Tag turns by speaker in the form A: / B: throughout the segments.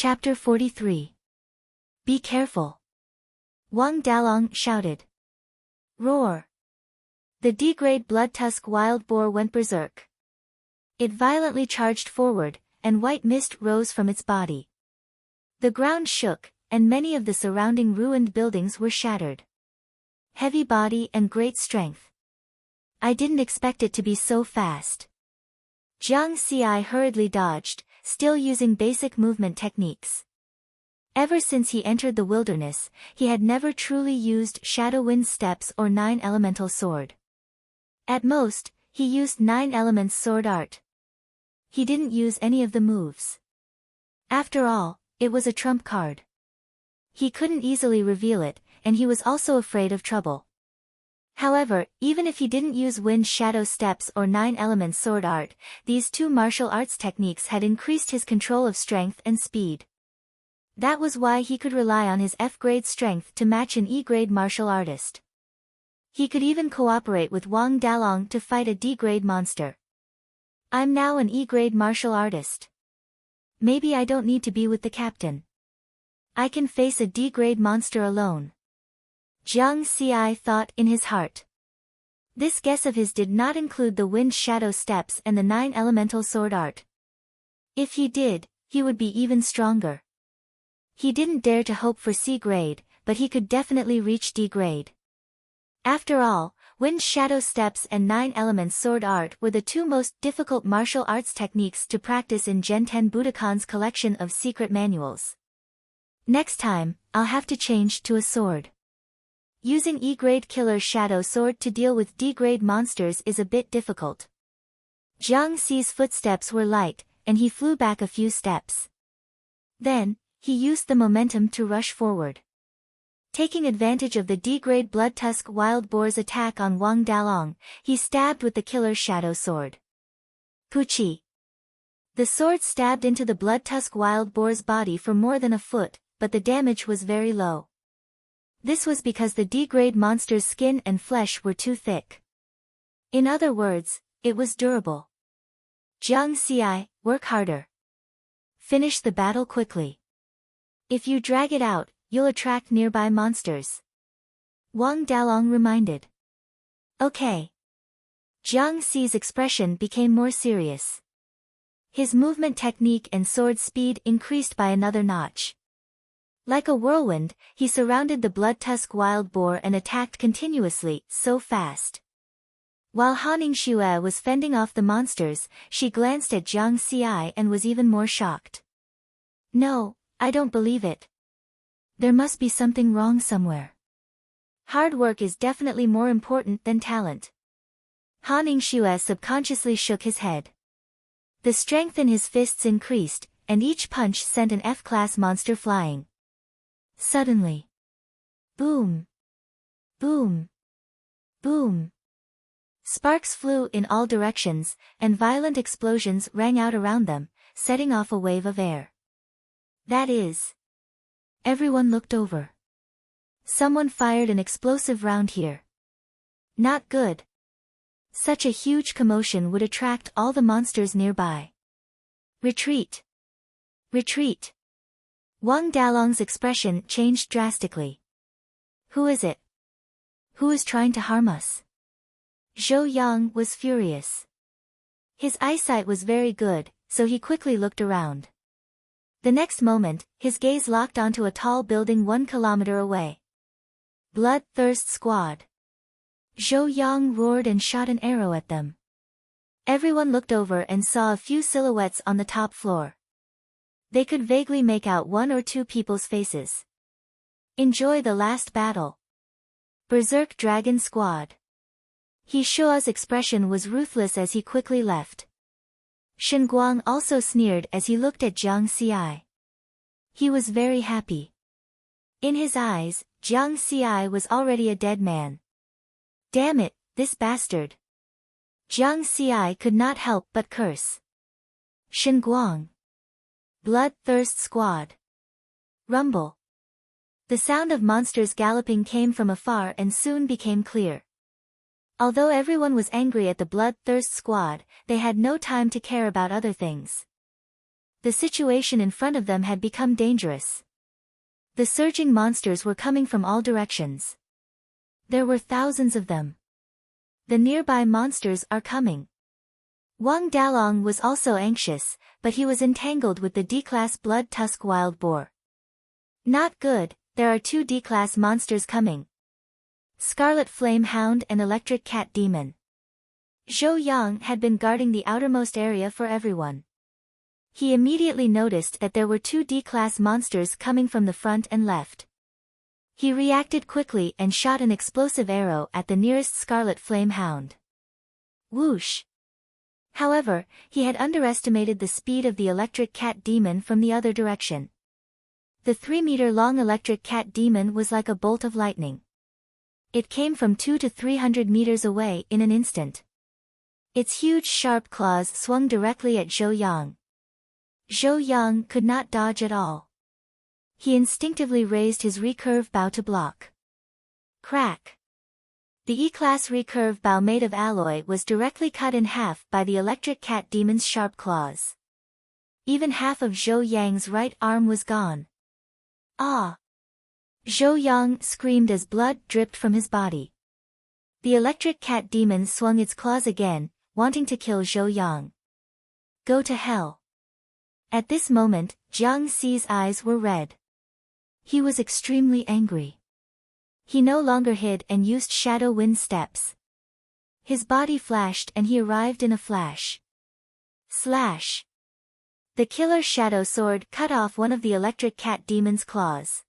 A: Chapter 43. Be careful. Wang Dalong shouted. Roar. The D-grade blood-tusk wild boar went berserk. It violently charged forward, and white mist rose from its body. The ground shook, and many of the surrounding ruined buildings were shattered. Heavy body and great strength. I didn't expect it to be so fast. Jiang Xi hurriedly dodged, still using basic movement techniques. Ever since he entered the wilderness, he had never truly used Shadow Wind Steps or 9 Elemental Sword. At most, he used 9 Elements Sword Art. He didn't use any of the moves. After all, it was a trump card. He couldn't easily reveal it, and he was also afraid of trouble. However, even if he didn't use Wind Shadow Steps or 9 Elements Sword Art, these two martial arts techniques had increased his control of strength and speed. That was why he could rely on his F-grade strength to match an E-grade martial artist. He could even cooperate with Wang Dalong to fight a D-grade monster. I'm now an E-grade martial artist. Maybe I don't need to be with the captain. I can face a D-grade monster alone. Jiang Xi thought in his heart. This guess of his did not include the Wind Shadow Steps and the 9 Elemental Sword Art. If he did, he would be even stronger. He didn't dare to hope for C-grade, but he could definitely reach D-grade. After all, Wind Shadow Steps and 9 Elements Sword Art were the two most difficult martial arts techniques to practice in Genten Budokan's collection of secret manuals. Next time, I'll have to change to a sword. Using E-grade Killer Shadow Sword to deal with D-grade monsters is a bit difficult. Jiang Xi's footsteps were light, and he flew back a few steps. Then, he used the momentum to rush forward. Taking advantage of the D-grade Bloodtusk Wild Boar's attack on Wang Dalong, he stabbed with the Killer Shadow Sword. Puchi. The sword stabbed into the Bloodtusk Wild Boar's body for more than a foot, but the damage was very low. This was because the D-grade monster's skin and flesh were too thick. In other words, it was durable. Jiang Xi, work harder. Finish the battle quickly. If you drag it out, you'll attract nearby monsters. Wang Dalong reminded. Okay. Jiang Xi's expression became more serious. His movement technique and sword speed increased by another notch. Like a whirlwind, he surrounded the Bloodtusk Wild Boar and attacked continuously, so fast. While Han Xue was fending off the monsters, she glanced at Jiang Xi and was even more shocked. No, I don't believe it. There must be something wrong somewhere. Hard work is definitely more important than talent. Han Xue subconsciously shook his head. The strength in his fists increased, and each punch sent an F-class monster flying. Suddenly. Boom. Boom. Boom. Sparks flew in all directions, and violent explosions rang out around them, setting off a wave of air. That is. Everyone looked over. Someone fired an explosive round here. Not good. Such a huge commotion would attract all the monsters nearby. Retreat. Retreat. Wang Dalong's expression changed drastically. Who is it? Who is trying to harm us? Zhou Yang was furious. His eyesight was very good, so he quickly looked around. The next moment, his gaze locked onto a tall building 1 kilometer away. Bloodthirst Squad. Zhou Yang roared and shot an arrow at them. Everyone looked over and saw a few silhouettes on the top floor. They could vaguely make out 1 or 2 people's faces. Enjoy the last battle. Berserk Dragon Squad. He Shua's expression was ruthless as he quickly left. Shen Guang also sneered as he looked at Jiang Xi. He was very happy. In his eyes, Jiang Xi was already a dead man. Damn it, this bastard. Jiang Xi could not help but curse. Shen Guang. Bloodthirst Squad. Rumble. The sound of monsters galloping came from afar and soon became clear. Although everyone was angry at the Bloodthirst Squad, they had no time to care about other things. The situation in front of them had become dangerous. The surging monsters were coming from all directions. There were thousands of them. The nearby monsters are coming. Wang Dalong was also anxious, but he was entangled with the D-class blood tusk wild boar. Not good, there are 2 D-class monsters coming. Scarlet Flame Hound and Electric Cat Demon. Zhou Yang had been guarding the outermost area for everyone. He immediately noticed that there were 2 D-class monsters coming from the front and left. He reacted quickly and shot an explosive arrow at the nearest Scarlet Flame Hound. Whoosh! However, he had underestimated the speed of the Electric Cat Demon from the other direction. The 3-meter-long Electric Cat Demon was like a bolt of lightning. It came from 200 to 300 meters away in an instant. Its huge sharp claws swung directly at Zhou Yang. Zhou Yang could not dodge at all. He instinctively raised his recurve bow to block. Crack! The E-class recurve bow made of alloy was directly cut in half by the Electric Cat Demon's sharp claws. Even half of Zhou Yang's right arm was gone. Ah! Zhou Yang screamed as blood dripped from his body. The Electric Cat Demon swung its claws again, wanting to kill Zhou Yang. Go to hell. At this moment, Jiang Xi's eyes were red. He was extremely angry. He no longer hid and used shadow wind steps. His body flashed and he arrived in a flash. Slash! The killer shadow sword cut off one of the Electric Cat Demon's claws.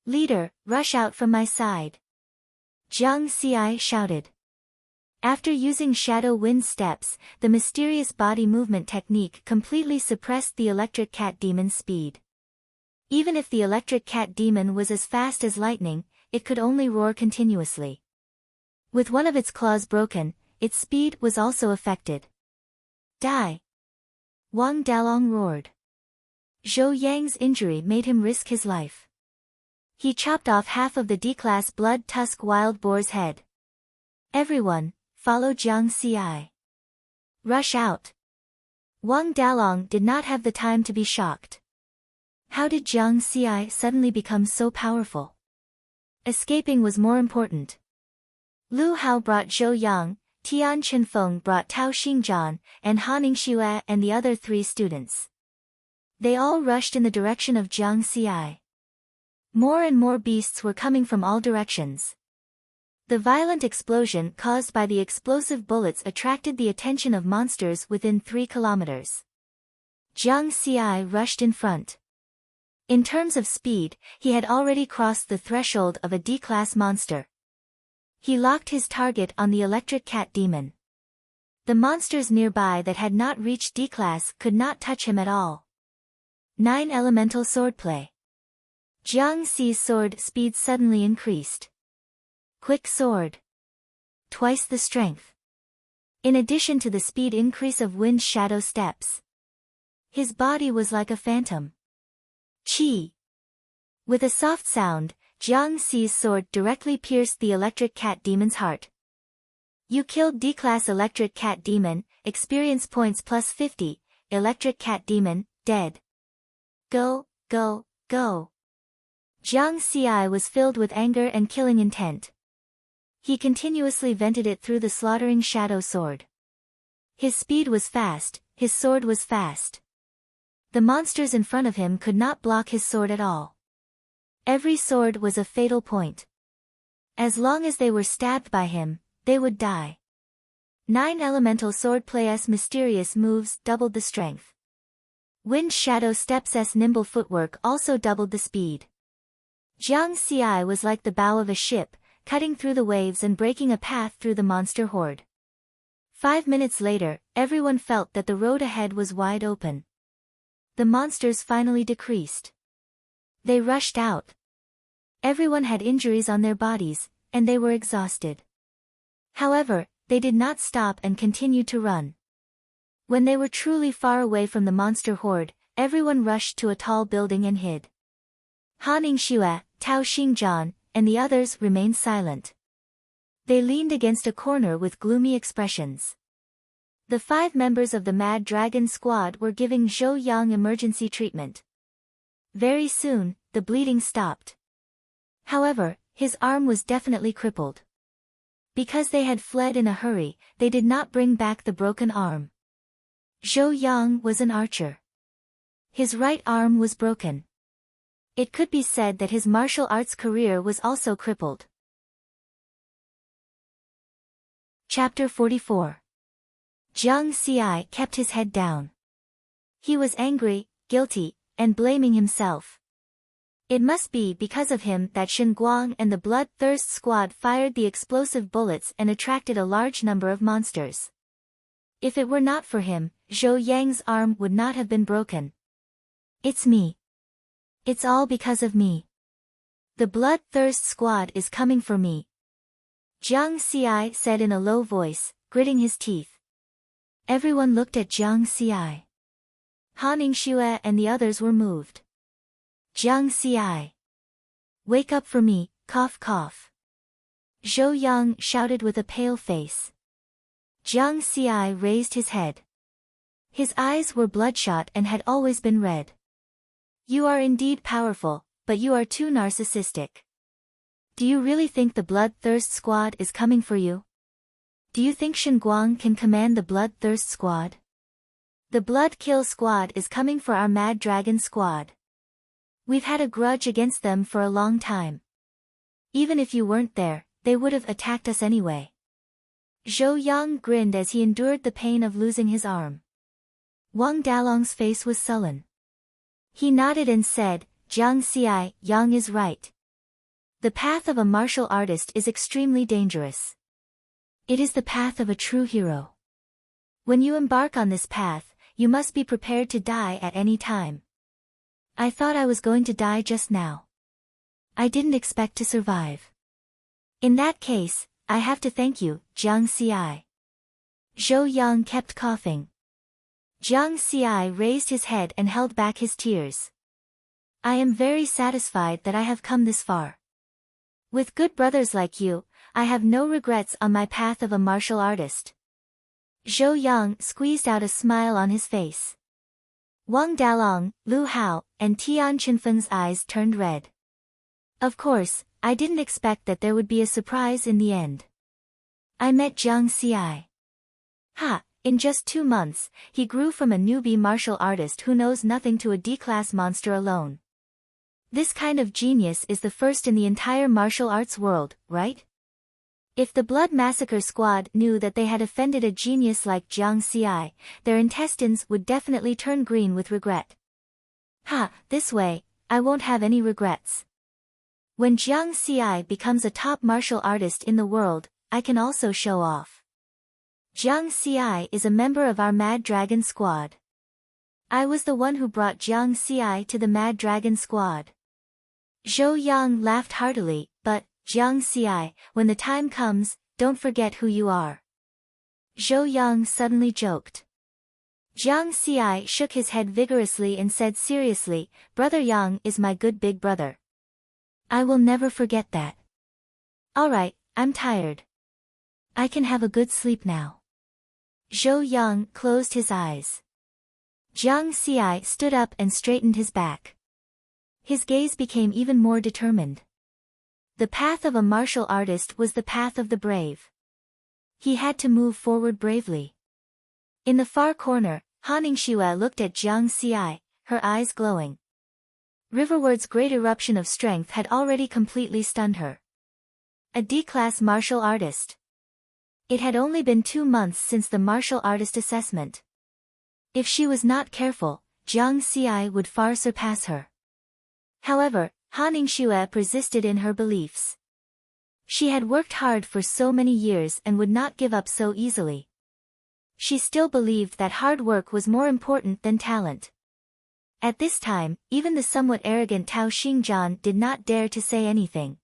A: Leader, rush out from my side. Jiang Xi shouted. After using shadow wind steps, the mysterious body movement technique completely suppressed the Electric Cat Demon's speed. Even if the Electric Cat Demon was as fast as lightning, it could only roar continuously. With one of its claws broken, its speed was also affected. Die! Wang Dalong roared. Zhou Yang's injury made him risk his life. He chopped off half of the D-class blood tusk wild boar's head. Everyone, follow Jiang Xi. Rush out. Wang Dalong did not have the time to be shocked. How did Jiang Xi suddenly become so powerful? Escaping was more important. Lu Hao brought Zhou Yang, Tian Chenfeng brought Tao Xingzhan, and Han Ningxue and the other 3 students. They all rushed in the direction of Jiang Xi. More and more beasts were coming from all directions. The violent explosion caused by the explosive bullets attracted the attention of monsters within 3 kilometers. Jiang Xi rushed in front. In terms of speed, he had already crossed the threshold of a D-class monster. He locked his target on the Electric Cat Demon. The monsters nearby that had not reached D-class could not touch him at all. 9 Elemental Swordplay. Jiang Xi's sword speed suddenly increased. Quick sword. Twice the strength. In addition to the speed increase of wind shadow steps. His body was like a phantom. Chi. With a soft sound, Jiang Xi's sword directly pierced the Electric Cat Demon's heart. You killed D-class Electric Cat Demon, experience points plus 50, Electric Cat Demon, dead. Go, go, go. Jiang Xi was filled with anger and killing intent. He continuously vented it through the slaughtering shadow sword. His speed was fast, his sword was fast. The monsters in front of him could not block his sword at all. Every sword was a fatal point. As long as they were stabbed by him, they would die. 9 Elemental Swordplay's mysterious moves doubled the strength. Wind Shadow Steps' nimble footwork also doubled the speed. Jiang Xi was like the bow of a ship, cutting through the waves and breaking a path through the monster horde. 5 minutes later, everyone felt that the road ahead was wide open. The monsters finally decreased. They rushed out. Everyone had injuries on their bodies, and they were exhausted. However, they did not stop and continued to run. When they were truly far away from the monster horde, everyone rushed to a tall building and hid. Han Ningxue, Tao Xingzhan, and the others remained silent. They leaned against a corner with gloomy expressions. The 5 members of the Mad Dragon squad were giving Zhou Yang emergency treatment. Very soon, the bleeding stopped. However, his arm was definitely crippled. Because they had fled in a hurry, they did not bring back the broken arm. Zhou Yang was an archer. His right arm was broken. It could be said that his martial arts career was also crippled. Chapter 44. Jiang Xi kept his head down. He was angry, guilty, and blaming himself. It must be because of him that Shen Guang and the Bloodthirst squad fired the explosive bullets and attracted a large number of monsters. If it were not for him, Zhou Yang's arm would not have been broken. It's me. It's all because of me. The Bloodthirst squad is coming for me. Jiang Xi said in a low voice, gritting his teeth. Everyone looked at Jiang Xi. Han Ningxue and the others were moved. Jiang Xi. Wake up for me, cough cough. Zhou Yang shouted with a pale face. Jiang Xi raised his head. His eyes were bloodshot and had always been red. You are indeed powerful, but you are too narcissistic. Do you really think the Bloodthirst squad is coming for you? Do you think Shen Guang can command the Bloodthirst squad? The Blood Kill squad is coming for our Mad Dragon squad. We've had a grudge against them for a long time. Even if you weren't there, they would have attacked us anyway. Zhou Yang grinned as he endured the pain of losing his arm. Wang Dalong's face was sullen. He nodded and said, Jiang Xi, Yang is right. The path of a martial artist is extremely dangerous. It is the path of a true hero. When you embark on this path, you must be prepared to die at any time. I thought I was going to die just now. I didn't expect to survive. In that case, I have to thank you, Jiang Xi. Zhou Yang kept coughing. Jiang Xi raised his head and held back his tears. I am very satisfied that I have come this far. With good brothers like you, I have no regrets on my path of a martial artist. Zhou Yang squeezed out a smile on his face. Wang Dalong, Lu Hao, and Tian Qinfeng's eyes turned red. Of course, I didn't expect that there would be a surprise in the end. I met Jiang Xi. In just 2 months, he grew from a newbie martial artist who knows nothing to a D-class monster alone. This kind of genius is the first in the entire martial arts world, right? If the Blood Massacre squad knew that they had offended a genius like Jiang Xi, their intestines would definitely turn green with regret. This way, I won't have any regrets. When Jiang Xi becomes a top martial artist in the world, I can also show off. Jiang Xi is a member of our Mad Dragon squad. I was the one who brought Jiang Xi to the Mad Dragon squad. Zhou Yang laughed heartily, but, Jiang Xi, when the time comes, don't forget who you are. Zhou Yang suddenly joked. Jiang Xi shook his head vigorously and said seriously, Brother Yang is my good big brother. I will never forget that. Alright, I'm tired. I can have a good sleep now. Zhou Yang closed his eyes. Jiang Xi stood up and straightened his back. His gaze became even more determined. The path of a martial artist was the path of the brave. He had to move forward bravely. In the far corner, Han Ningxue looked at Jiang Xi, her eyes glowing. Riverward's great eruption of strength had already completely stunned her. A D-class martial artist. It had only been 2 months since the martial artist assessment. If she was not careful, Jiang Xi would far surpass her. However, Han Ningxue persisted in her beliefs. She had worked hard for so many years and would not give up so easily. She still believed that hard work was more important than talent. At this time, even the somewhat arrogant Tao Xingjian did not dare to say anything.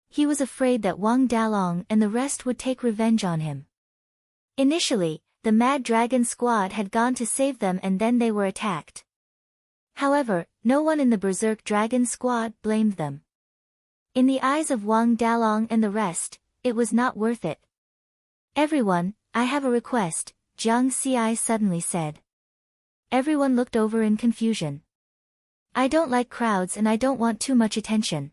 A: He was afraid that Wang Dalong and the rest would take revenge on him. Initially, the Mad Dragon squad had gone to save them and then they were attacked. However, no one in the Berserk Dragon squad blamed them. In the eyes of Wang Dalong and the rest, it was not worth it. Everyone, I have a request, Jiang Xi suddenly said. Everyone looked over in confusion. I don't like crowds and I don't want too much attention.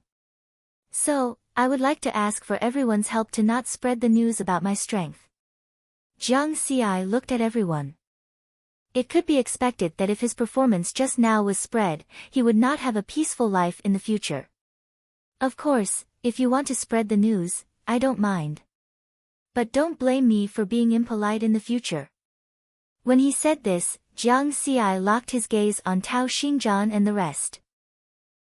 A: So, I would like to ask for everyone's help to not spread the news about my strength. Jiang Xi looked at everyone. It could be expected that if his performance just now was spread, he would not have a peaceful life in the future. Of course, if you want to spread the news, I don't mind. But don't blame me for being impolite in the future. When he said this, Jiang Xi locked his gaze on Tao Xingzhan and the rest.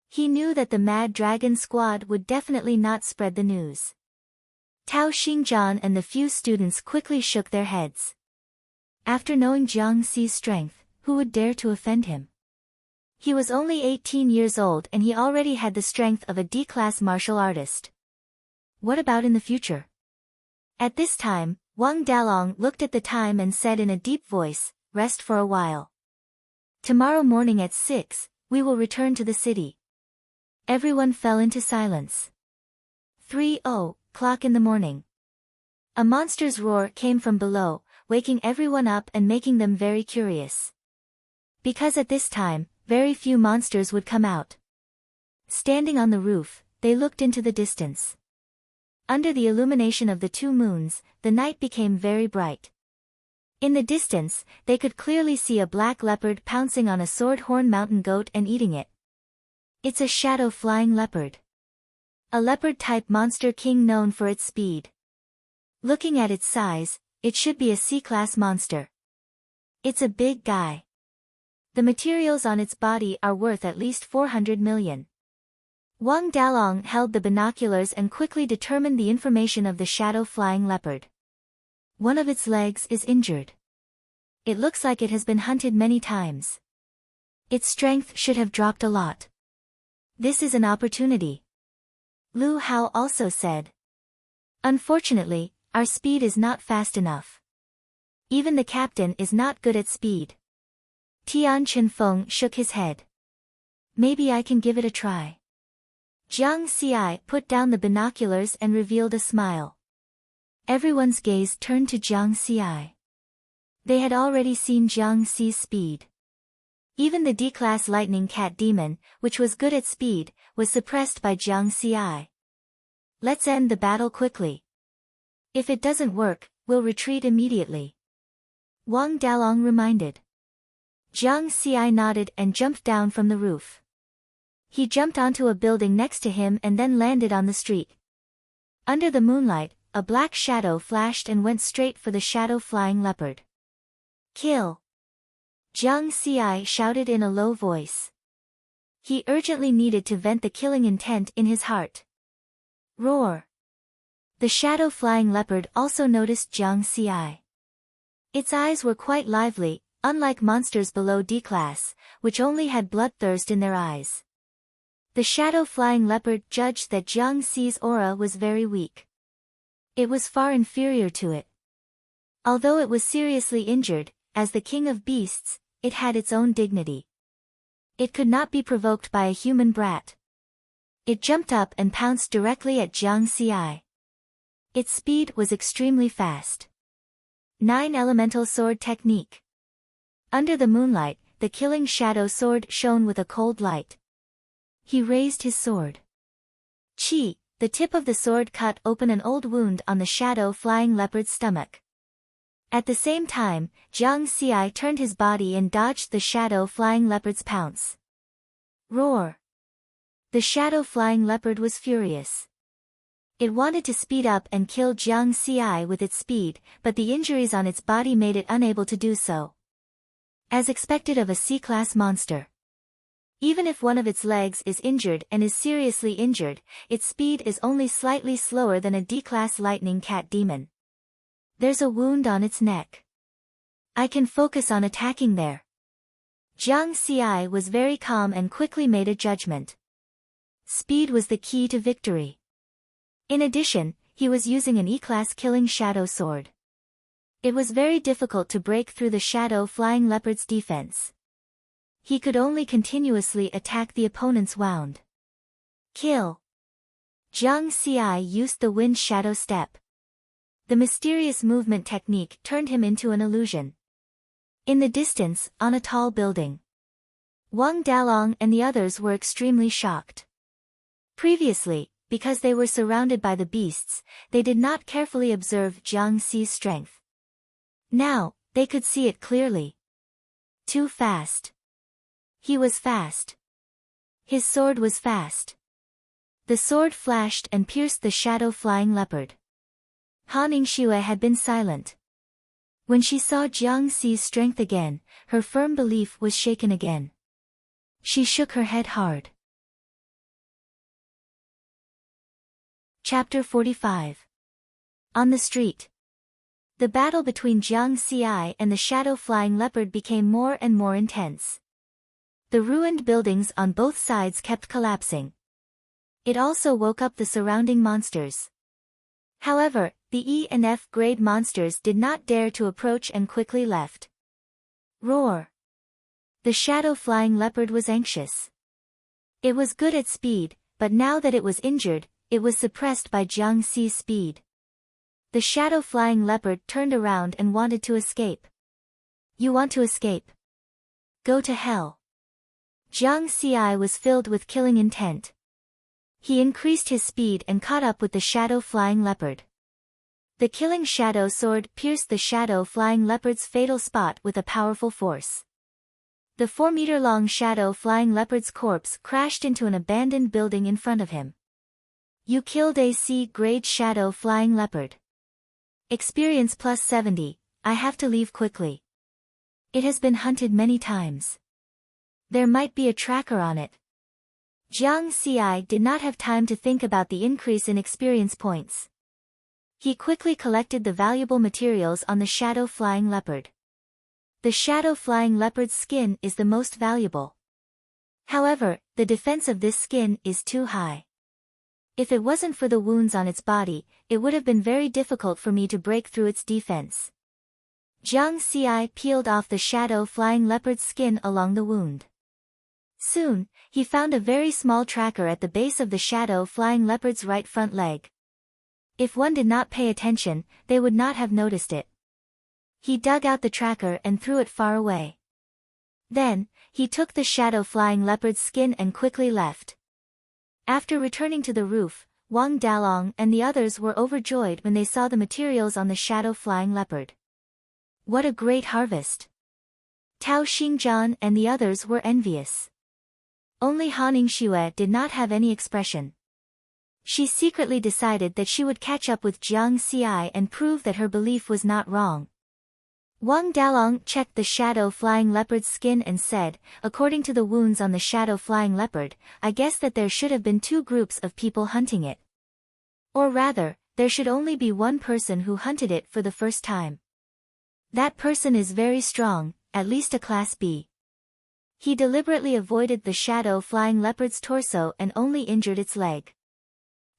A: He knew that the Mad Dragon squad would definitely not spread the news. Tao Xingzhan and the few students quickly shook their heads. After knowing Jiang Xi's strength, who would dare to offend him? He was only 18 years old and he already had the strength of a D-class martial artist. What about in the future? At this time, Wang Dalong looked at the time and said in a deep voice, rest for a while. Tomorrow morning at 6, we will return to the city. Everyone fell into silence. 3:00 in the morning. A monster's roar came from below, waking everyone up and making them very curious. Because at this time, very few monsters would come out. Standing on the roof, they looked into the distance. Under the illumination of the two moons, the night became very bright. In the distance, they could clearly see a black leopard pouncing on a sword-horn mountain goat and eating it. It's a shadow-flying leopard. A leopard-type monster king known for its speed. Looking at its size, it should be a C-class monster. It's a big guy. The materials on its body are worth at least 400 million. Wang Dalong held the binoculars and quickly determined the information of the shadow-flying leopard. One of its legs is injured. It looks like it has been hunted many times. Its strength should have dropped a lot. This is an opportunity. Lu Hao also said. Unfortunately, our speed is not fast enough. Even the captain is not good at speed. Tian Chenfeng shook his head. Maybe I can give it a try. Jiang Xi put down the binoculars and revealed a smile. Everyone's gaze turned to Jiang Xi. They had already seen Jiang Xi's speed. Even the D-class lightning cat demon, which was good at speed, was suppressed by Jiang Xi. Let's end the battle quickly. If it doesn't work, we'll retreat immediately. Wang Dalong reminded. Jiang Xi nodded and jumped down from the roof. He jumped onto a building next to him and then landed on the street. Under the moonlight, a black shadow flashed and went straight for the shadow-flying leopard. Kill! Jiang Xi shouted in a low voice. He urgently needed to vent the killing intent in his heart. Roar! The shadow-flying leopard also noticed Jiang Xi. Its eyes were quite lively, unlike monsters below D-class, which only had bloodthirst in their eyes. The shadow-flying leopard judged that Jiang Xi's aura was very weak. It was far inferior to it. Although it was seriously injured, as the king of beasts, it had its own dignity. It could not be provoked by a human brat. It jumped up and pounced directly at Jiang Xi. Its speed was extremely fast. 9 Elemental Sword Technique. Under the moonlight, the killing shadow sword shone with a cold light. He raised his sword. Chi, the tip of the sword cut open an old wound on the shadow-flying leopard's stomach. At the same time, Jiang Xi turned his body and dodged the shadow-flying leopard's pounce. Roar! The shadow-flying leopard was furious. It wanted to speed up and kill Jiang Xi with its speed, but the injuries on its body made it unable to do so. As expected of a C-class monster. Even if one of its legs is injured and is seriously injured, its speed is only slightly slower than a D-class lightning cat demon. There's a wound on its neck. I can focus on attacking there. Jiang Xi was very calm and quickly made a judgment. Speed was the key to victory. In addition, he was using an E-class killing shadow sword. It was very difficult to break through the shadow-flying leopard's defense. He could only continuously attack the opponent's wound. Kill! Jiang Xi used the wind shadow step. the mysterious movement technique turned him into an illusion. In the distance, on a tall building, Wang Dalong and the others were extremely shocked. Previously, because they were surrounded by the beasts, they did not carefully observe Jiang Xi's strength. Now, they could see it clearly. Too fast. He was fast. His sword was fast. The sword flashed and pierced the shadow-flying leopard. Han Ningxue had been silent. When she saw Jiang Xi's strength again, her firm belief was shaken again. She shook her head hard. Chapter 45. On the street. The battle between Jiang Xi and the shadow-flying leopard became more and more intense. The ruined buildings on both sides kept collapsing. It also woke up the surrounding monsters. However, the E and F grade monsters did not dare to approach and quickly left. Roar! The shadow-flying leopard was anxious. It was good at speed, but now that it was injured, it was suppressed by Jiang Xi's speed. The shadow-flying leopard turned around and wanted to escape. You want to escape? Go to hell. Jiang Xi was filled with killing intent. He increased his speed and caught up with the shadow-flying leopard. The killing shadow sword pierced the shadow-flying leopard's fatal spot with a powerful force. The 4-meter-long shadow-flying leopard's corpse crashed into an abandoned building in front of him. You killed a C-grade shadow-flying leopard. Experience plus 70, I have to leave quickly. It has been hunted many times. There might be a tracker on it. Jiang Xi did not have time to think about the increase in experience points. He quickly collected the valuable materials on the shadow-flying leopard. The shadow-flying leopard's skin is the most valuable. However, the defense of this skin is too high. If it wasn't for the wounds on its body, it would have been very difficult for me to break through its defense. Jiang Xi peeled off the shadow-flying leopard's skin along the wound. Soon, he found a very small tracker at the base of the shadow-flying leopard's right front leg. If one did not pay attention, they would not have noticed it. He dug out the tracker and threw it far away. Then, he took the shadow-flying leopard's skin and quickly left. After returning to the roof, Wang Dalong and the others were overjoyed when they saw the materials on the shadow-flying leopard. What a great harvest! Tao Xingzhan and the others were envious. Only Han Ningxue did not have any expression. She secretly decided that she would catch up with Jiang Xi and prove that her belief was not wrong. Wang Dalong checked the shadow-flying leopard's skin and said, according to the wounds on the shadow-flying leopard, I guess that there should have been 2 groups of people hunting it. Or rather, there should only be one person who hunted it for the first time. That person is very strong, at least a class B. He deliberately avoided the shadow-flying leopard's torso and only injured its leg.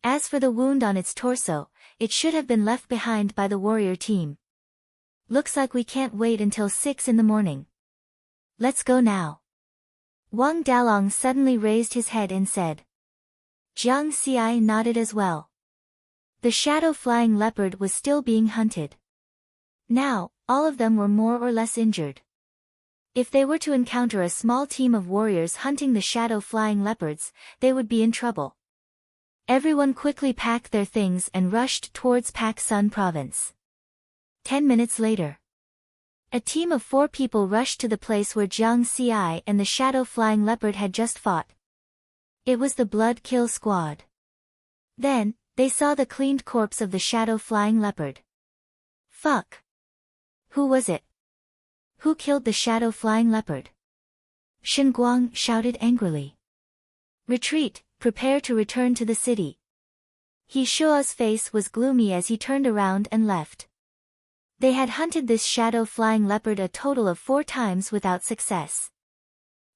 A: As for the wound on its torso, it should have been left behind by the warrior team. Looks like we can't wait until 6 in the morning. Let's go now. Wang Dalong suddenly raised his head and said. Jiang Xi nodded as well. The shadow-flying leopard was still being hunted. Now, all of them were more or less injured. If they were to encounter a small team of warriors hunting the shadow-flying leopards, they would be in trouble. Everyone quickly packed their things and rushed towards Pak Sun province. 10 minutes later, a team of 4 people rushed to the place where Jiang Xi and the shadow-flying leopard had just fought. It was the blood kill squad. Then, they saw the cleaned corpse of the shadow-flying leopard. Fuck! Who was it? Who killed the shadow-flying leopard? Shen Guang shouted angrily. Retreat, prepare to return to the city. He Shuo's face was gloomy as he turned around and left. They had hunted this shadow-flying leopard a total of 4 times without success.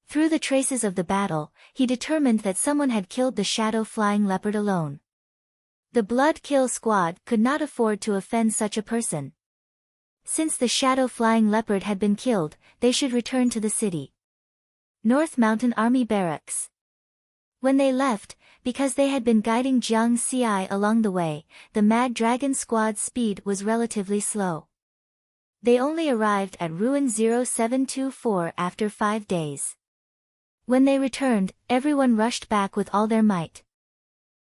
A: Through the traces of the battle, he determined that someone had killed the shadow-flying leopard alone. The blood kill squad could not afford to offend such a person. Since the shadow-flying leopard had been killed, they should return to the city. North Mountain Army Barracks. When they left, Because they had been guiding Jiang Xi along the way, the Mad Dragon Squad's speed was relatively slow. They only arrived at Ruin 0724 after 5 days. When they returned, everyone rushed back with all their might.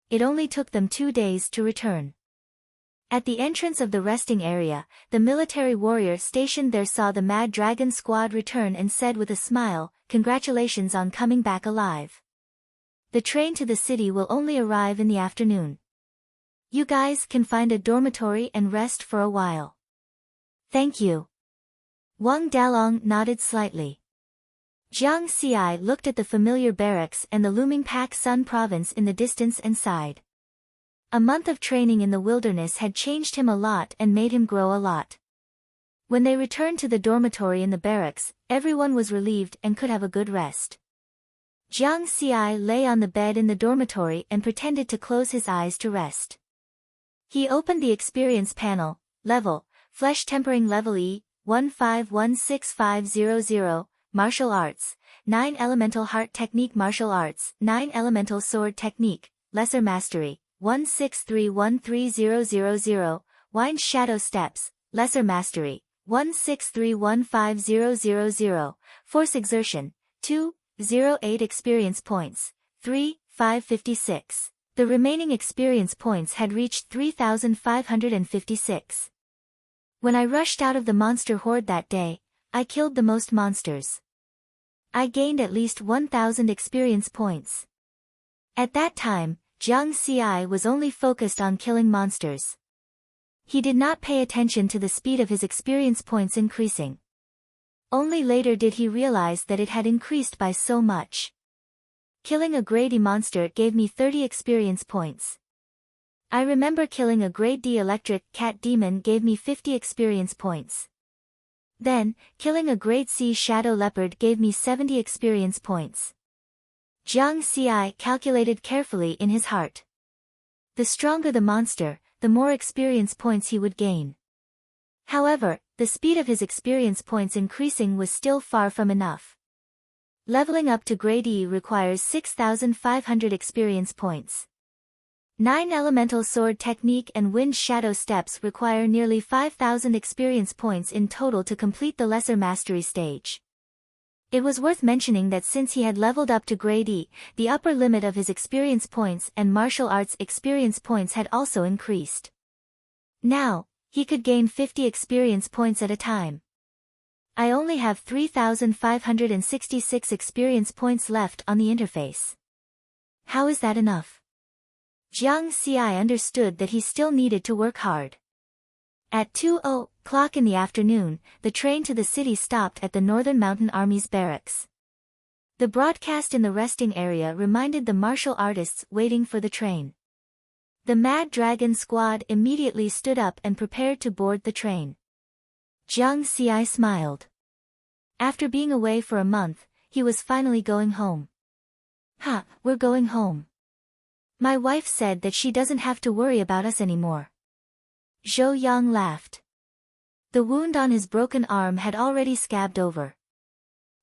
A: It only took them 2 days to return. At the entrance of the resting area, the military warrior stationed there saw the Mad Dragon Squad return and said with a smile, "Congratulations on coming back alive. The train to the city will only arrive in the afternoon. You guys can find a dormitory and rest for a while." "Thank you." Wang Dalong nodded slightly. Jiang Xi looked at the familiar barracks and the looming Pak Sun province in the distance and sighed. A month of training in the wilderness had changed him a lot and made him grow a lot. When they returned to the dormitory in the barracks, everyone was relieved and could have a good rest. Jiang Xi lay on the bed in the dormitory and pretended to close his eyes to rest. He opened the experience panel, level, flesh tempering level E, 1516500, martial arts, 9 elemental heart technique martial arts, 9 elemental sword technique, lesser mastery, 1631300, wind shadow steps, lesser mastery, 1631500, force exertion, 208 experience points, 556. The remaining experience points had reached 3,556. When I rushed out of the monster horde that day, I killed the most monsters. I gained at least 1,000 experience points. At that time, Jiang Xi was only focused on killing monsters. He did not pay attention to the speed of his experience points increasing. Only later did he realize that it had increased by so much. Killing a grade E monster gave me 30 experience points. I remember killing a grade D electric cat demon gave me 50 experience points. Then, killing a grade C shadow leopard gave me 70 experience points. Jiang Xi calculated carefully in his heart. The stronger the monster, the more experience points he would gain. However, the speed of his experience points increasing was still far from enough. Leveling up to grade E requires 6,500 experience points. 9 elemental sword technique and wind shadow steps require nearly 5,000 experience points in total to complete the lesser mastery stage. It was worth mentioning that since he had leveled up to grade E, the upper limit of his experience points and martial arts experience points had also increased. Now, he could gain 50 experience points at a time. I only have 3,566 experience points left on the interface. How is that enough? Jiang Xi understood that he still needed to work hard. At 2:00 in the afternoon, the train to the city stopped at the Northern Mountain Army's barracks. The broadcast in the resting area reminded the martial artists waiting for the train. The Mad Dragon Squad immediately stood up and prepared to board the train. Jiang Xi smiled. After being away for a month, he was finally going home. We're going home. My wife said that she doesn't have to worry about us anymore. Zhou Yang laughed. The wound on his broken arm had already scabbed over.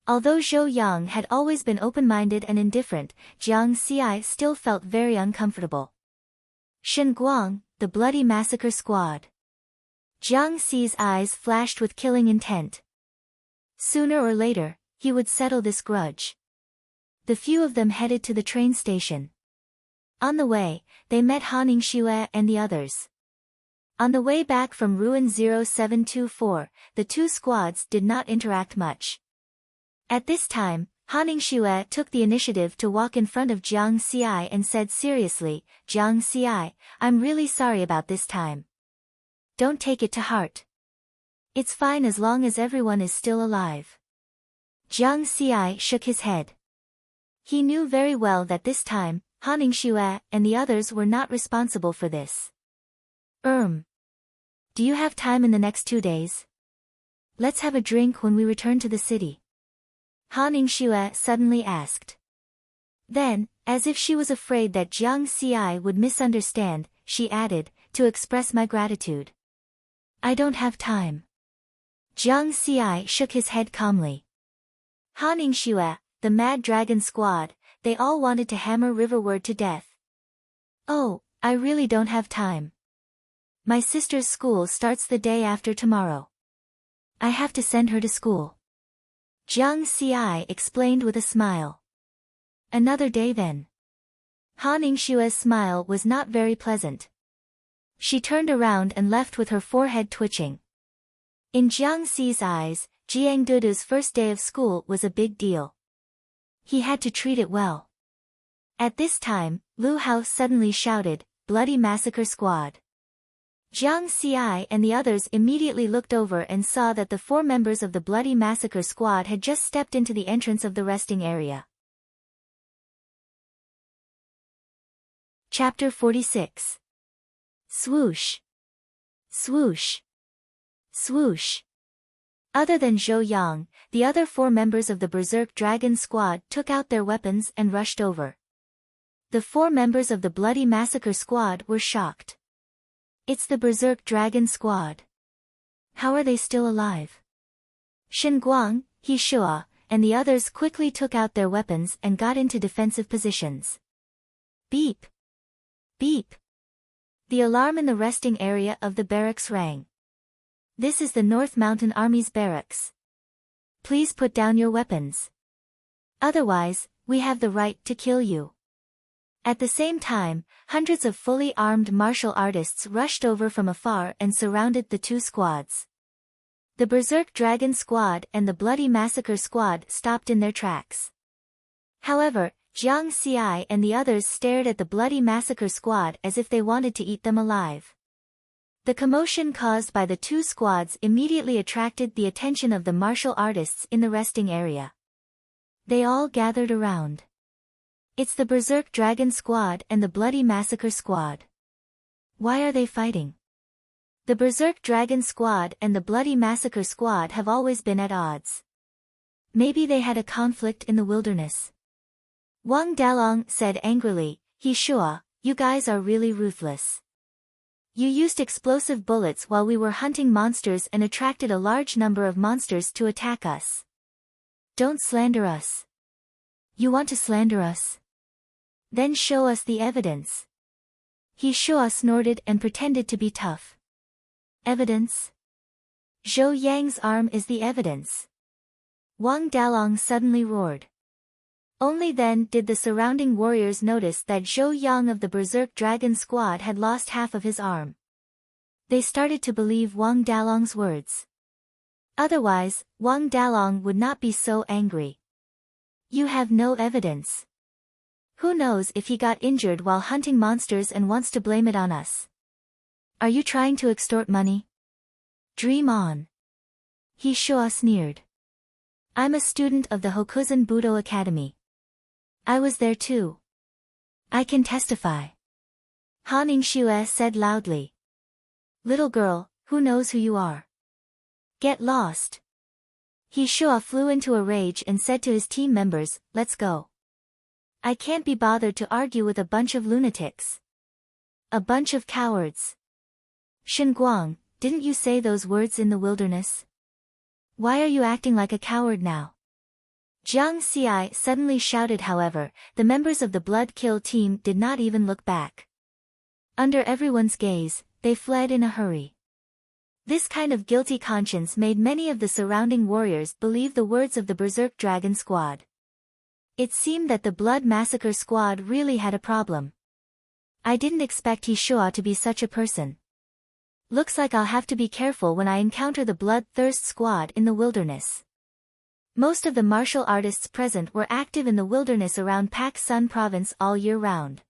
A: Although Zhou Yang had always been open-minded and indifferent, Jiang Xi still felt very uncomfortable. Shen Guang, the Bloody Massacre Squad. Jiang Xi's eyes flashed with killing intent. Sooner or later, he would settle this grudge. The few of them headed to the train station. On the way, they met Han Xue and the others. On the way back from Ruin 0724, the two squads did not interact much. At this time, Han Xue took the initiative to walk in front of Jiang Xi and said seriously, "Jiang Xi, I'm really sorry about this time. Don't take it to heart. It's fine as long as everyone is still alive." Jiang Xi shook his head. He knew very well that this time, Han Xue and the others were not responsible for this. Do you have time in the next 2 days? Let's have a drink when we return to the city. Han Xue suddenly asked. Then, as if she was afraid that Jiang Xi would misunderstand, she added, "To express my gratitude." "I don't have time." Jiang Xi shook his head calmly. Han Xue, the Mad Dragon Squad, they all wanted to hammer Riverward to death. Oh, I really don't have time. My sister's school starts the day after tomorrow. I have to send her to school. Jiang Xi explained with a smile. Another day then. Han Ningshua's smile was not very pleasant. She turned around and left with her forehead twitching. In Jiang Xi's eyes, Jiang Dudu's first day of school was a big deal. He had to treat it well. At this time, Lu Hao suddenly shouted, "Bloody massacre squad." Jiang Xi and the others immediately looked over and saw that the 4 members of the Bloody Massacre Squad had just stepped into the entrance of the resting area. Chapter 46. Swoosh. Swoosh. Swoosh. Other than Zhou Yang, the other 4 members of the Berserk Dragon Squad took out their weapons and rushed over. The 4 members of the Bloody Massacre Squad were shocked. It's the Berserk Dragon Squad. How are they still alive? Shen Guang, He Shua, and the others quickly took out their weapons and got into defensive positions. Beep. Beep. The alarm in the resting area of the barracks rang. This is the North Mountain Army's barracks. Please put down your weapons. Otherwise, we have the right to kill you. At the same time, hundreds of fully armed martial artists rushed over from afar and surrounded the 2 squads. The Berserk Dragon Squad and the Bloody Massacre Squad stopped in their tracks. However, Jiang Xi and the others stared at the Bloody Massacre Squad as if they wanted to eat them alive. The commotion caused by the 2 squads immediately attracted the attention of the martial artists in the resting area. They all gathered around. It's the Berserk Dragon Squad and the Bloody Massacre Squad. Why are they fighting? The Berserk Dragon Squad and the Bloody Massacre Squad have always been at odds. Maybe they had a conflict in the wilderness. Wang Dalong said angrily, "He Shua, you guys are really ruthless. You used explosive bullets while we were hunting monsters and attracted a large number of monsters to attack us. Don't slander us. You want to slander us? Then show us the evidence." He Shua snorted and pretended to be tough. Evidence? Zhou Yang's arm is the evidence. Wang Dalong suddenly roared. Only then did the surrounding warriors notice that Zhou Yang of the Berserk Dragon Squad had lost half of his arm. They started to believe Wang Dalong's words. Otherwise, Wang Dalong would not be so angry. You have no evidence. Who knows if he got injured while hunting monsters and wants to blame it on us? Are you trying to extort money? Dream on. He Shua sneered. I'm a student of the Hokuzen Budo Academy. I was there too. I can testify. Han Ningshue said loudly. Little girl, who knows who you are? Get lost. He Shua flew into a rage and said to his team members, let's go. I can't be bothered to argue with a bunch of lunatics. A bunch of cowards. Shen Guang, didn't you say those words in the wilderness? Why are you acting like a coward now? Jiang Xi suddenly shouted. However, the members of the Blood Kill team did not even look back. Under everyone's gaze, they fled in a hurry. This kind of guilty conscience made many of the surrounding warriors believe the words of the Berserk Dragon Squad. It seemed that the Blood Massacre Squad really had a problem. I didn't expect He Shua to be such a person. Looks like I'll have to be careful when I encounter the Bloodthirst Squad in the wilderness. Most of the martial artists present were active in the wilderness around Pak Sun Province all year round.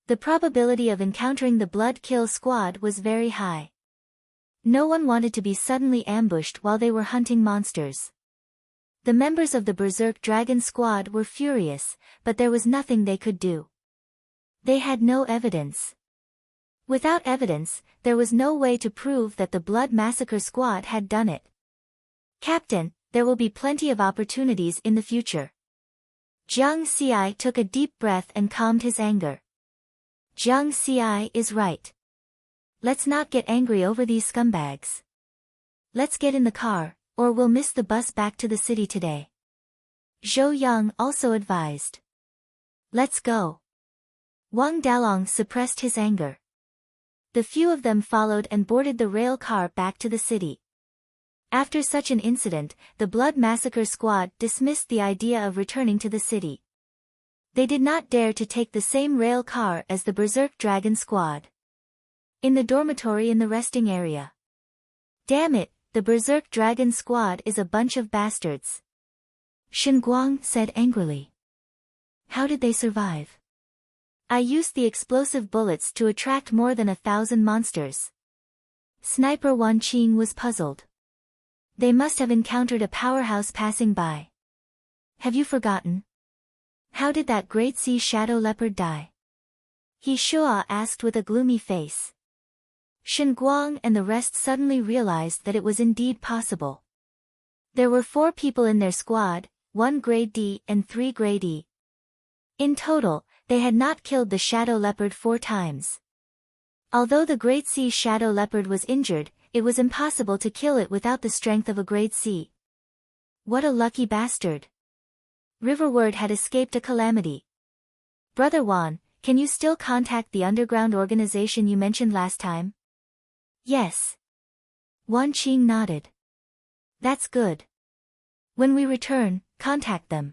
A: The probability of encountering the Blood Kill Squad was very high. No one wanted to be suddenly ambushed while they were hunting monsters. The members of the Berserk Dragon Squad were furious, but there was nothing they could do. They had no evidence. Without evidence, there was no way to prove that the Blood Massacre Squad had done it. Captain, there will be plenty of opportunities in the future. Jiang Xi took a deep breath and calmed his anger. Jiang Xi is right. Let's not get angry over these scumbags. Let's get in the car, or we'll miss the bus back to the city today. Zhou Yang also advised. Let's go. Wang Dalong suppressed his anger. The few of them followed and boarded the rail car back to the city. After such an incident, the Blood Massacre Squad dismissed the idea of returning to the city. They did not dare to take the same rail car as the Berserk Dragon Squad. In the dormitory in the resting area. Damn it, the Berserk Dragon Squad is a bunch of bastards. Shen Guang said angrily. How did they survive? I used the explosive bullets to attract more than 1,000 monsters. Sniper Wan Qing was puzzled. They must have encountered a powerhouse passing by. Have you forgotten? How did that great sea shadow leopard die? He Shua asked with a gloomy face. Shen Guang and the rest suddenly realized that it was indeed possible. There were 4 people in their squad, 1 grade D and 3 grade E. In total, they had not killed the shadow leopard 4 times. Although the Great Sea shadow leopard was injured, it was impossible to kill it without the strength of a Great Sea. What a lucky bastard. Riverward had escaped a calamity. Brother Wan, can you still contact the underground organization you mentioned last time? Yes. Wan Qing nodded. That's good. When we return, contact them.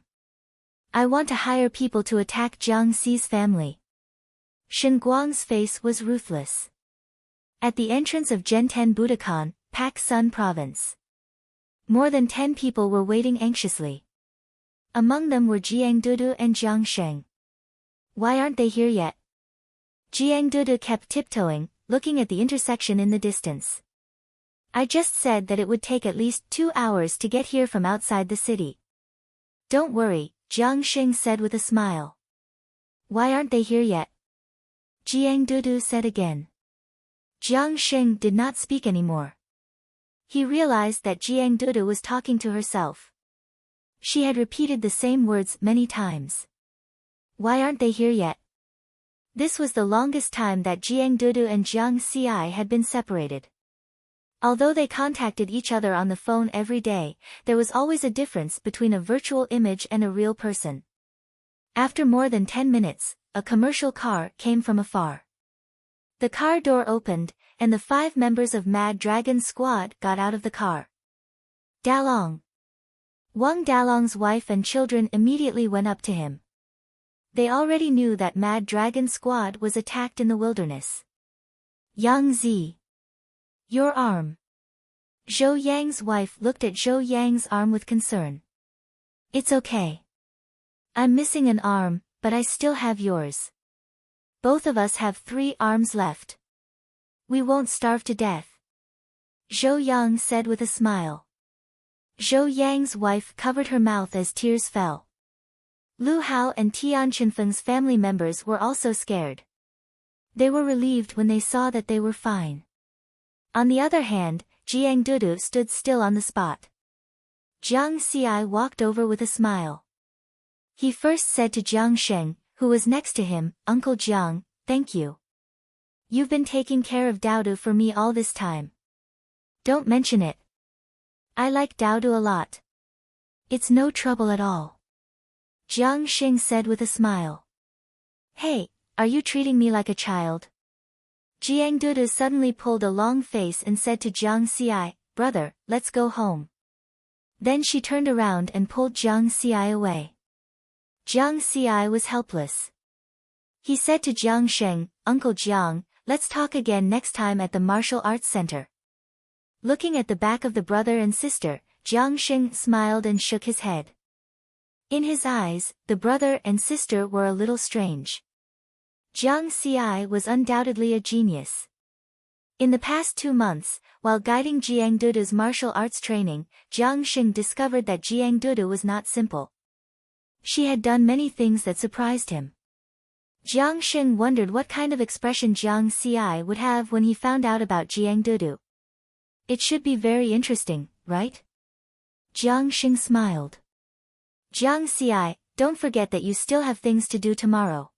A: I want to hire people to attack Jiang Xi's family. Shen Guang's face was ruthless. At the entrance of Zhenten Budokan, Pak Sun Province. More than 10 people were waiting anxiously. Among them were Jiang Dudu and Jiang Sheng. Why aren't they here yet? Jiang Dudu kept tiptoeing, looking at the intersection in the distance. I just said that it would take at least 2 hours to get here from outside the city. Don't worry, Jiang Sheng said with a smile. Why aren't they here yet? Jiang Dudu said again. Jiang Sheng did not speak anymore. He realized that Jiang Dudu was talking to herself. She had repeated the same words many times. Why aren't they here yet? This was the longest time that Jiang Dudu and Jiang Xi had been separated. Although they contacted each other on the phone every day, there was always a difference between a virtual image and a real person. After more than 10 minutes, a commercial car came from afar. The car door opened, and the 5 members of Mad Dragon's squad got out of the car. Dalong. Wang Dalong's wife and children immediately went up to him. They already knew that Mad Dragon's squad was attacked in the wilderness. Yang Zi. Your arm. Zhou Yang's wife looked at Zhou Yang's arm with concern. It's okay. I'm missing an arm, but I still have yours. Both of us have 3 arms left. We won't starve to death. Zhou Yang said with a smile. Zhou Yang's wife covered her mouth as tears fell. Lu Hao and Tian Chenfeng's family members were also scared. They were relieved when they saw that they were fine. On the other hand, Jiang Dudu stood still on the spot. Jiang Xi walked over with a smile. He first said to Jiang Sheng, who was next to him, Uncle Jiang, thank you. You've been taking care of Daodu for me all this time. Don't mention it. I like Daodu a lot. It's no trouble at all. Jiang Sheng said with a smile. Hey, are you treating me like a child? Jiang Dudu suddenly pulled a long face and said to Jiang Xi, brother, let's go home. Then she turned around and pulled Jiang Xi away. Jiang Xi was helpless. He said to Jiang Sheng, Uncle Jiang, let's talk again next time at the Martial Arts Center. Looking at the back of the brother and sister, Jiang Sheng smiled and shook his head. In his eyes, the brother and sister were a little strange. Jiang Xi was undoubtedly a genius. In the past 2 months, while guiding Jiang Dudu's martial arts training, Jiang Sheng discovered that Jiang Dudu was not simple. She had done many things that surprised him. Jiang Sheng wondered what kind of expression Jiang Xi would have when he found out about Jiang Dudu. It should be very interesting, right? Jiang Sheng smiled. Jiang Xi, don't forget that you still have things to do tomorrow.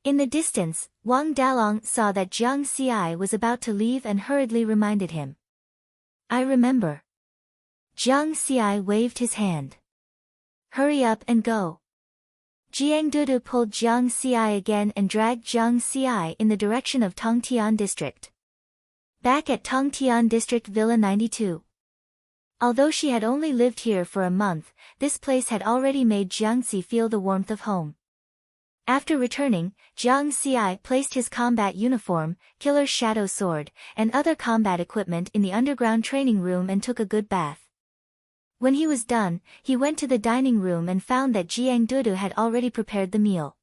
A: In the distance, Wang Dalong saw that Jiang Xi was about to leave and hurriedly reminded him. I remember. Jiang Xi waved his hand. Hurry up and go. Jiang Dudu pulled Jiang Xi again and dragged Jiang Xi in the direction of Tongtian District. Back at Tongtian District Villa 92. Although she had only lived here for a month, this place had already made Jiang Xi feel the warmth of home. After returning, Jiang Xi placed his combat uniform, killer's shadow sword, and other combat equipment in the underground training room and took a good bath. When he was done, he went to the dining room and found that Jiang Dudu had already prepared the meal.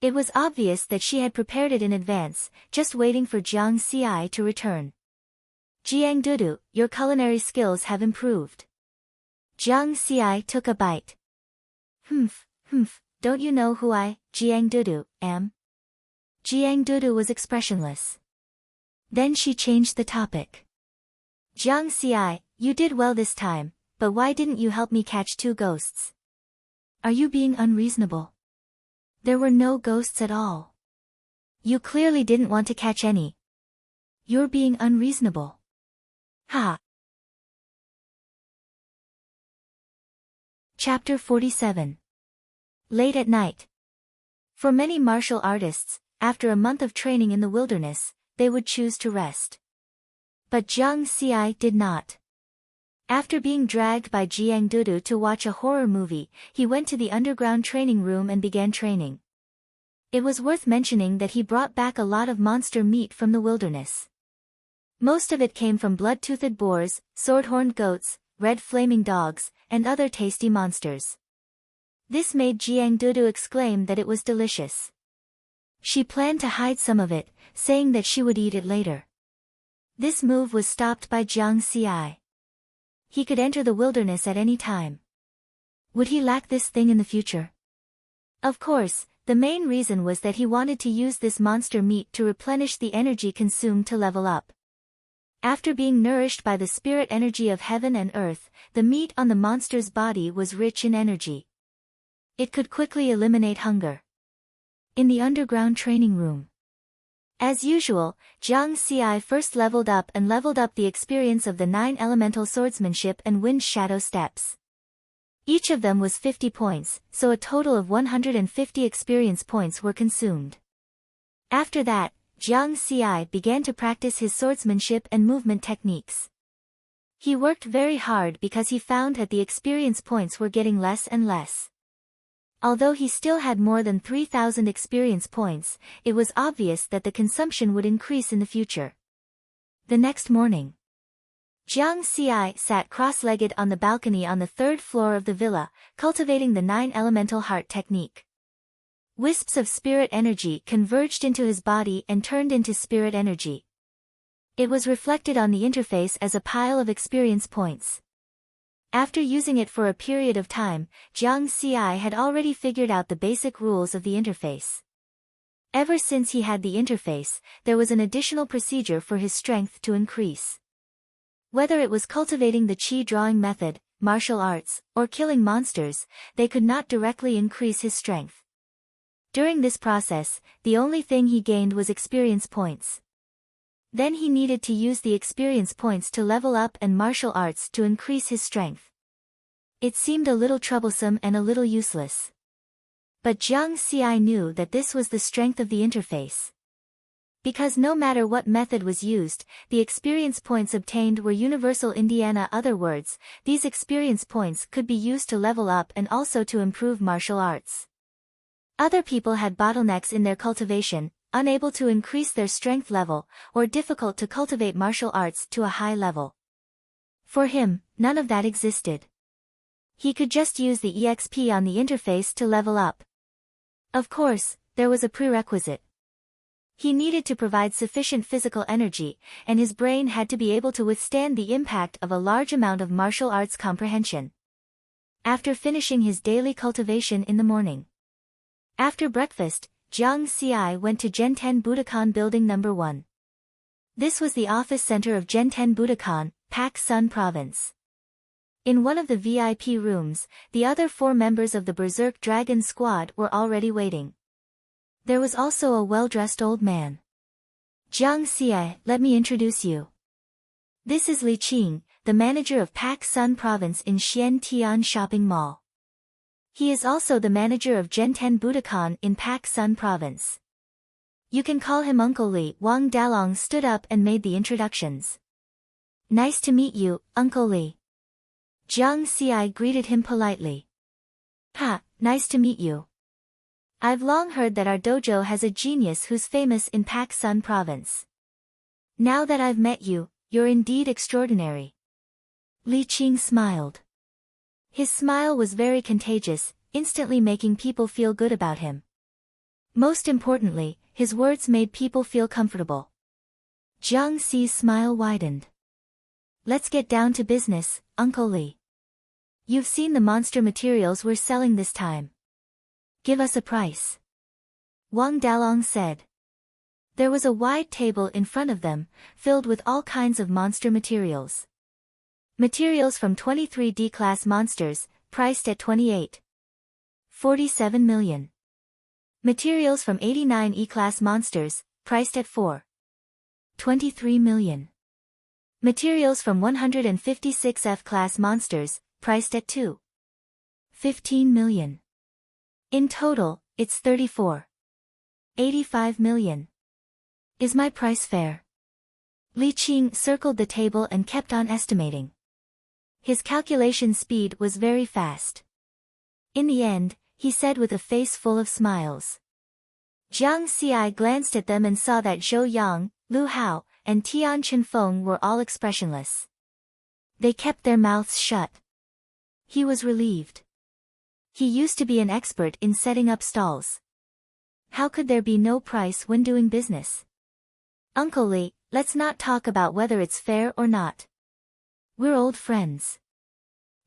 A: It was obvious that she had prepared it in advance, just waiting for Jiang Xi to return. Jiang Dudu, your culinary skills have improved. Jiang Xi took a bite. Humph, don't you know who I, Jiang Dudu, am? Jiang Dudu was expressionless. Then she changed the topic. Jiang Xi, you did well this time, but why didn't you help me catch 2 ghosts? Are you being unreasonable? There were no ghosts at all. You clearly didn't want to catch any. You're being unreasonable. Ha! Chapter 47. Late at night. For many martial artists, after a month of training in the wilderness, they would choose to rest. But Jiang Xi did not. After being dragged by Jiang Dudu to watch a horror movie, he went to the underground training room and began training. It was worth mentioning that he brought back a lot of monster meat from the wilderness. Most of it came from blood-toothed boars, sword-horned goats, red flaming dogs, and other tasty monsters. This made Jiang Dudu exclaim that it was delicious. She planned to hide some of it, saying that she would eat it later. This move was stopped by Jiang Xi. He could enter the wilderness at any time. Would he lack this thing in the future? Of course, the main reason was that he wanted to use this monster meat to replenish the energy consumed to level up. After being nourished by the spirit energy of heaven and earth, the meat on the monster's body was rich in energy. It could quickly eliminate hunger. In the underground training room. As usual, Jiang Xi first leveled up the experience of the 9 elemental swordsmanship and wind shadow steps. Each of them was 50 points, so a total of 150 experience points were consumed. After that, Jiang Xi began to practice his swordsmanship and movement techniques. He worked very hard because he found that the experience points were getting less and less. Although he still had more than 3,000 experience points, it was obvious that the consumption would increase in the future. The next morning, Jiang Xi sat cross-legged on the balcony on the 3rd floor of the villa, cultivating the 9 elemental heart technique. Wisps of spirit energy converged into his body and turned into spirit energy. It was reflected on the interface as a pile of experience points. After using it for a period of time, Jiang Xi had already figured out the basic rules of the interface. Ever since he had the interface, there was an additional procedure for his strength to increase. Whether it was cultivating the chi drawing method, martial arts, or killing monsters, they could not directly increase his strength. During this process, the only thing he gained was experience points. Then he needed to use the experience points to level up and martial arts to increase his strength. It seemed a little troublesome and a little useless. But Jiang Xi knew that this was the strength of the interface. Because no matter what method was used, the experience points obtained were universal. In other words, these experience points could be used to level up and also to improve martial arts. Other people had bottlenecks in their cultivation, unable to increase their strength level, or difficult to cultivate martial arts to a high level. For him, none of that existed. He could just use the EXP on the interface to level up. Of course, there was a prerequisite. He needed to provide sufficient physical energy, and his brain had to be able to withstand the impact of a large amount of martial arts comprehension. After finishing his daily cultivation in the morning. After breakfast, Jiang Xi went to Genten Budokan Building No. 1. This was the office center of Genten Budokan, Pak Sun Province. In one of the VIP rooms, the other 4 members of the Berserk Dragon squad were already waiting. There was also a well-dressed old man. Jiang Xi, let me introduce you. This is Li Qing, the manager of Pak Sun Province in Xian Tian Shopping Mall. He is also the manager of Genten Budokan in Pak Sun Province. You can call him Uncle Lee. Wang Dalong stood up and made the introductions. Nice to meet you, Uncle Lee. Jiang Xi greeted him politely. Ha, nice to meet you. I've long heard that our dojo has a genius who's famous in Pak Sun Province. Now that I've met you, you're indeed extraordinary. Li Qing smiled. His smile was very contagious, instantly making people feel good about him. Most importantly, his words made people feel comfortable. Jiang Xi's smile widened. Let's get down to business, Uncle Lee. You've seen the monster materials we're selling this time. Give us a price. Wang Dalong said. There was a wide table in front of them, filled with all kinds of monster materials. Materials from 23 D-class monsters, priced at 48.47 million. Materials from 89 E-class monsters, priced at 4.23 million. Materials from 156 F-class monsters, priced at 2.15 million. In total, it's 34.85 million. Is my price fair? Li Qing circled the table and kept on estimating. His calculation speed was very fast. In the end, he said with a face full of smiles. Jiang Xi glanced at them and saw that Zhou Yang, Lu Hao, and Tian Chenfeng were all expressionless. They kept their mouths shut. He was relieved. He used to be an expert in setting up stalls. How could there be no price when doing business? Uncle Lee, let's not talk about whether it's fair or not. We're old friends.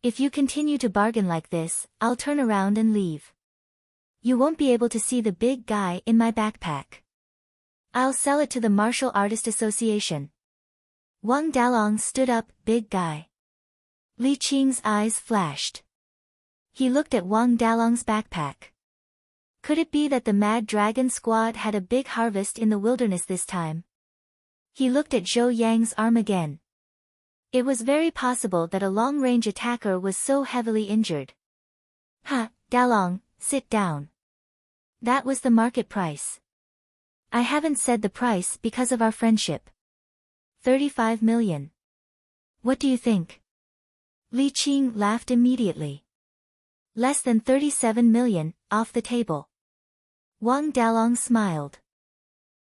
A: If you continue to bargain like this, I'll turn around and leave. You won't be able to see the big guy in my backpack. I'll sell it to the Martial Artist Association. Wang Dalong stood up. Big guy. Li Qing's eyes flashed. He looked at Wang Dalong's backpack. Could it be that the Mad Dragon Squad had a big harvest in the wilderness this time? He looked at Zhou Yang's arm again. It was very possible that a long-range attacker was so heavily injured. Ha, Dalong, sit down. That was the market price. I haven't said the price because of our friendship. 35 million. What do you think? Li Qing laughed immediately. Less than 37 million, off the table. Wang Dalong smiled.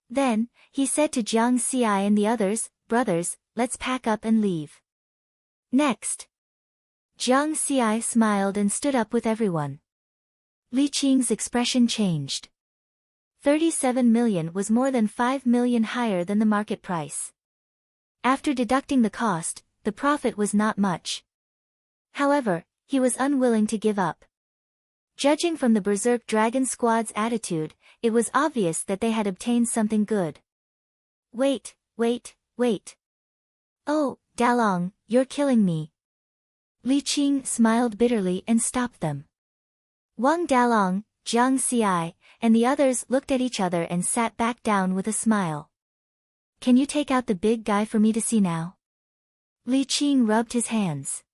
A: Then, he said to Jiang Xi and the others, brothers, let's pack up and leave. Next. Jiang Xi smiled and stood up with everyone. Li Qing's expression changed. 37 million was more than 5 million higher than the market price. After deducting the cost, the profit was not much. However, he was unwilling to give up. Judging from the Berserk Dragon Squad's attitude, it was obvious that they had obtained something good. Wait. Oh, Dalong, you're killing me. Li Qing smiled bitterly and stopped them. Wang Dalong, Jiang Xi, and the others looked at each other and sat back down with a smile. Can you take out the big guy for me to see now? Li Qing rubbed his hands.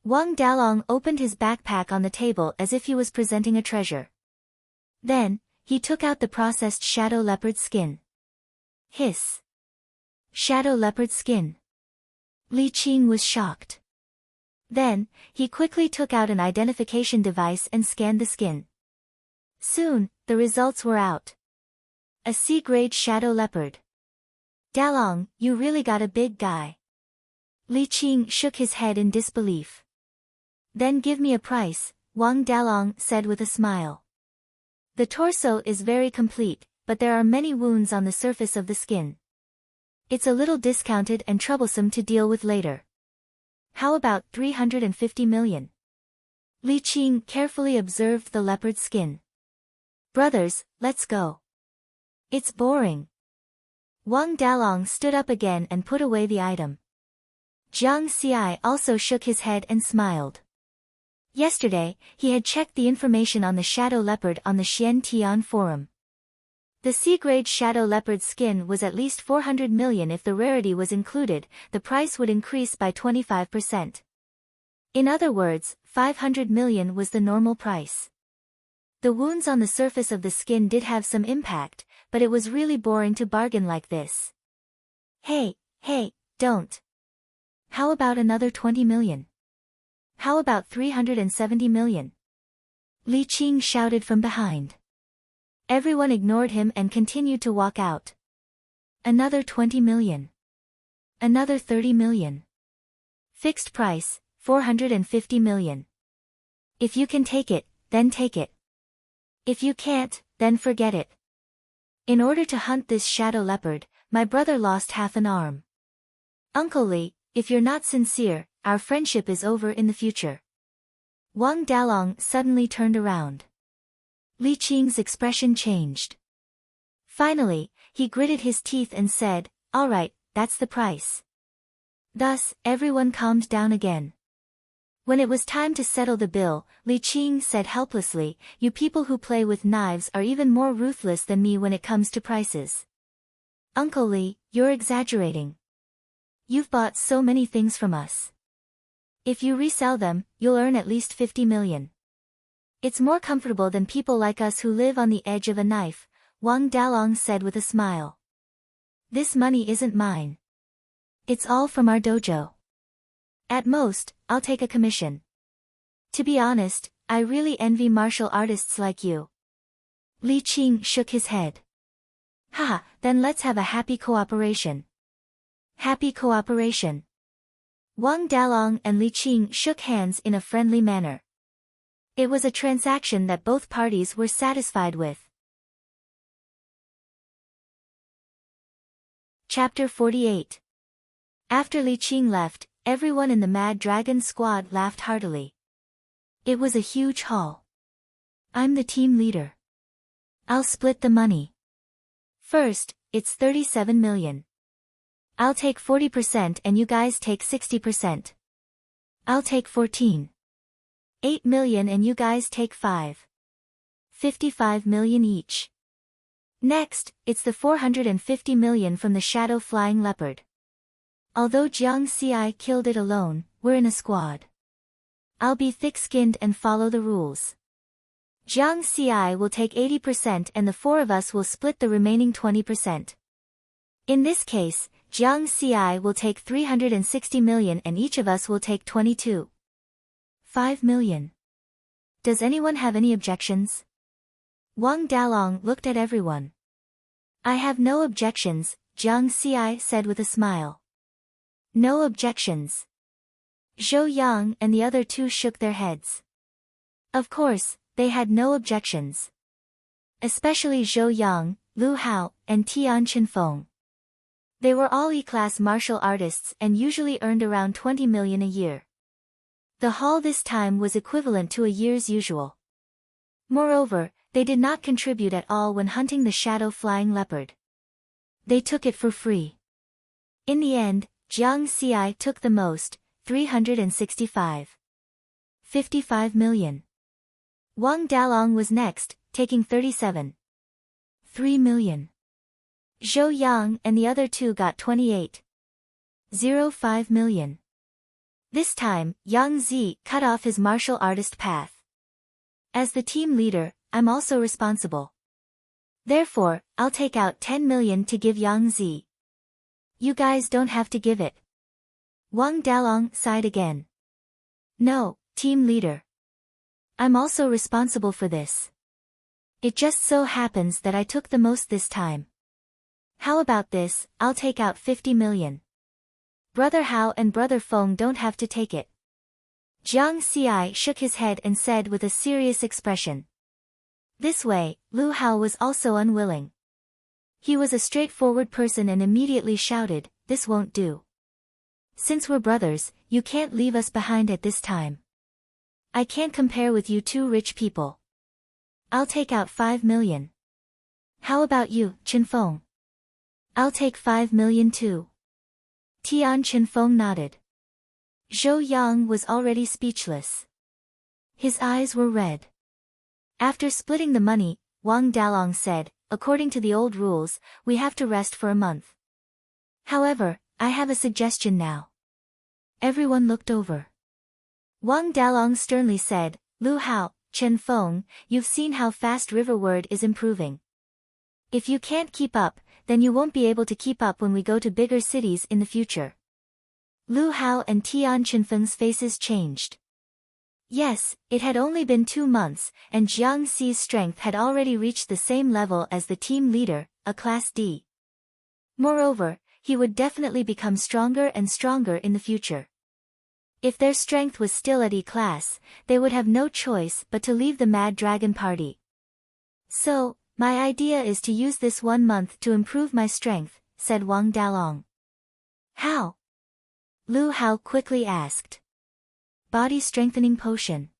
A: Wang Dalong opened his backpack on the table as if he was presenting a treasure. Then, he took out the processed shadow leopard skin. Hiss. Shadow leopard skin. Li Qing was shocked. Then, he quickly took out an identification device and scanned the skin. Soon, the results were out. A C-grade shadow leopard. Dalong, you really got a big guy. Li Qing shook his head in disbelief. Then give me a price, Wang Dalong said with a smile. The torso is very complete, but there are many wounds on the surface of the skin. It's a little discounted and troublesome to deal with later. How about 350 million? Li Qing carefully observed the leopard skin. Brothers, let's go. It's boring. Wang Dalong stood up again and put away the item. Jiang Xi also shook his head and smiled. Yesterday, he had checked the information on the shadow leopard on the Xian Tian forum. The C-grade shadow leopard skin was at least 400 million. If the rarity was included, the price would increase by 25%. In other words, 500 million was the normal price. The wounds on the surface of the skin did have some impact, but it was really boring to bargain like this. Hey, don't. How about another 20 million? How about 370 million? Li Qing shouted from behind. Everyone ignored him and continued to walk out. Another 20 million. Another 30 million. Fixed price, 450 million. If you can take it, then take it. If you can't, then forget it. In order to hunt this shadow leopard, my brother lost half an arm. Uncle Li, if you're not sincere, our friendship is over in the future. Wang Dalong suddenly turned around. Li Qing's expression changed. Finally, he gritted his teeth and said, "All right, that's the price." Thus, everyone calmed down again. When it was time to settle the bill, Li Qing said helplessly, "You people who play with knives are even more ruthless than me when it comes to prices." Uncle Li, you're exaggerating. You've bought so many things from us. If you resell them, you'll earn at least 50 million. It's more comfortable than people like us who live on the edge of a knife, Wang Dalong said with a smile. This money isn't mine. It's all from our dojo. At most, I'll take a commission. To be honest, I really envy martial artists like you. Li Qing shook his head. Haha, then let's have a happy cooperation. Happy cooperation. Wang Dalong and Li Qing shook hands in a friendly manner. It was a transaction that both parties were satisfied with. Chapter 48. After Li Qing left, everyone in the Mad Dragon squad laughed heartily. It was a huge haul. I'm the team leader. I'll split the money. First, it's 37 million. I'll take 40% and you guys take 60%. I'll take 14.8 million and you guys take 55 million each. Next, it's the 450 million from the shadow flying leopard. Although Jiang Ci killed it alone, we're in a squad. I'll be thick-skinned and follow the rules. Jiang Ci will take 80% and the four of us will split the remaining 20%. In this case, Jiang Ci will take 360 million and each of us will take 22.5 million. Does anyone have any objections? Wang Dalong looked at everyone. I have no objections, Jiang Ci said with a smile. No objections. Zhou Yang and the other two shook their heads. Of course, they had no objections. Especially Zhou Yang, Lu Hao, and Tian Qinfeng. They were all E-class martial artists and usually earned around 20 million a year. The haul this time was equivalent to a year's usual. Moreover, they did not contribute at all when hunting the shadow flying leopard. They took it for free. In the end, Jiang Ci took the most, 365.55 million. Wang Dalong was next, taking 37.3 million. Zhou Yang and the other two got 28.05 million. This time, Yang Zi cut off his martial artist path. As the team leader, I'm also responsible. Therefore, I'll take out 10 million to give Yang Zi. You guys don't have to give it. Wang Dalong sighed again. No, team leader. I'm also responsible for this. It just so happens that I took the most this time. How about this, I'll take out 50 million. Brother Hao and Brother Feng don't have to take it. Jiang Ci shook his head and said with a serious expression. This way, Lu Hao was also unwilling. He was a straightforward person and immediately shouted, "This won't do. Since we're brothers, you can't leave us behind at this time. I can't compare with you two rich people. I'll take out 5 million. How about you, Qinfeng? I'll take 5 million too." Tian Qinfeng nodded. Zhou Yang was already speechless. His eyes were red. After splitting the money, Wang Dalong said, "According to the old rules, we have to rest for a month. However, I have a suggestion now." Everyone looked over. Wang Dalong sternly said, Lu Hao, Chen Feng, you've seen how fast River Word is improving. If you can't keep up, then you won't be able to keep up when we go to bigger cities in the future. Lu Hao and Tian Chenfeng's faces changed. Yes, it had only been 2 months, and Jiang Xi's strength had already reached the same level as the team leader, a Class D. Moreover, he would definitely become stronger and stronger in the future. If their strength was still at E-class, they would have no choice but to leave the Mad Dragon Party. So, my idea is to use this 1 month to improve my strength, said Wang Dalong. How? Lu Hao quickly asked. Body strengthening potion.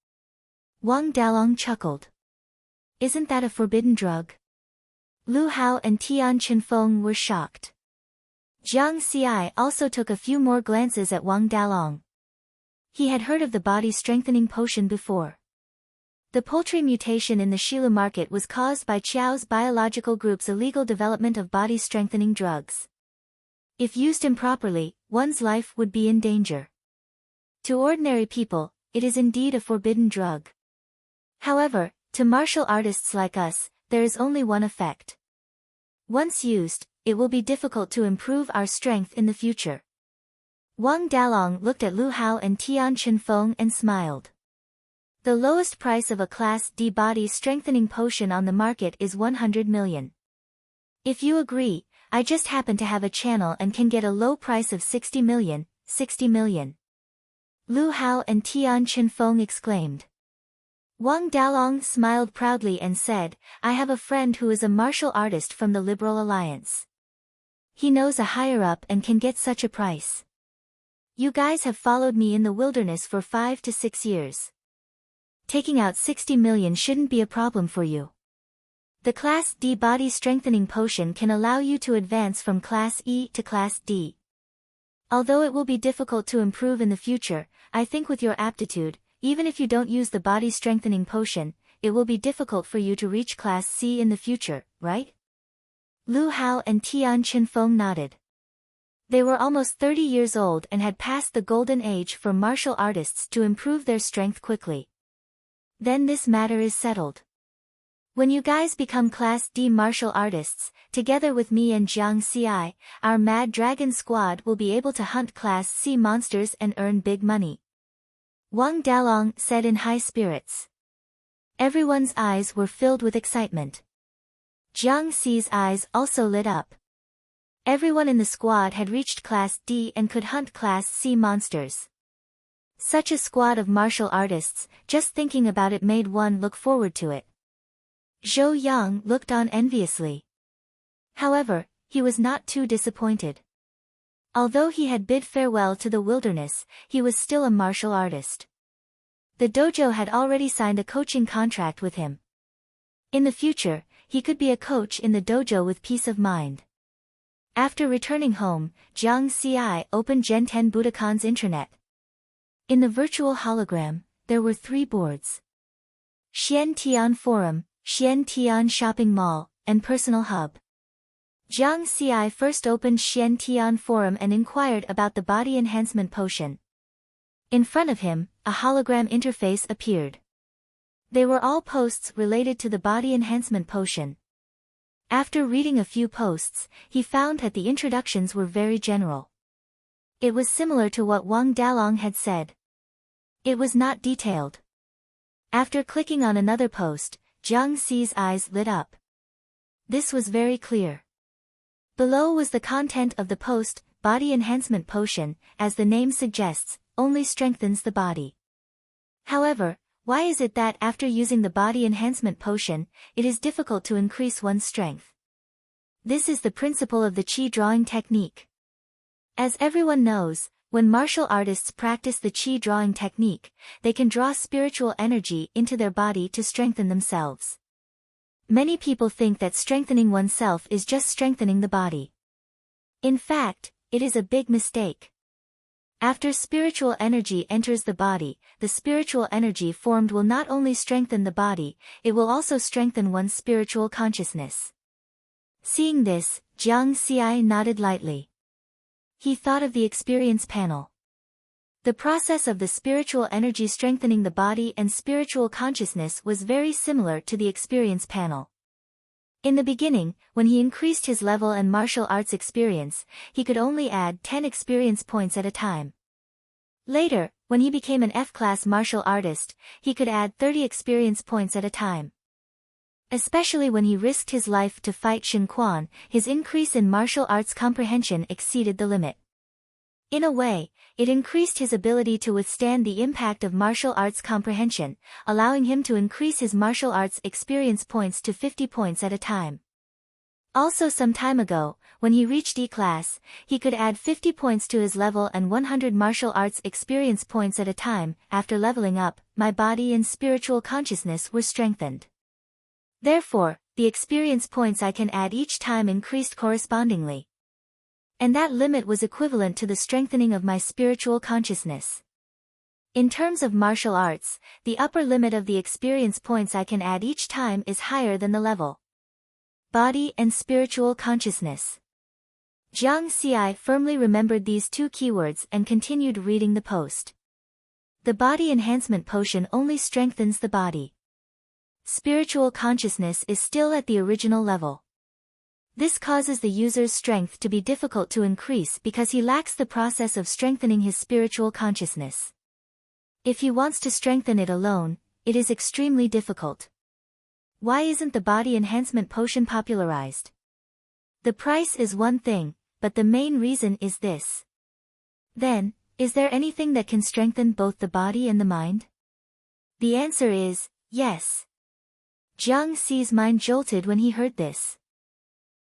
A: Wang Dalong chuckled. Isn't that a forbidden drug? Lu Hao and Tian Chenfeng were shocked. Jiang Xi also took a few more glances at Wang Dalong. He had heard of the body strengthening potion before. The poultry mutation in the Shilu market was caused by Qiao's biological group's illegal development of body strengthening drugs. If used improperly, one's life would be in danger. To ordinary people, it is indeed a forbidden drug. However, to martial artists like us, there is only one effect. Once used, it will be difficult to improve our strength in the future. Wang Dalong looked at Lu Hao and Tian Chenfeng and smiled. The lowest price of a Class D body strengthening potion on the market is 100 million. If you agree, I just happen to have a channel and can get a low price of 60 million, 60 million. Lu Hao and Tian Chenfeng exclaimed. Wang Dalong smiled proudly and said, I have a friend who is a martial artist from the Liberal Alliance. He knows a higher-up and can get such a price. You guys have followed me in the wilderness for 5 to 6 years. Taking out 60 million shouldn't be a problem for you. The Class D body strengthening potion can allow you to advance from Class E to Class D. Although it will be difficult to improve in the future, I think with your aptitude, even if you don't use the body strengthening potion, it will be difficult for you to reach Class C in the future, right? Lu Hao and Tian Chenfeng nodded. They were almost 30 years old and had passed the golden age for martial artists to improve their strength quickly. Then this matter is settled. When you guys become Class D martial artists, together with me and Jiang Xi, our Mad Dragon squad will be able to hunt Class C monsters and earn big money. Wang Dalong said in high spirits. Everyone's eyes were filled with excitement. Jiang Xi's eyes also lit up. Everyone in the squad had reached Class D and could hunt Class C monsters. Such a squad of martial artists, just thinking about it made one look forward to it. Zhou Yang looked on enviously. However, he was not too disappointed. Although he had bid farewell to the wilderness, he was still a martial artist. The dojo had already signed a coaching contract with him. In the future, he could be a coach in the dojo with peace of mind. After returning home, Jiang Xi opened Genten Budokan's intranet. In the virtual hologram, there were 3 boards. Xian Tian Forum, Xian Tian Shopping Mall, and Personal Hub. Jiang Xi first opened Xian Tian Forum and inquired about the body enhancement potion. In front of him, a hologram interface appeared. They were all posts related to the body enhancement potion. After reading a few posts, he found that the introductions were very general. It was similar to what Wang Dalong had said. It was not detailed. After clicking on another post, Jiang Xi's eyes lit up. This was very clear. Below was the content of the post, Body Enhancement Potion, as the name suggests, only strengthens the body. However, why is it that after using the Body Enhancement Potion, it is difficult to increase one's strength? This is the principle of the Qi drawing technique. As everyone knows, when martial artists practice the Qi drawing technique, they can draw spiritual energy into their body to strengthen themselves. Many people think that strengthening oneself is just strengthening the body. In fact, it is a big mistake. After spiritual energy enters the body, the spiritual energy formed will not only strengthen the body, it will also strengthen one's spiritual consciousness. Seeing this, Jiang Xi nodded lightly. He thought of the experience panel. The process of the spiritual energy strengthening the body and spiritual consciousness was very similar to the experience panel. In the beginning, when he increased his level and martial arts experience, he could only add 10 experience points at a time. Later, when he became an F-class martial artist, he could add 30 experience points at a time. Especially when he risked his life to fight Shin Quan, his increase in martial arts comprehension exceeded the limit. In a way, it increased his ability to withstand the impact of martial arts comprehension, allowing him to increase his martial arts experience points to 50 points at a time. Also some time ago, when he reached E-class, he could add 50 points to his level and 100 martial arts experience points at a time. After leveling up, my body and spiritual consciousness were strengthened. Therefore, the experience points I can add each time increased correspondingly. And that limit was equivalent to the strengthening of my spiritual consciousness. In terms of martial arts, the upper limit of the experience points I can add each time is higher than the level. Body and spiritual consciousness. Jiang Xi firmly remembered these two keywords and continued reading the post. The body enhancement potion only strengthens the body. Spiritual consciousness is still at the original level. This causes the user's strength to be difficult to increase because he lacks the process of strengthening his spiritual consciousness. If he wants to strengthen it alone, it is extremely difficult. Why isn't the body enhancement potion popularized? The price is one thing, but the main reason is this. Then, is there anything that can strengthen both the body and the mind? The answer is, yes. Jiang Xi's mind jolted when he heard this.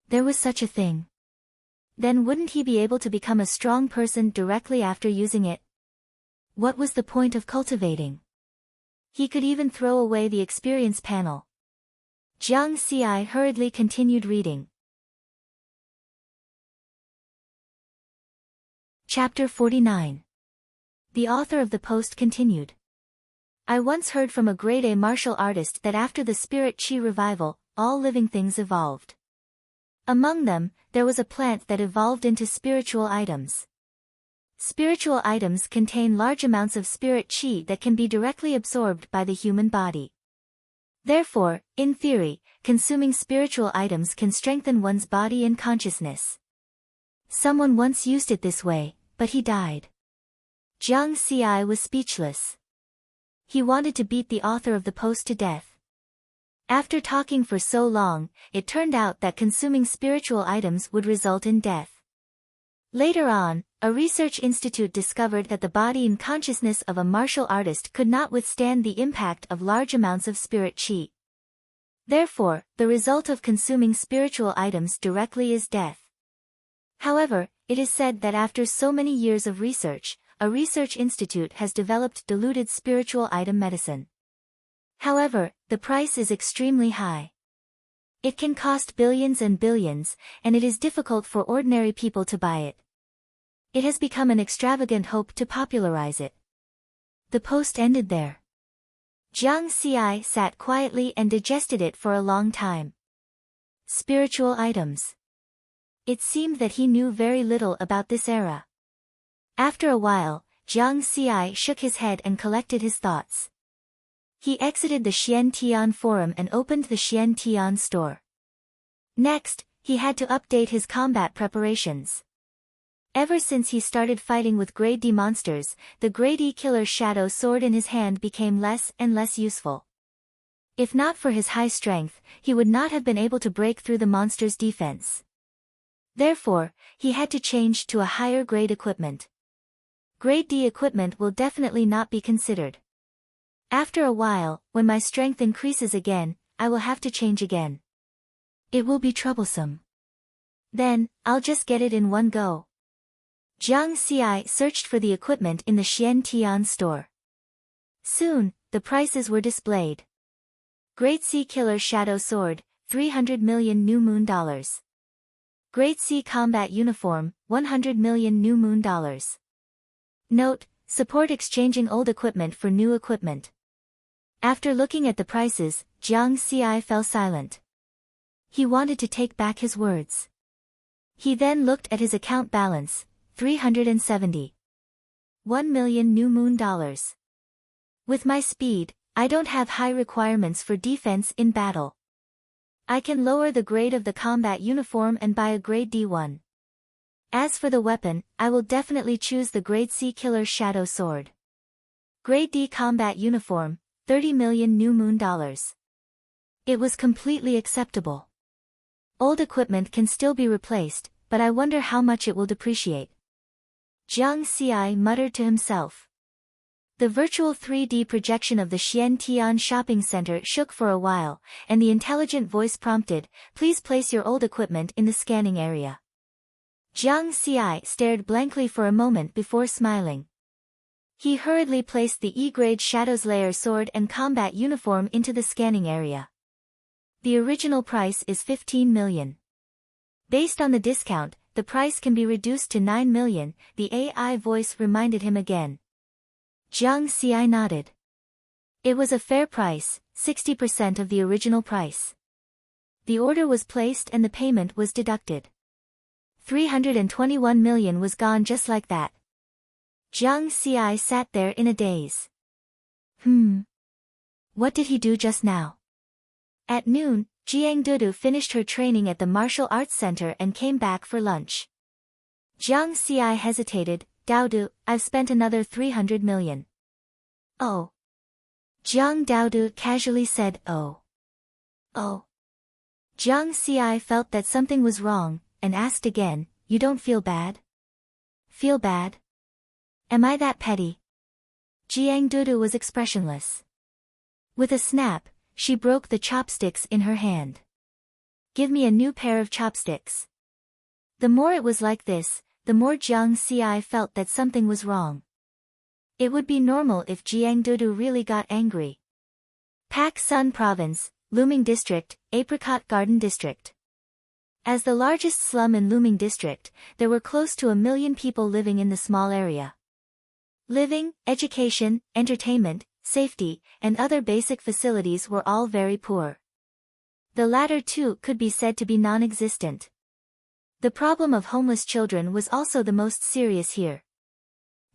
A: There was such a thing. Then wouldn't he be able to become a strong person directly after using it? What was the point of cultivating? He could even throw away the experience panel. Jiang Xi hurriedly continued reading. Chapter 49. The author of the post continued. I once heard from a grade A martial artist that after the Spirit Qi revival, all living things evolved. Among them, there was a plant that evolved into spiritual items. Spiritual items contain large amounts of spirit qi that can be directly absorbed by the human body. Therefore, in theory, consuming spiritual items can strengthen one's body and consciousness. Someone once used it this way, but he died. Jiang Xi was speechless. He wanted to beat the author of the post to death. After talking for so long, it turned out that consuming spiritual items would result in death. Later on, a research institute discovered that the body and consciousness of a martial artist could not withstand the impact of large amounts of spirit qi. Therefore, the result of consuming spiritual items directly is death. However, it is said that after so many years of research, a research institute has developed diluted spiritual item medicine. However, the price is extremely high. It can cost billions and billions, and it is difficult for ordinary people to buy it. It has become an extravagant hope to popularize it. The post ended there. Jiang Xi sat quietly and digested it for a long time. Spiritual items. It seemed that he knew very little about this era. After a while, Jiang Xi shook his head and collected his thoughts. He exited the Xian Tian Forum and opened the Xian Tian store. Next, he had to update his combat preparations. Ever since he started fighting with Grade D monsters, the Grade E killer shadow sword in his hand became less and less useful. If not for his high strength, he would not have been able to break through the monster's defense. Therefore, he had to change to a higher grade equipment. Grade D equipment will definitely not be considered. After a while, when my strength increases again, I will have to change again. It will be troublesome. Then, I'll just get it in one go. Jiang Xi searched for the equipment in the Xian Tian store. Soon, the prices were displayed. Great Sea Killer Shadow Sword, 300 million New Moon dollars. Great Sea Combat Uniform, 100 million New Moon dollars. Note, support exchanging old equipment for new equipment. After looking at the prices, Jiang Xi fell silent. He wanted to take back his words. He then looked at his account balance, 370. 1 million new moon dollars. With my speed, I don't have high requirements for defense in battle. I can lower the grade of the combat uniform and buy a grade D one. As for the weapon, I will definitely choose the grade C killer shadow sword. Grade D combat uniform, 30 million new moon dollars. It was completely acceptable. Old equipment can still be replaced, but I wonder how much it will depreciate. Jiang Xi muttered to himself. The virtual 3D projection of the Xiantian shopping center shook for a while, and the intelligent voice prompted, "Please place your old equipment in the scanning area." Jiang Xi stared blankly for a moment before smiling. He hurriedly placed the E-grade Shadow's Lair sword and combat uniform into the scanning area. The original price is 15 million. Based on the discount, the price can be reduced to 9 million, the AI voice reminded him again. Jiang Xi nodded. It was a fair price, 60% of the original price. The order was placed and the payment was deducted. 321 million was gone just like that. Jiang Xi sat there in a daze. What did he do just now? At noon, Jiang Dudu finished her training at the martial arts center and came back for lunch. Jiang Xi hesitated. "Daodu, I've spent another 300 million. Oh. Jiang Daodu casually said, "Oh. Oh." Jiang Xi felt that something was wrong, and asked again, "You don't feel bad?" "Feel bad? Am I that petty?" Jiang Dudu was expressionless. With a snap, she broke the chopsticks in her hand. "Give me a new pair of chopsticks." The more it was like this, the more Jiang Xi felt that something was wrong. It would be normal if Jiang Dudu really got angry. Pak Sun Province, Luming District, Apricot Garden District. As the largest slum in Luming District, there were close to 1 million people living in the small area. Living, education, entertainment, safety, and other basic facilities were all very poor. The latter too could be said to be non-existent. The problem of homeless children was also the most serious here.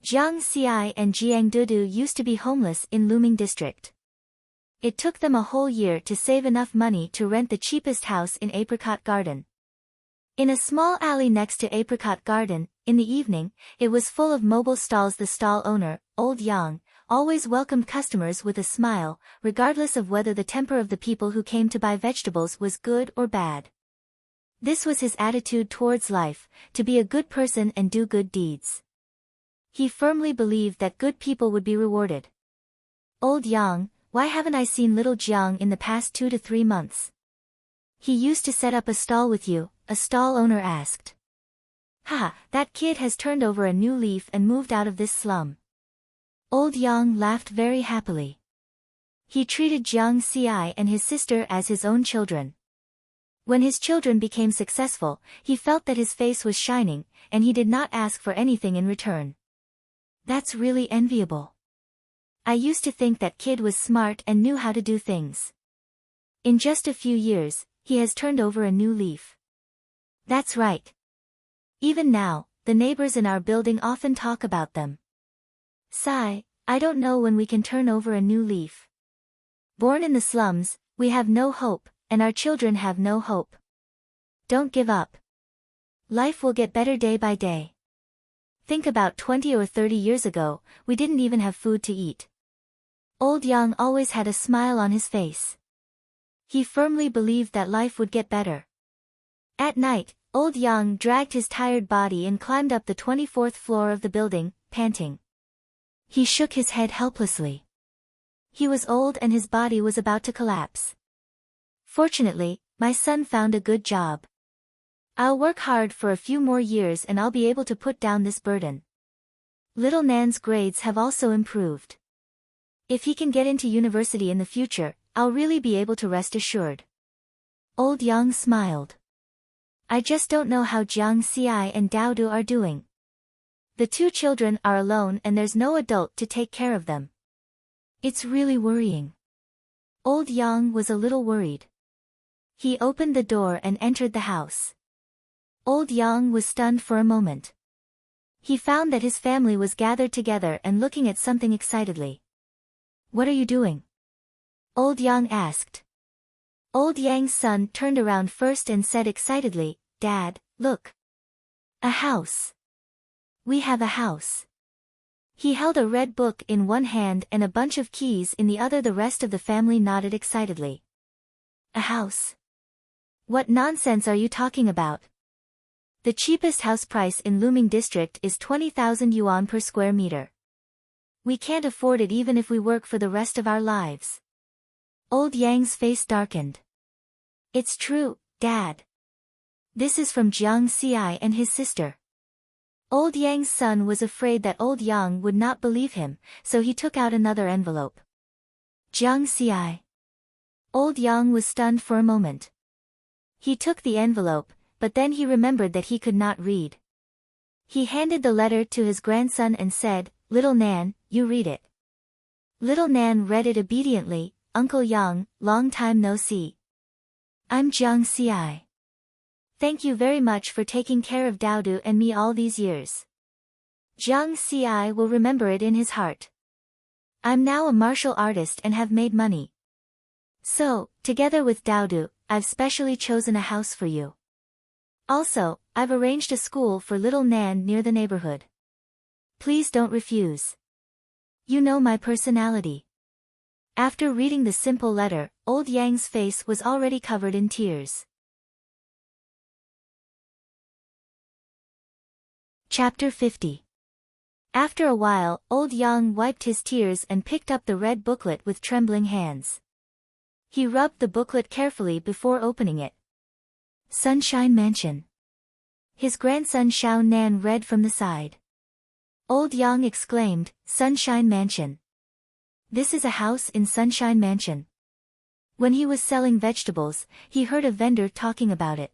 A: Jiang Xi and Jiang Dudu used to be homeless in Luming District. It took them a whole year to save enough money to rent the cheapest house in Apricot Garden. In a small alley next to Apricot Garden, in the evening, it was full of mobile stalls. The stall owner, Old Yang, always welcomed customers with a smile, regardless of whether the temper of the people who came to buy vegetables was good or bad. This was his attitude towards life, to be a good person and do good deeds. He firmly believed that good people would be rewarded. "Old Yang, why haven't I seen little Jiang in the past 2 to 3 months?" "He used to set up a stall with you," a stall owner asked. "Ha, that kid has turned over a new leaf and moved out of this slum." Old Yang laughed very happily. He treated Jiang Xi and his sister as his own children. When his children became successful, he felt that his face was shining, and he did not ask for anything in return. That's really enviable. I used to think that kid was smart and knew how to do things. In just a few years, he has turned over a new leaf. That's right. Even now, the neighbors in our building often talk about them. Sigh, I don't know when we can turn over a new leaf. Born in the slums, we have no hope, and our children have no hope. Don't give up. Life will get better day by day. Think about 20 or 30 years ago, we didn't even have food to eat. Old Yang always had a smile on his face. He firmly believed that life would get better. At night, Old Yang dragged his tired body and climbed up the 24th floor of the building, panting. He shook his head helplessly. He was old and his body was about to collapse. Fortunately, my son found a good job. I'll work hard for a few more years and I'll be able to put down this burden. Little Nan's grades have also improved. If he can get into university in the future, I'll really be able to rest assured. Old Yang smiled. I just don't know how Jiang Xi and Daodu are doing. The 2 children are alone and there's no adult to take care of them. It's really worrying. Old Yang was a little worried. He opened the door and entered the house. Old Yang was stunned for a moment. He found that his family was gathered together and looking at something excitedly. "What are you doing?" Old Yang asked. Old Yang's son turned around first and said excitedly, "Dad, look. A house. We have a house." He held a red book in one hand and a bunch of keys in the other. The rest of the family nodded excitedly. "A house? What nonsense are you talking about? The cheapest house price in Luming District is 20,000 yuan per square meter. We can't afford it even if we work for the rest of our lives." Old Yang's face darkened. "It's true, Dad. This is from Jiang Xi and his sister." Old Yang's son was afraid that Old Yang would not believe him, so he took out another envelope. "Jiang Xi." Old Yang was stunned for a moment. He took the envelope, but then he remembered that he could not read. He handed the letter to his grandson and said, "Little Nan, you read it." Little Nan read it obediently. "Uncle Yang, long time no see. I'm Jiang Xi. Thank you very much for taking care of Daodu and me all these years. Jiang Xi will remember it in his heart. I'm now a martial artist and have made money. So, together with Daodu, I've specially chosen a house for you. Also, I've arranged a school for little Nan near the neighborhood. Please don't refuse. You know my personality." After reading the simple letter, Old Yang's face was already covered in tears. Chapter 50. After a while, Old Yang wiped his tears and picked up the red booklet with trembling hands. He rubbed the booklet carefully before opening it. "Sunshine Mansion." His grandson Xiao Nan read from the side. Old Yang exclaimed, "Sunshine Mansion. This is a house in Sunshine Mansion." When he was selling vegetables, he heard a vendor talking about it.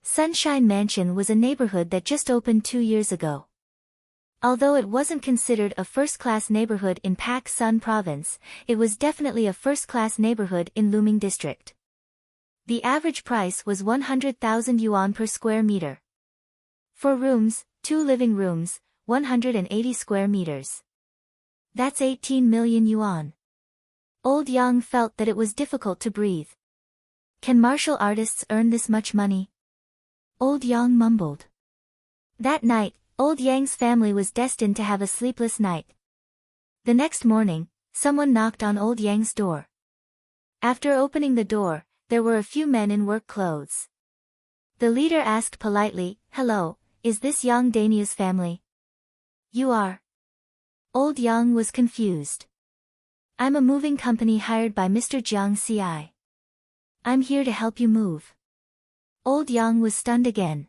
A: Sunshine Mansion was a neighborhood that just opened 2 years ago. Although it wasn't considered a first-class neighborhood in Pak Sun Province, it was definitely a first-class neighborhood in Luming District. The average price was 100,000 yuan per square meter. For rooms, 2 living rooms, 180 square meters. That's 18 million yuan. Old Yang felt that it was difficult to breathe. Can martial artists earn this much money? Old Yang mumbled. That night, Old Yang's family was destined to have a sleepless night. The next morning, someone knocked on Old Yang's door. After opening the door, there were a few men in work clothes. The leader asked politely, "Hello, is this Yang Dania's family?" "You are." Old Yang was confused. "I'm a moving company hired by Mr. Jiang Xi. I'm here to help you move." Old Yang was stunned again.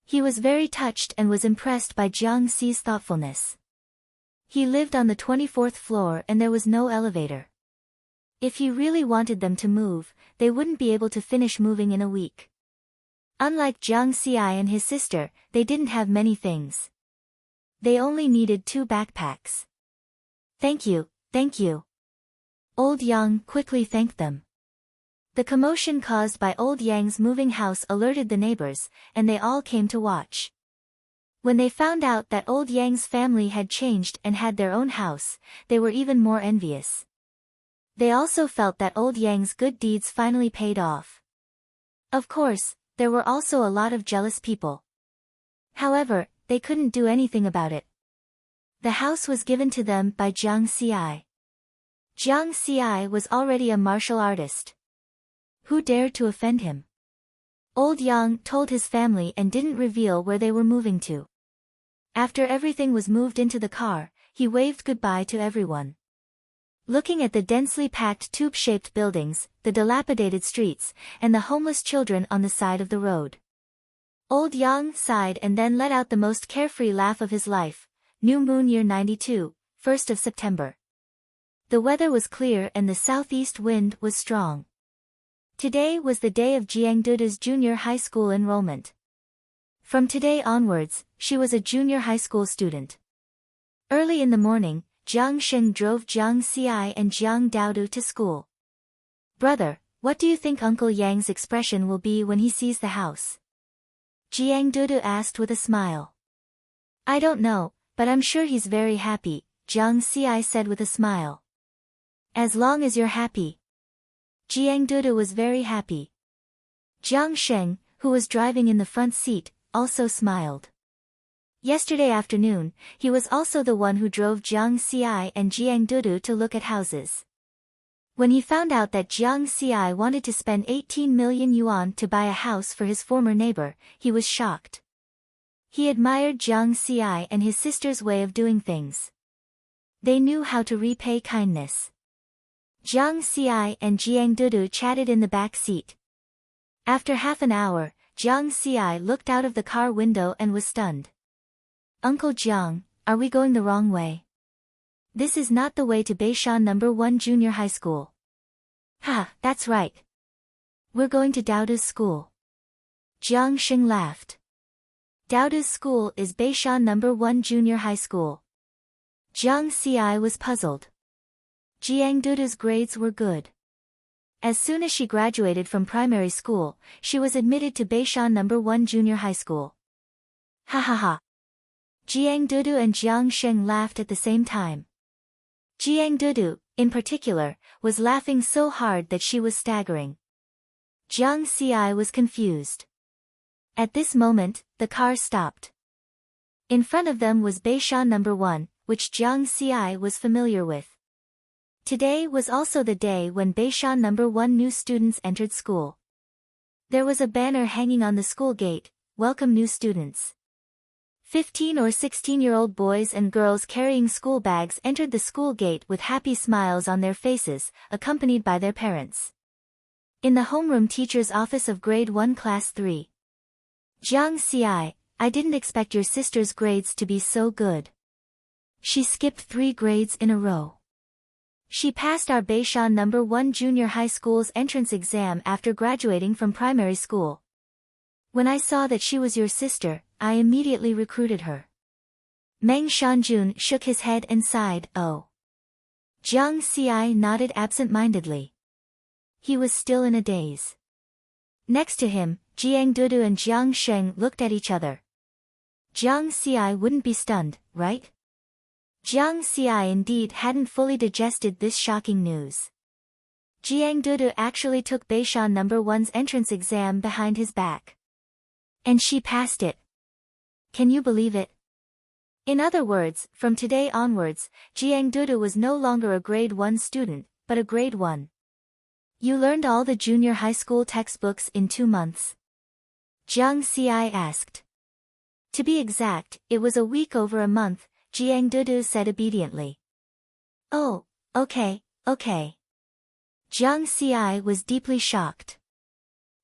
A: He was very touched and was impressed by Jiang Xi's thoughtfulness. He lived on the 24th floor and there was no elevator. If he really wanted them to move, they wouldn't be able to finish moving in a week. Unlike Jiang Xi and his sister, they didn't have many things. They only needed 2 backpacks. Thank you, thank you." Old Yang quickly thanked them. The commotion caused by Old Yang's moving house alerted the neighbors, and they all came to watch. When they found out that Old Yang's family had changed and had their own house, they were even more envious. They also felt that Old Yang's good deeds finally paid off. Of course, there were also a lot of jealous people. However, they couldn't do anything about it. The house was given to them by Jiang Xi. Jiang Xi was already a martial artist. Who dared to offend him? Old Yang told his family and didn't reveal where they were moving to. After everything was moved into the car, he waved goodbye to everyone. Looking at the densely packed tube-shaped buildings, the dilapidated streets, and the homeless children on the side of the road, Old Yang sighed and then let out the most carefree laugh of his life. New Moon Year 92, 1st of September. The weather was clear and the southeast wind was strong. Today was the day of Jiang Duda's junior high school enrollment. From today onwards, she was a junior high school student. Early in the morning, Jiang Sheng drove Jiang Xi and Jiang Daodu to school. "Brother, what do you think Uncle Yang's expression will be when he sees the house?" Jiang Dudu asked with a smile. I don't know, but I'm sure he's very happy, Jiang Xi said with a smile. As long as you're happy. Jiang Dudu was very happy. Jiang Sheng, who was driving in the front seat, also smiled. Yesterday afternoon, he was also the one who drove Jiang Xi and Jiang Dudu to look at houses. When he found out that Jiang Xi wanted to spend 18 million yuan to buy a house for his former neighbor, he was shocked. He admired Jiang Xi and his sister's way of doing things. They knew how to repay kindness. Jiang Xi and Jiang Dudu chatted in the back seat. After half an hour, Jiang Xi looked out of the car window and was stunned. Uncle Jiang, are we going the wrong way? This is not the way to Beishan No. 1 Junior High School. Ha, that's right. We're going to Daoda's school. Jiang Sheng laughed. Daoda's school is Beishan No. 1 Junior High School. Jiang Xi was puzzled. Jiang Dudu's grades were good. As soon as she graduated from primary school, she was admitted to Beishan No. 1 Junior High School. Ha ha ha. Jiang Dudu and Jiang Sheng laughed at the same time. Jiang Dudu, in particular, was laughing so hard that she was staggering. Jiang Xi was confused. At this moment, the car stopped. In front of them was Beishan No. 1, which Jiang Xi was familiar with. Today was also the day when Beishan No. 1 new students entered school. There was a banner hanging on the school gate, "Welcome new students." 15 or 16-year-old boys and girls carrying school bags entered the school gate with happy smiles on their faces, accompanied by their parents. In the homeroom teacher's office of Grade 1 Class 3. Jiang Xi, I didn't expect your sister's grades to be so good. She skipped 3 grades in a row. She passed our Beishan No. 1 Junior High School's entrance exam after graduating from primary school. When I saw that she was your sister, I immediately recruited her. Meng Shanjun shook his head and sighed, oh. Jiang Xi nodded absent-mindedly. He was still in a daze. Next to him, Jiang Dudu and Jiang Sheng looked at each other. Jiang Xi wouldn't be stunned, right? Jiang Xi indeed hadn't fully digested this shocking news. Jiang Dudu actually took Beishan No. 1's entrance exam behind his back. And she passed it. Can you believe it? In other words, from today onwards, Jiang Dudu was no longer a grade 1 student, but a grade 1. You learned all the junior high school textbooks in 2 months? Jiang Xi asked. To be exact, it was a week over a month, Jiang Dudu said obediently. Oh, okay. Jiang Xi was deeply shocked.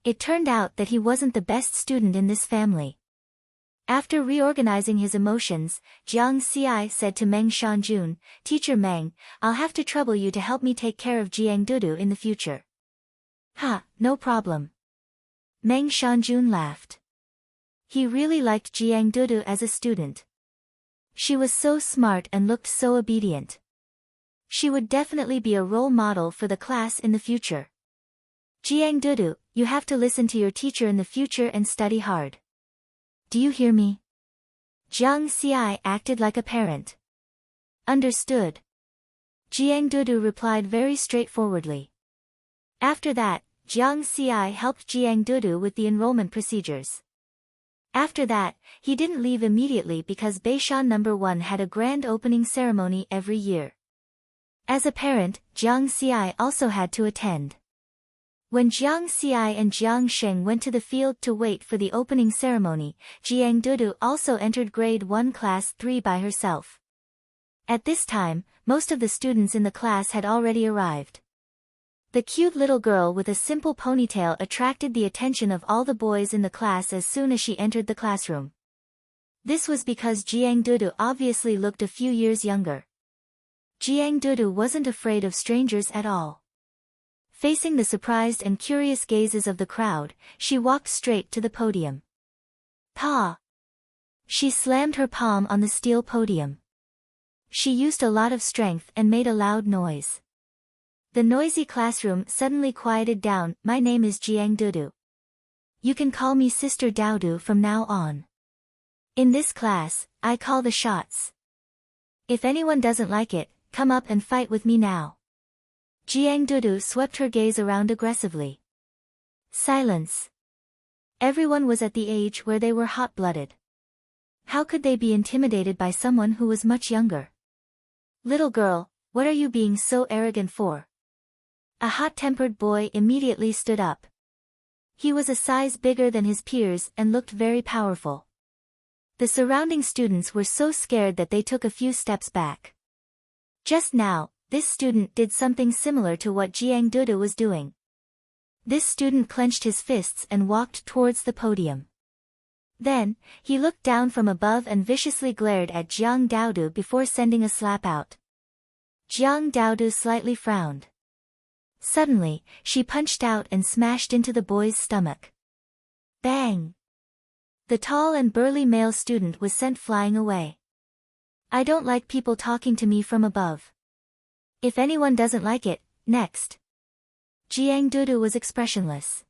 A: It turned out that he wasn't the best student in this family. After reorganizing his emotions, Jiang Xi said to Meng Shanjun, Teacher Meng, I'll have to trouble you to help me take care of Jiang Dudu in the future. Ha, no problem. Meng Shanjun laughed. He really liked Jiang Dudu as a student. She was so smart and looked so obedient. She would definitely be a role model for the class in the future. Jiang Dudu, you have to listen to your teacher in the future and study hard. Do you hear me? Jiang Xi acted like a parent. Understood. Jiang Dudu replied very straightforwardly. After that, Jiang Xi helped Jiang Dudu with the enrollment procedures. After that, he didn't leave immediately because Beishan No. 1 had a grand opening ceremony every year. As a parent, Jiang Xi also had to attend. When Jiang Xi and Jiang Sheng went to the field to wait for the opening ceremony, Jiang Dudu also entered grade 1 class 3 by herself. At this time, most of the students in the class had already arrived. The cute little girl with a simple ponytail attracted the attention of all the boys in the class as soon as she entered the classroom. This was because Jiang Dudu obviously looked a few years younger. Jiang Dudu wasn't afraid of strangers at all. Facing the surprised and curious gazes of the crowd, she walked straight to the podium. Pa! She slammed her palm on the steel podium. She used a lot of strength and made a loud noise. The noisy classroom suddenly quieted down. My name is Jiang Dudu. You can call me Sister Daodu from now on. In this class, I call the shots. If anyone doesn't like it, come up and fight with me now. Jiang Dudu swept her gaze around aggressively. Silence. Everyone was at the age where they were hot-blooded. How could they be intimidated by someone who was much younger? Little girl, what are you being so arrogant for? A hot-tempered boy immediately stood up. He was a size bigger than his peers and looked very powerful. The surrounding students were so scared that they took a few steps back. Just now, this student did something similar to what Jiang Dudu was doing. This student clenched his fists and walked towards the podium. Then, he looked down from above and viciously glared at Jiang Daodu before sending a slap out. Jiang Daodu slightly frowned. Suddenly, she punched out and smashed into the boy's stomach. Bang! The tall and burly male student was sent flying away. I don't like people talking to me from above. If anyone doesn't like it, next. Jiang Dudu was expressionless.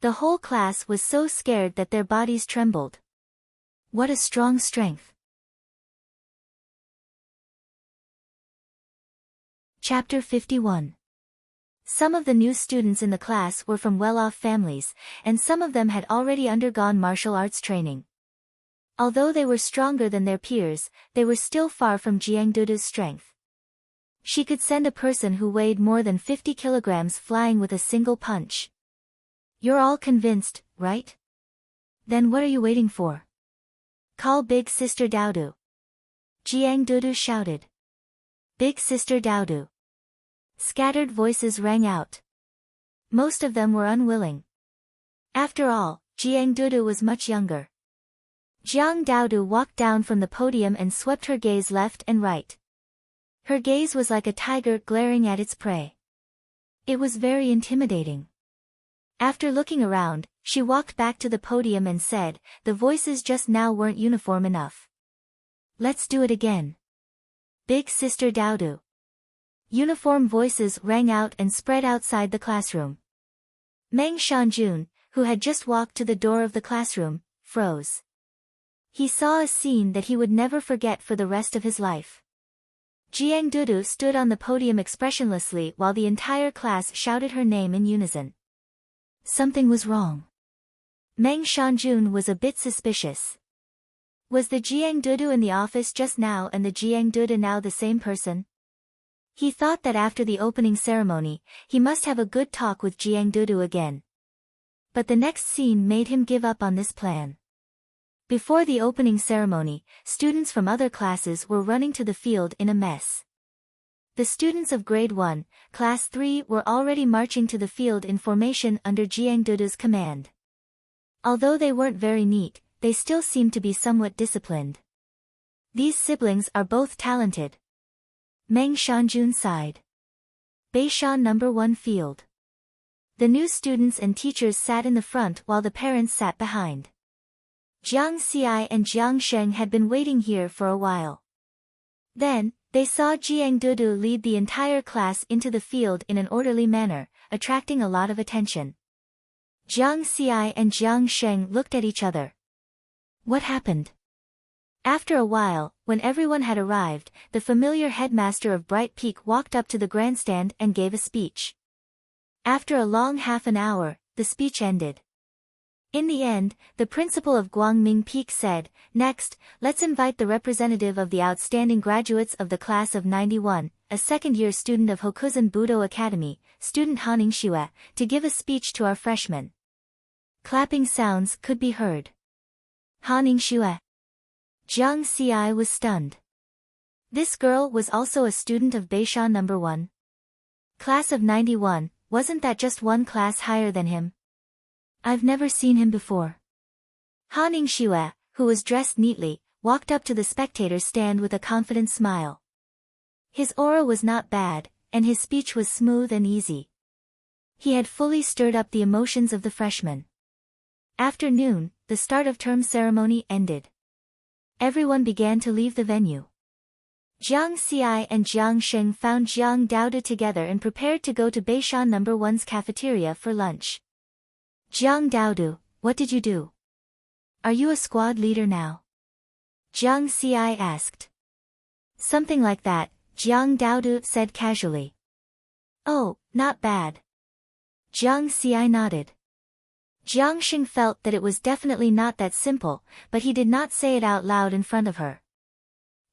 A: The whole class was so scared that their bodies trembled. What a strong strength. Chapter 51. Some of the new students in the class were from well-off families, and some of them had already undergone martial arts training. Although they were stronger than their peers, they were still far from Jiang Dudu's strength. She could send a person who weighed more than 50 kilograms flying with a single punch. You're all convinced, right? Then what are you waiting for? Call Big Sister Daodu. Jiang Dudu shouted. Big Sister Daodu. Scattered voices rang out. Most of them were unwilling. After all, Jiang Dudu was much younger. Jiang Daodu walked down from the podium and swept her gaze left and right. Her gaze was like a tiger glaring at its prey. It was very intimidating. After looking around, she walked back to the podium and said, the voices just now weren't uniform enough. Let's do it again. Big Sister Daodu. Uniform voices rang out and spread outside the classroom. Meng Shanjun, who had just walked to the door of the classroom, froze. He saw a scene that he would never forget for the rest of his life. Jiang Dudu stood on the podium expressionlessly while the entire class shouted her name in unison. Something was wrong. Meng Shanjun was a bit suspicious. Was the Jiang Dudu in the office just now and the Jiang Dudu now the same person? He thought that after the opening ceremony, he must have a good talk with Jiang Dudu again. But the next scene made him give up on this plan. Before the opening ceremony, students from other classes were running to the field in a mess. The students of Grade 1, Class 3 were already marching to the field in formation under Jiang Dudu's command. Although they weren't very neat, they still seemed to be somewhat disciplined. These siblings are both talented. Meng Shanjun sighed. Beishan No. 1 field. The new students and teachers sat in the front while the parents sat behind. Jiang Xi and Jiang Sheng had been waiting here for a while. Then, they saw Jiang Dudu lead the entire class into the field in an orderly manner, attracting a lot of attention. Jiang Xi and Jiang Sheng looked at each other. What happened? After a while, when everyone had arrived, the familiar headmaster of Bright Peak walked up to the grandstand and gave a speech. After a long half an hour, the speech ended. In the end, the principal of Guangming Peak said, next, let's invite the representative of the outstanding graduates of the class of 91, a second-year student of Hokuzen Budo Academy, student Haning Xue, to give a speech to our freshmen. Clapping sounds could be heard. Haning Xue. Jiang Xi was stunned. This girl was also a student of Beishan No. 1. Class of 91, wasn't that just one class higher than him? I've never seen him before. Haning Xue, who was dressed neatly, walked up to the spectator's stand with a confident smile. His aura was not bad, and his speech was smooth and easy. He had fully stirred up the emotions of the freshmen. After noon, the start of term ceremony ended. Everyone began to leave the venue. Jiang Xi and Jiang Sheng found Jiang Daodu together and prepared to go to Beishan No. 1's cafeteria for lunch. Jiang Daodu, what did you do? Are you a squad leader now? Jiang Xi asked. Something like that, Jiang Daodu said casually. Oh, not bad. Jiang Xi nodded. Jiang Xing felt that it was definitely not that simple, but he did not say it out loud in front of her.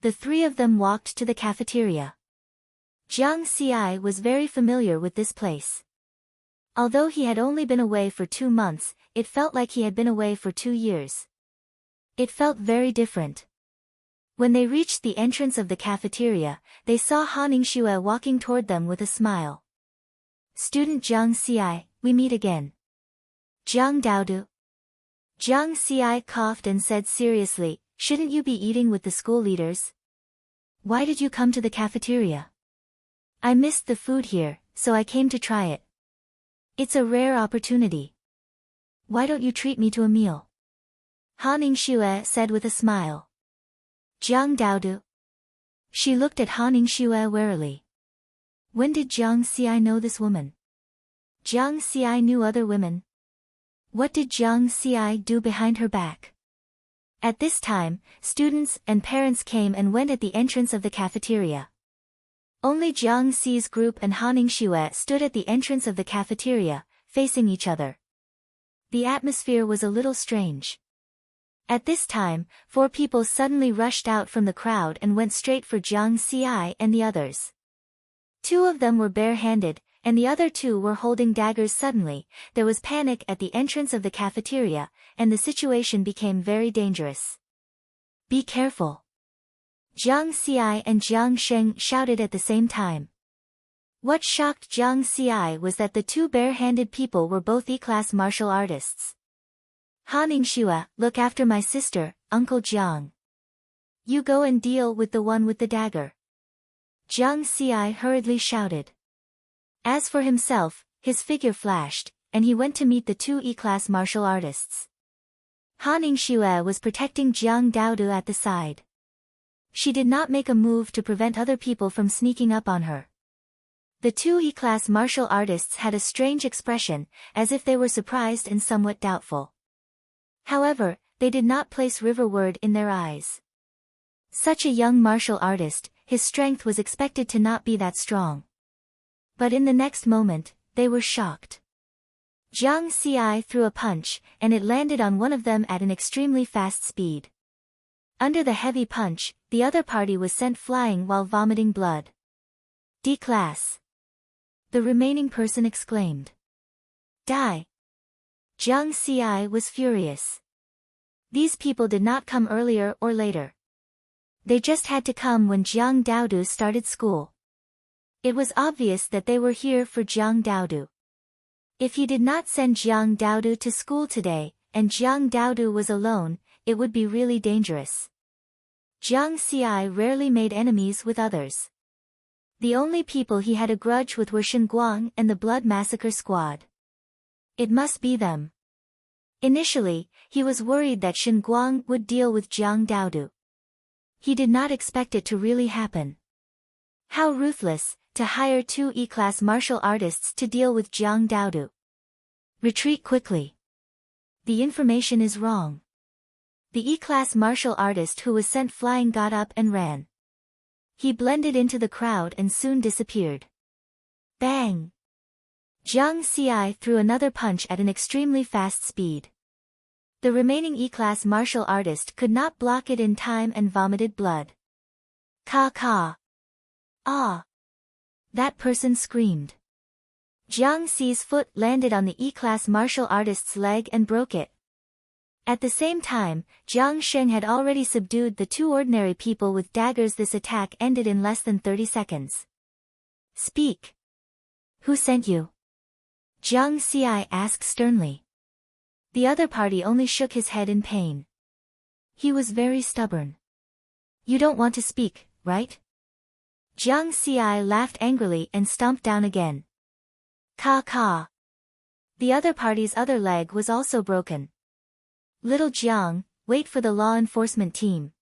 A: The three of them walked to the cafeteria. Jiang Xi was very familiar with this place. Although he had only been away for 2 months, it felt like he had been away for 2 years. It felt very different. When they reached the entrance of the cafeteria, they saw Han Ningxue walking toward them with a smile. Student Jiang Xi, we meet again. Jiang Daodu. Jiang Xi coughed and said seriously, shouldn't you be eating with the school leaders? Why did you come to the cafeteria? I missed the food here, so I came to try it. It's a rare opportunity. Why don't you treat me to a meal? Han Ningxue said with a smile. Jiang Daodu. She looked at Han Ningxue warily. When did Jiang Xi know this woman? Jiang Xi knew other women. What did Jiang Xi do behind her back? At this time, students and parents came and went at the entrance of the cafeteria. Only Jiang Xi's group and Han Ningxue stood at the entrance of the cafeteria, facing each other. The atmosphere was a little strange. At this time, 4 people suddenly rushed out from the crowd and went straight for Jiang Xi and the others. 2 of them were barehanded, and the other 2 were holding daggers. Suddenly, there was panic at the entrance of the cafeteria, and the situation became very dangerous. Be careful! Jiang Xi and Jiang Sheng shouted at the same time. What shocked Jiang Xi was that the 2 bare-handed people were both E-class martial artists. Han Ningxue, look after my sister, Uncle Jiang. You go and deal with the one with the dagger. Jiang Xi hurriedly shouted. As for himself, his figure flashed, and he went to meet the 2 E-class martial artists. Han Ningxue was protecting Jiang Daodu at the side. She did not make a move to prevent other people from sneaking up on her. The 2 E-class martial artists had a strange expression, as if they were surprised and somewhat doubtful. However, they did not place riverward in their eyes. Such a young martial artist, his strength was expected to not be that strong. But in the next moment, they were shocked. Jiang Xi threw a punch, and it landed on one of them at an extremely fast speed. Under the heavy punch, the other party was sent flying while vomiting blood. D-class. The remaining person exclaimed. Die! Jiang Xi was furious. These people did not come earlier or later. They just had to come when Jiang Daodu started school. It was obvious that they were here for Jiang Daodu. If he did not send Jiang Daodu to school today, and Jiang Daodu was alone, it would be really dangerous. Jiang Xi rarely made enemies with others. The only people he had a grudge with were Shen Guang and the Blood Massacre Squad. It must be them. Initially, he was worried that Shen Guang would deal with Jiang Daodu. He did not expect it to really happen. How ruthless, to hire 2 E-class martial artists to deal with Jiang Daodu. Retreat quickly. The information is wrong. The E-class martial artist who was sent flying got up and ran. He blended into the crowd and soon disappeared. Bang! Jiang Xi threw another punch at an extremely fast speed. The remaining E-class martial artist could not block it in time and vomited blood. Ka! Ah! That person screamed. Jiang Xi's foot landed on the E-class martial artist's leg and broke it. At the same time, Jiang Sheng had already subdued the 2 ordinary people with daggers. This attack ended in less than 30 seconds. Speak. Who sent you? Jiang Xi asked sternly. The other party only shook his head in pain. He was very stubborn. You don't want to speak, right? Jiang Xi laughed angrily and stomped down again. Ka! The other party's other leg was also broken. Little Jiang, wait for the law enforcement team.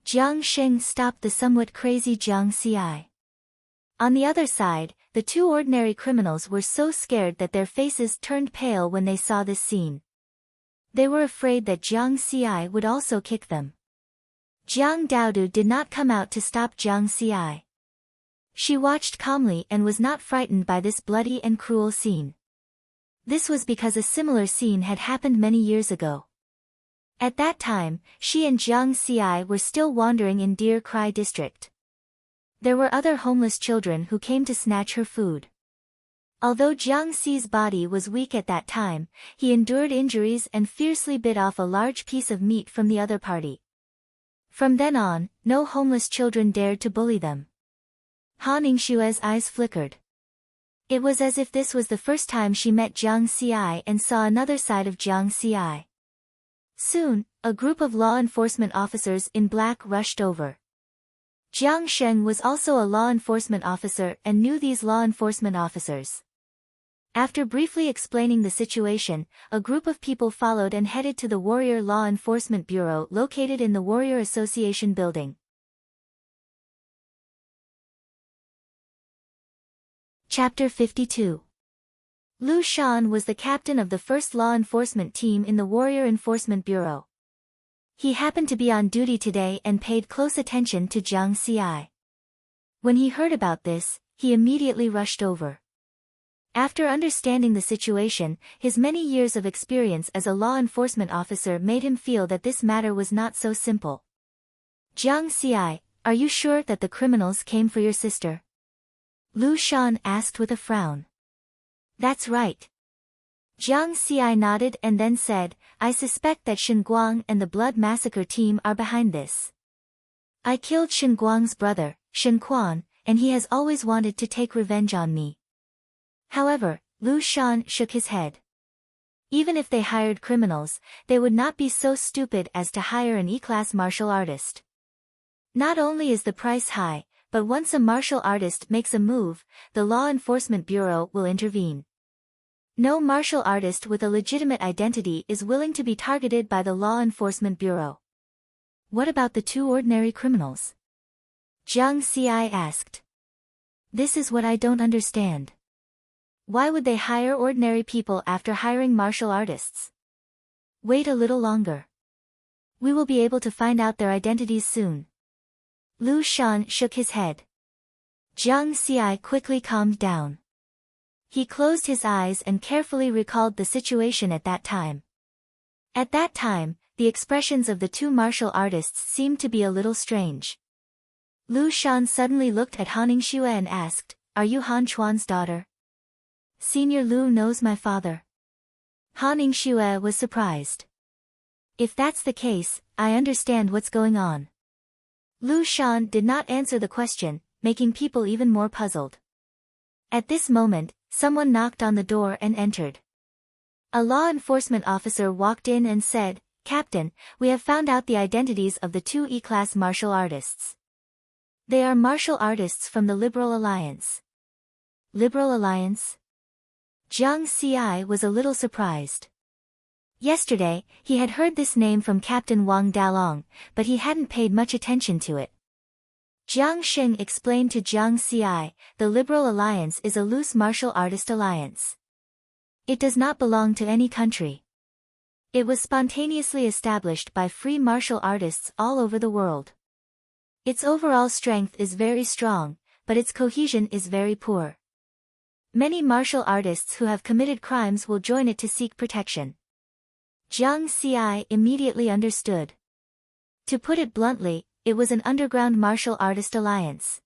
A: Jiang Sheng stopped the somewhat crazy Jiang Xi. On the other side, the 2 ordinary criminals were so scared that their faces turned pale when they saw this scene. They were afraid that Jiang Xi would also kick them. Jiang Daodu did not come out to stop Jiang Xi. She watched calmly and was not frightened by this bloody and cruel scene. This was because a similar scene had happened many years ago. At that time, she and Jiang Xi were still wandering in Deer Cry district. There were other homeless children who came to snatch her food. Although Jiang Xi's body was weak at that time, he endured injuries and fiercely bit off a large piece of meat from the other party. From then on, no homeless children dared to bully them. Han Ningshue's eyes flickered. It was as if this was the first time she met Jiang Xi and saw another side of Jiang Xi. Soon, a group of law enforcement officers in black rushed over. Jiang Sheng was also a law enforcement officer and knew these law enforcement officers. After briefly explaining the situation, a group of people followed and headed to the Warrior Law Enforcement Bureau located in the Warrior Association building. Chapter 52. Lu Shan was the captain of the first law enforcement team in the Warrior Enforcement Bureau. He happened to be on duty today and paid close attention to Jiang Xi. When he heard about this, he immediately rushed over. After understanding the situation, his many years of experience as a law enforcement officer made him feel that this matter was not so simple. Jiang Xi, are you sure that the criminals came for your sister? Lu Shan asked with a frown. That's right. Jiang Xi nodded and then said, I suspect that Shen Guang and the Blood Massacre team are behind this. I killed Shen Guang's brother, Shen Quan, and he has always wanted to take revenge on me. However, Lu Shan shook his head. Even if they hired criminals, they would not be so stupid as to hire an E-class martial artist. Not only is the price high, but once a martial artist makes a move, the Law Enforcement Bureau will intervene. No martial artist with a legitimate identity is willing to be targeted by the Law Enforcement Bureau. What about the two ordinary criminals? Jiang Xi asked. This is what I don't understand. Why would they hire ordinary people after hiring martial artists? Wait a little longer. We will be able to find out their identities soon. Lu Shan shook his head. Jiang Xi quickly calmed down. He closed his eyes and carefully recalled the situation at that time. At that time, the expressions of the two martial artists seemed to be a little strange. Lu Shan suddenly looked at Han Ningshue and asked, Are you Han Chuan's daughter? Senior Lu knows my father. Han Ningshue was surprised. If that's the case, I understand what's going on. Lu Shan did not answer the question, making people even more puzzled. At this moment, someone knocked on the door and entered. A law enforcement officer walked in and said, Captain, we have found out the identities of the two E-class martial artists. They are martial artists from the Liberal Alliance. Liberal Alliance? Jiang Xi was a little surprised. Yesterday, he had heard this name from Captain Wang Dalong, but he hadn't paid much attention to it. Jiang Sheng explained to Jiang Xi, the Liberal Alliance is a loose martial artist alliance. It does not belong to any country. It was spontaneously established by free martial artists all over the world. Its overall strength is very strong, but its cohesion is very poor. Many martial artists who have committed crimes will join it to seek protection. Jiang Xi immediately understood. To put it bluntly, it was an underground martial artist alliance.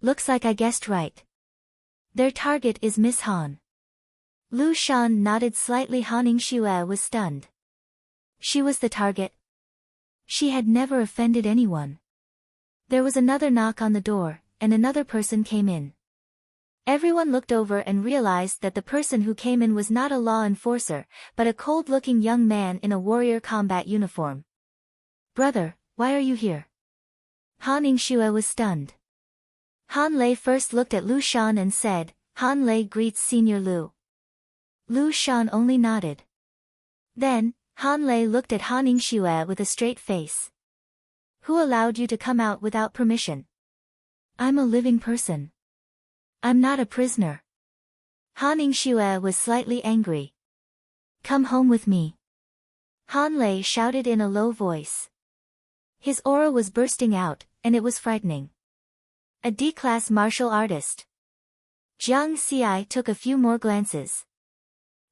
A: Looks like I guessed right. Their target is Miss Han. Lu Shan nodded slightly. Han Ningshue was stunned. She was the target? She had never offended anyone. There was another knock on the door, and another person came in. Everyone looked over and realized that the person who came in was not a law enforcer, but a cold-looking young man in a warrior combat uniform. Brother, why are you here? Han Ningshue was stunned. Han Lei first looked at Lu Shan and said, Han Lei greets Senior Lu. Lu Shan only nodded. Then, Han Lei looked at Han Ningshue with a straight face. Who allowed you to come out without permission? I'm a living person. I'm not a prisoner. Han Ningshue was slightly angry. Come home with me. Han Lei shouted in a low voice. His aura was bursting out, and it was frightening. A D-class martial artist. Jiang Xi took a few more glances.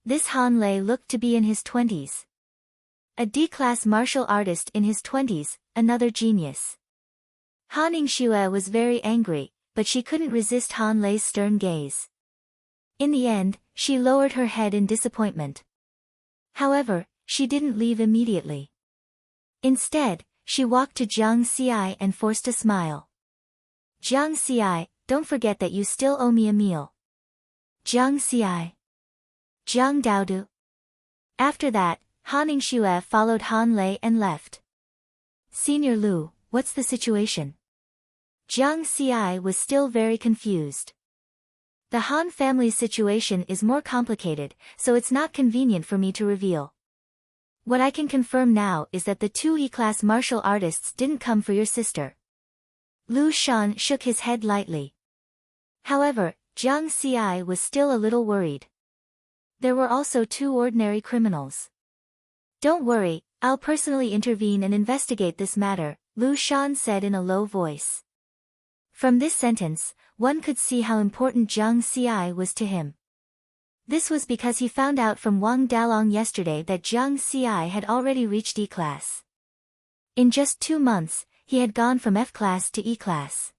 A: This Han Lei looked to be in his 20s. A D-class martial artist in his 20s, another genius. Han Yingxue was very angry, but she couldn't resist Han Lei's stern gaze. In the end, she lowered her head in disappointment. However, she didn't leave immediately. Instead, she walked to Jiang Xi and forced a smile. Jiang Xi, don't forget that you still owe me a meal. Jiang Xi. Jiang Daodu. After that, Han Yingxue followed Han Lei and left. Senior Lu, what's the situation? Jiang Xi was still very confused. The Han family's situation is more complicated, so it's not convenient for me to reveal. What I can confirm now is that the two E-class martial artists didn't come for your sister. Lu Shan shook his head lightly. However, Jiang Xi was still a little worried. There were also two ordinary criminals. Don't worry, I'll personally intervene and investigate this matter, Lu Shan said in a low voice. From this sentence, one could see how important Jiang Xi was to him. This was because he found out from Wang Dalong yesterday that Jiang Xi had already reached E-class. In just 2 months, he had gone from F-class to E-class.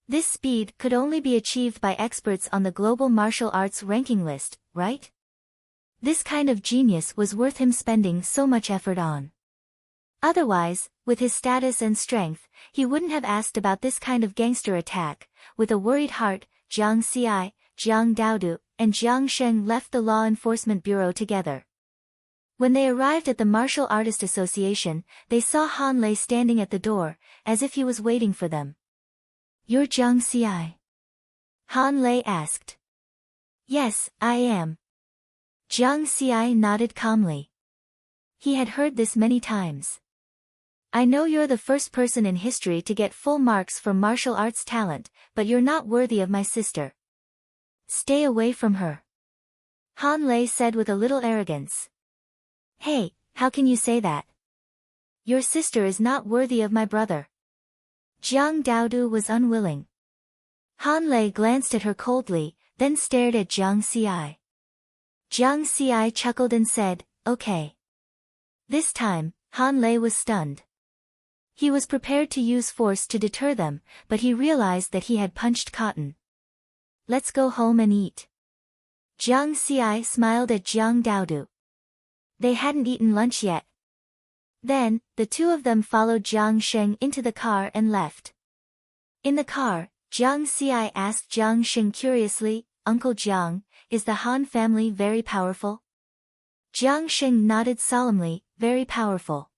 A: This speed could only be achieved by experts on the global martial arts ranking list, right? This kind of genius was worth him spending so much effort on. Otherwise, with his status and strength, he wouldn't have asked about this kind of gangster attack. With a worried heart, Jiang Xi, Jiang Daodu, and Jiang Sheng left the Law Enforcement Bureau together. When they arrived at the Martial Artist Association, they saw Han Lei standing at the door, as if he was waiting for them. You're Jiang Xi? Han Lei asked. Yes, I am. Jiang Xi nodded calmly. He had heard this many times. I know you're the first person in history to get full marks for martial arts talent, but you're not worthy of my sister. Stay away from her. Han Lei said with a little arrogance. Hey, how can you say that? Your sister is not worthy of my brother. Jiang Daodu was unwilling. Han Lei glanced at her coldly, then stared at Jiang Xi. Jiang Xi chuckled and said, okay. This time, Han Lei was stunned. He was prepared to use force to deter them, but he realized that he had punched cotton. Let's go home and eat. Jiang Xi smiled at Jiang Daodu. They hadn't eaten lunch yet. Then, the two of them followed Jiang Sheng into the car and left. In the car, Jiang Xi asked Jiang Sheng curiously, Uncle Jiang, is the Han family very powerful? Jiang Sheng nodded solemnly, very powerful.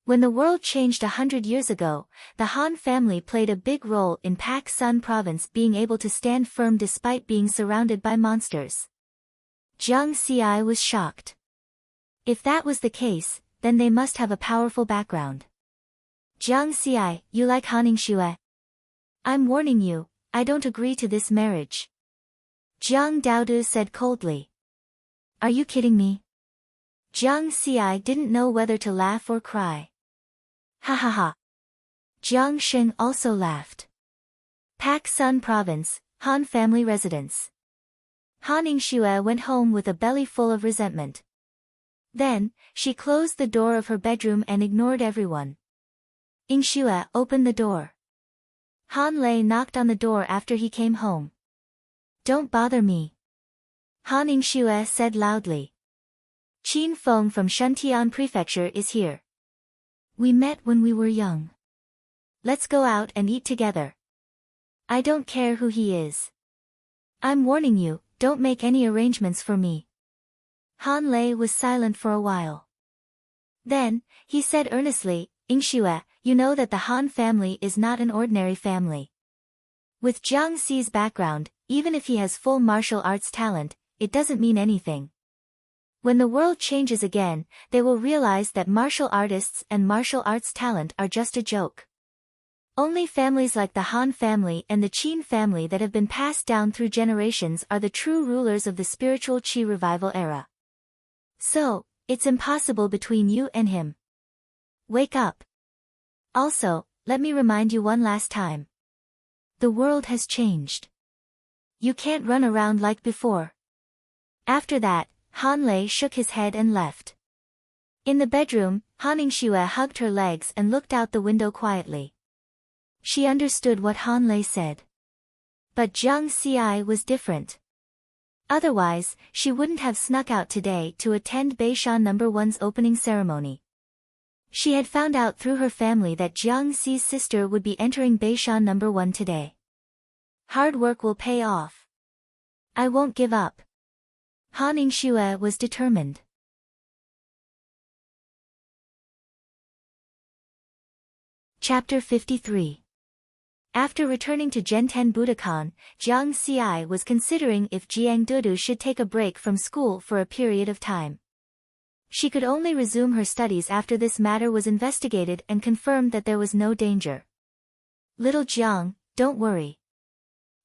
A: When the world changed 100 years ago, the Han family played a big role in Pak Sun province being able to stand firm despite being surrounded by monsters. Jiang Xi was shocked. If that was the case, then they must have a powerful background. Jiang Xi, you like Han Yingxue? I'm warning you, I don't agree to this marriage. Jiang Daodu said coldly. Are you kidding me? Jiang Xi didn't know whether to laugh or cry. Ha ha ha. Jiang Sheng also laughed. Pak Sun Province, Han family residence. Han Yingxue went home with a belly full of resentment. Then, she closed the door of her bedroom and ignored everyone. Yingxue opened the door. Han Lei knocked on the door after he came home. Don't bother me. Han Yingxue said loudly. Qin Feng from Shuntian Prefecture is here. We met when we were young. Let's go out and eat together. I don't care who he is. I'm warning you, don't make any arrangements for me. Han Lei was silent for a while. Then, he said earnestly, Yingxue, you know that the Han family is not an ordinary family. With Jiang Xi's background, even if he has full martial arts talent, it doesn't mean anything. When the world changes again, they will realize that martial artists and martial arts talent are just a joke. Only families like the Han family and the Qin family that have been passed down through generations are the true rulers of the spiritual Qi revival era. So, it's impossible between you and him. Wake up. Also, let me remind you one last time. The world has changed. You can't run around like before. After that, Han Lei shook his head and left. In the bedroom, Han Ningxue hugged her legs and looked out the window quietly. She understood what Han Lei said. But Jiang Xi was different. Otherwise, she wouldn't have snuck out today to attend Beishan No. 1's opening ceremony. She had found out through her family that Jiang Xi's sister would be entering Beishan No. 1 today. Hard work will pay off. I won't give up. Han Ningxue was determined. Chapter 53. After returning to Zhenten Budokan, Jiang Xi was considering if Jiang Dudu should take a break from school for a period of time. She could only resume her studies after this matter was investigated and confirmed that there was no danger. Little Jiang, don't worry.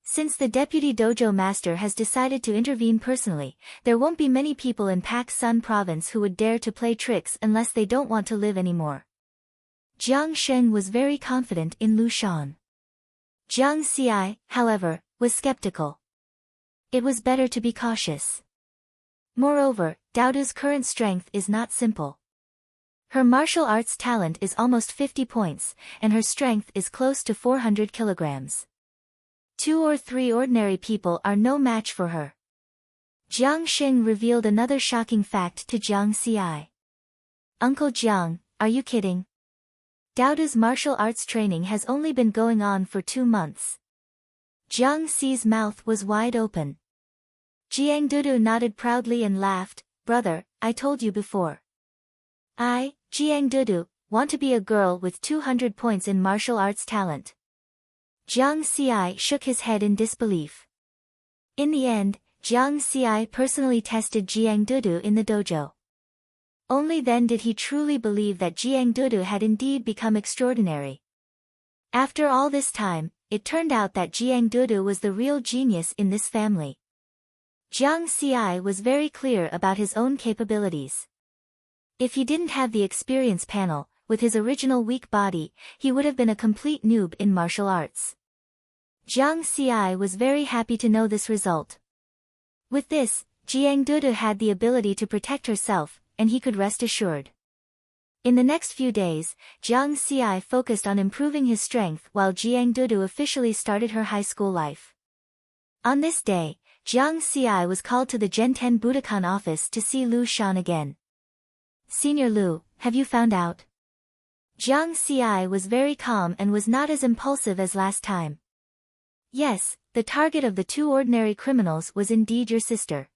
A: Since the deputy dojo master has decided to intervene personally, there won't be many people in Pak Sun province who would dare to play tricks unless they don't want to live anymore. Jiang Sheng was very confident in Lu Shan. Jiang Xi, however, was skeptical. It was better to be cautious. Moreover, Daodu's current strength is not simple. Her martial arts talent is almost 50 points, and her strength is close to 400 kilograms. 2 or 3 ordinary people are no match for her. Jiang Xing revealed another shocking fact to Jiang Xi. Uncle Jiang, are you kidding? Daodu's martial arts training has only been going on for 2 months. Jiang Xi's mouth was wide open. Jiang Dudu nodded proudly and laughed. Brother, I told you before. I, Jiang Dudu, want to be a girl with 200 points in martial arts talent. Jiang Xi shook his head in disbelief. In the end, Jiang Xi personally tested Jiang Dudu in the dojo. Only then did he truly believe that Jiang Dudu had indeed become extraordinary. After all this time, it turned out that Jiang Dudu was the real genius in this family. Jiang Xi was very clear about his own capabilities. If he didn't have the experience panel, with his original weak body, he would have been a complete noob in martial arts. Jiang Xi was very happy to know this result. With this, Jiang Dudu had the ability to protect herself, and he could rest assured. In the next few days, Jiang Xi focused on improving his strength while Jiang Dudu officially started her high school life. On this day, Jiang Xi was called to the Zhenten Budokan office to see Lu Shan again. Senior Lu, have you found out? Jiang Xi was very calm and was not as impulsive as last time. Yes, the target of the 2 ordinary criminals was indeed your sister.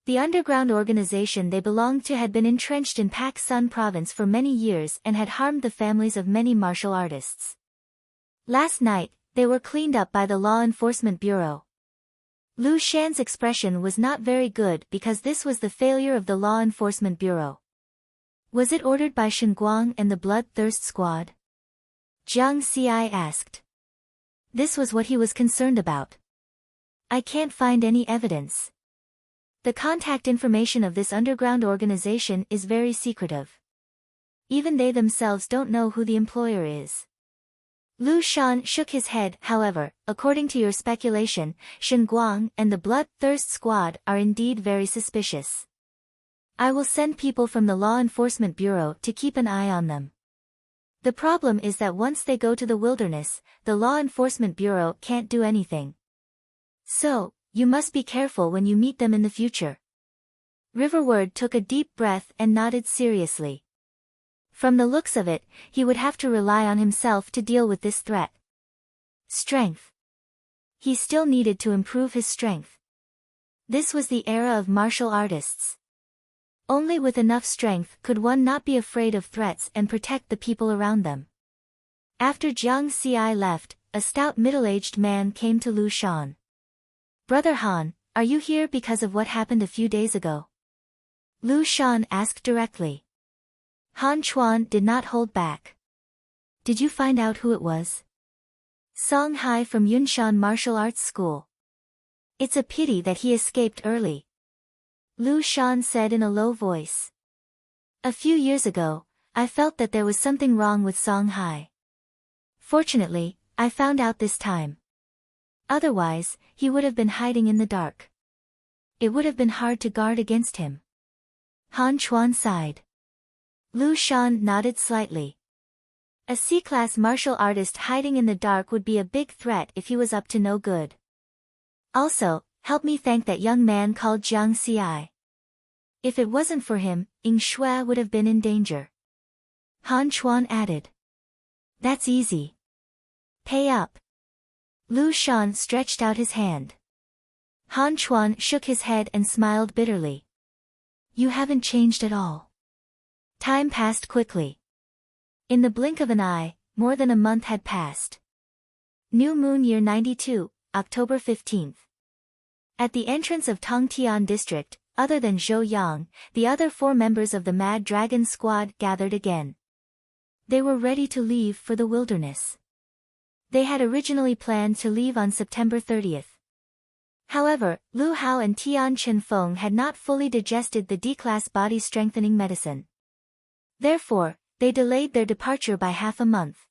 A: The underground organization they belonged to had been entrenched in Pak Sun province for many years and had harmed the families of many martial artists. Last night, they were cleaned up by the Law Enforcement Bureau. Lu Shan's expression was not very good because this was the failure of the Law Enforcement Bureau. Was it ordered by Shenguang and the Bloodthirst Squad? Jiang Xi asked. This was what he was concerned about. I can't find any evidence. The contact information of this underground organization is very secretive. Even they themselves don't know who the employer is. Lu Shan shook his head. However, according to your speculation, Shenguang and the Bloodthirst Squad are indeed very suspicious. I will send people from the Law Enforcement Bureau to keep an eye on them. The problem is that once they go to the wilderness, the Law Enforcement Bureau can't do anything. So, you must be careful when you meet them in the future. Riverward took a deep breath and nodded seriously. From the looks of it, he would have to rely on himself to deal with this threat. Strength. He still needed to improve his strength. This was the era of martial artists. Only with enough strength could one not be afraid of threats and protect the people around them. After Jiang Xi left, a stout middle-aged man came to Lu Shan. Brother Han, are you here because of what happened a few days ago? Lu Shan asked directly. Han Chuan did not hold back. Did you find out who it was? Song Hai from Yunshan Martial Arts School. It's a pity that he escaped early. Lu Shan said in a low voice. A few years ago, I felt that there was something wrong with Song Hai. Fortunately, I found out this time. Otherwise, he would have been hiding in the dark. It would have been hard to guard against him. Han Chuan sighed. Lu Shan nodded slightly. A C-class martial artist hiding in the dark would be a big threat if he was up to no good. Also, help me thank that young man called Jiang Xi. If it wasn't for him, Ying Shui would have been in danger. Han Chuan added. That's easy. Pay up. Lu Shan stretched out his hand. Han Chuan shook his head and smiled bitterly. You haven't changed at all. Time passed quickly. In the blink of an eye, more than a month had passed. New Moon Year 92, October 15th. At the entrance of Tongtian District, other than Zhou Yang, the other 4 members of the Mad Dragon squad gathered again. They were ready to leave for the wilderness. They had originally planned to leave on September 30th. However, Lu Hao and Tian Chenfeng had not fully digested the D-class body strengthening medicine. Therefore, they delayed their departure by half a month.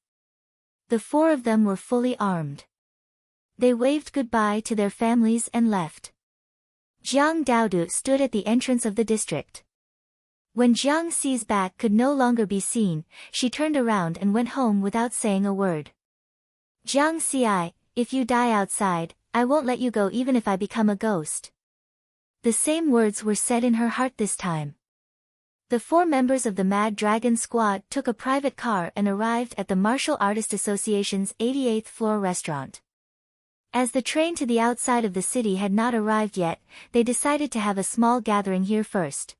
A: The 4 of them were fully armed. They waved goodbye to their families and left. Jiang Daodu stood at the entrance of the district. When Jiang Xi's back could no longer be seen, she turned around and went home without saying a word. Jiang Xi, if you die outside, I won't let you go even if I become a ghost. The same words were said in her heart this time. The 4 members of the Mad Dragon squad took a private car and arrived at the Martial Artist Association's 88th floor restaurant. As the train to the outside of the city had not arrived yet, they decided to have a small gathering here first.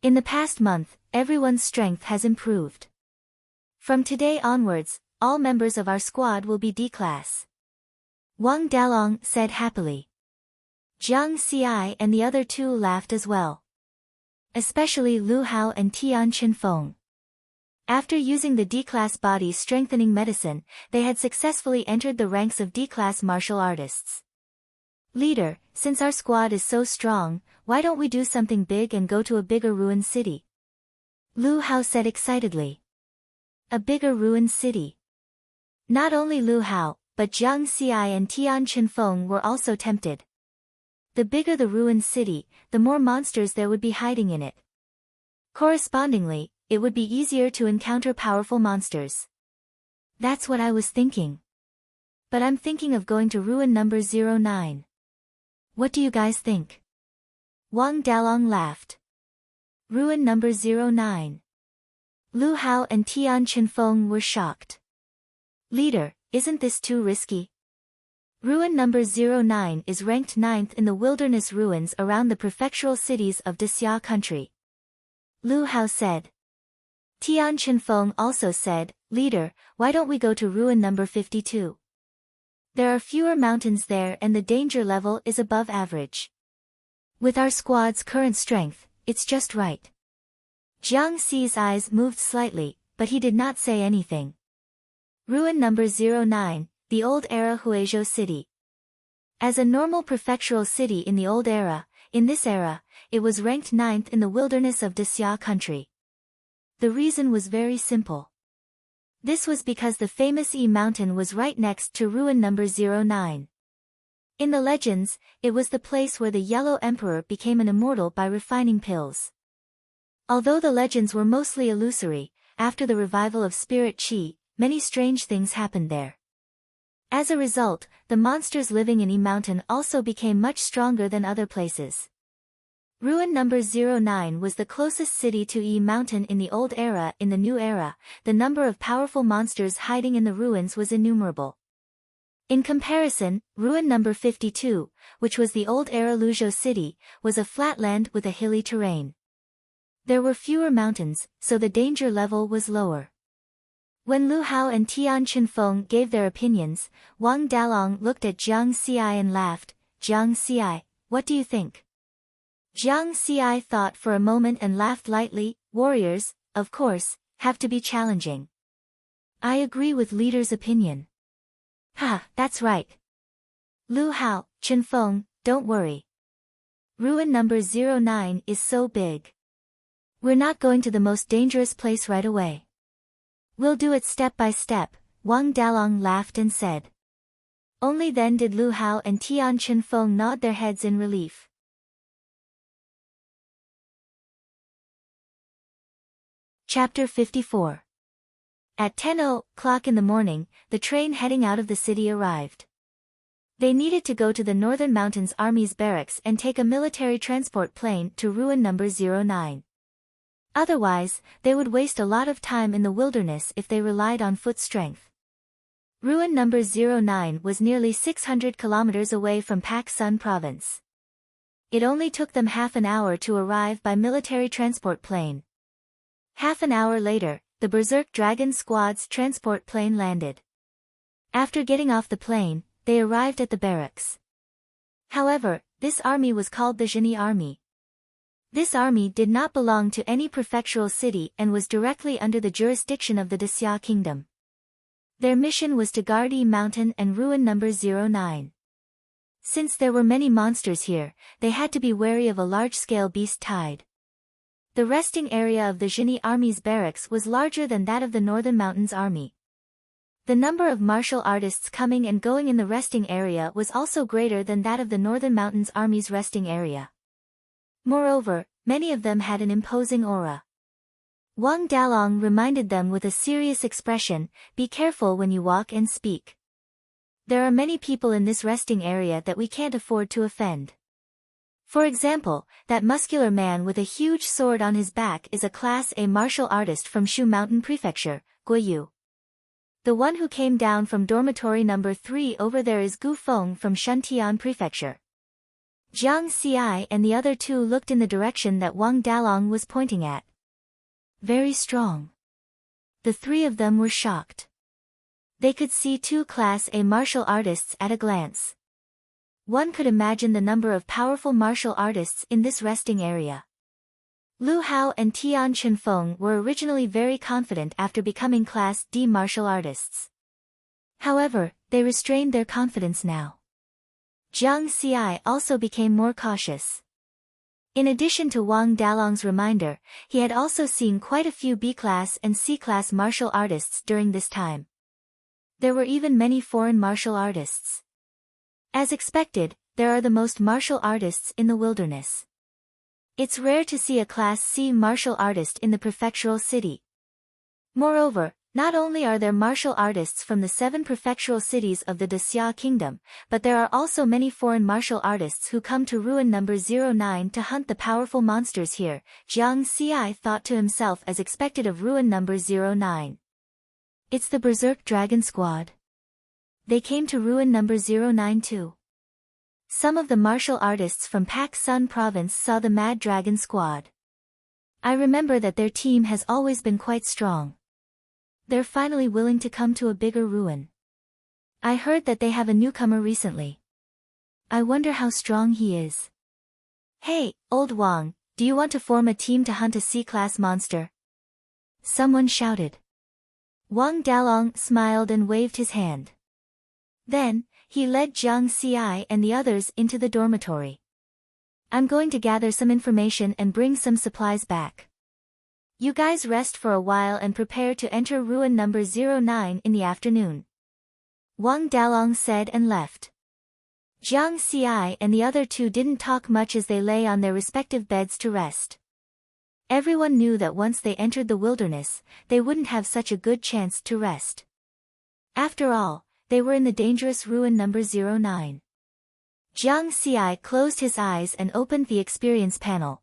A: In the past month, everyone's strength has improved. From today onwards, all members of our squad will be D-class. Wang Dalong said happily. Jiang Xi and the other 2 laughed as well. Especially Lu Hao and Tian Chenfeng. After using the D-class body strengthening medicine, they had successfully entered the ranks of D-class martial artists. Leader, since our squad is so strong, why don't we do something big and go to a bigger ruined city? Lu Hao said excitedly. A bigger ruined city. Not only Lu Hao, but Jiang Xi and Tian Chenfeng were also tempted. The bigger the ruined city, the more monsters there would be hiding in it. Correspondingly, it would be easier to encounter powerful monsters. That's what I was thinking. But I'm thinking of going to ruin number 09. What do you guys think? Wang Dalong laughed. Ruin number 09. Lu Hao and Tian Chenfeng were shocked. Leader, isn't this too risky? Ruin number 09 is ranked 9th in the wilderness ruins around the prefectural cities of Dexia country. Lu Hao said. Tian Chenfeng also said, Leader, why don't we go to ruin number 52? There are fewer mountains there and the danger level is above average. With our squad's current strength, it's just right. Jiang Xi's eyes moved slightly, but he did not say anything. Ruin number 09, the Old Era Huizhou City. As a normal prefectural city in the Old Era, in this era, it was ranked 9th in the wilderness of Dexia country. The reason was very simple. This was because the famous Yi Mountain was right next to ruin number 09. In the legends, it was the place where the Yellow Emperor became an immortal by refining pills. Although the legends were mostly illusory, after the revival of spirit qi, many strange things happened there. As a result, the monsters living in Yi Mountain also became much stronger than other places. Ruin number 09 was the closest city to Yi Mountain in the Old Era. In the New Era, the number of powerful monsters hiding in the ruins was innumerable. In comparison, ruin number 52, which was the Old Era Luzhou city, was a flatland with a hilly terrain. There were fewer mountains, so the danger level was lower. When Lu Hao and Tian Chenfeng gave their opinions, Wang Dalong looked at Jiang Xi and laughed. Jiang Xi, what do you think? Jiang Xi thought for a moment and laughed lightly. Warriors, of course, have to be challenging. I agree with leader's opinion. Ha, that's right. Lu Hao, Chenfeng, don't worry. Ruin number 09 is so big. We're not going to the most dangerous place right away. We'll do it step by step, Wang Dalong laughed and said. Only then did Lu Hao and Tian Chenfeng nod their heads in relief. Chapter 54. At 10 o'clock in the morning, the train heading out of the city arrived. They needed to go to the Northern Mountains Army's barracks and take a military transport plane to ruin number 09. Otherwise, they would waste a lot of time in the wilderness if they relied on foot strength. Ruin number 09 was nearly 600 kilometers away from Pak Sun province. It only took them half an hour to arrive by military transport plane. Half an hour later, the Berserk Dragon Squad's transport plane landed. After getting off the plane, they arrived at the barracks. However, this army was called the Zhini Army. This army did not belong to any prefectural city and was directly under the jurisdiction of the Daxia Kingdom. Their mission was to guard Yi Mountain and ruin number 09. Since there were many monsters here, they had to be wary of a large-scale beast tide. The resting area of the Zhini Army's barracks was larger than that of the Northern Mountains Army. The number of martial artists coming and going in the resting area was also greater than that of the Northern Mountains Army's resting area. Moreover, many of them had an imposing aura. Wang Dalong reminded them with a serious expression, "Be careful when you walk and speak. There are many people in this resting area that we can't afford to offend. For example, that muscular man with a huge sword on his back is a Class A martial artist from Shu Mountain Prefecture, Guoyu. The one who came down from dormitory number 3 over there is Gu Feng from Shuntian Prefecture." Jiang Xi and the other two looked in the direction that Wang Dalong was pointing at. Very strong. The three of them were shocked. They could see 2 Class A martial artists at a glance. One could imagine the number of powerful martial artists in this resting area. Lu Hao and Tian Chenfeng were originally very confident after becoming Class D martial artists. However, they restrained their confidence now. Jiang Xi also became more cautious. In addition to Wang Dalong's reminder, he had also seen quite a few B-class and C-class martial artists during this time. There were even many foreign martial artists. As expected, there are the most martial artists in the wilderness. It's rare to see a Class C martial artist in the prefectural city. Moreover, not only are there martial artists from the 7 prefectural cities of the Daxia Kingdom, but there are also many foreign martial artists who come to ruin number 09 to hunt the powerful monsters here, Jiang Xi thought to himself as expected of ruin number 09. It's the Berserk Dragon Squad. They came to ruin number 09 too. Some of the martial artists from Pak Sun province saw the Mad Dragon Squad. I remember that their team has always been quite strong. They're finally willing to come to a bigger ruin. I heard that they have a newcomer recently. I wonder how strong he is. Hey, old Wang, do you want to form a team to hunt a C-class monster? Someone shouted. Wang Dalong smiled and waved his hand. Then, he led Jiang Xi and the others into the dormitory. I'm going to gather some information and bring some supplies back. You guys rest for a while and prepare to enter ruin number 09 in the afternoon. Wang Dalong said and left. Jiang Xi and the other two didn't talk much as they lay on their respective beds to rest. Everyone knew that once they entered the wilderness, they wouldn't have such a good chance to rest. After all, they were in the dangerous ruin number 09. Jiang Xi closed his eyes and opened the experience panel.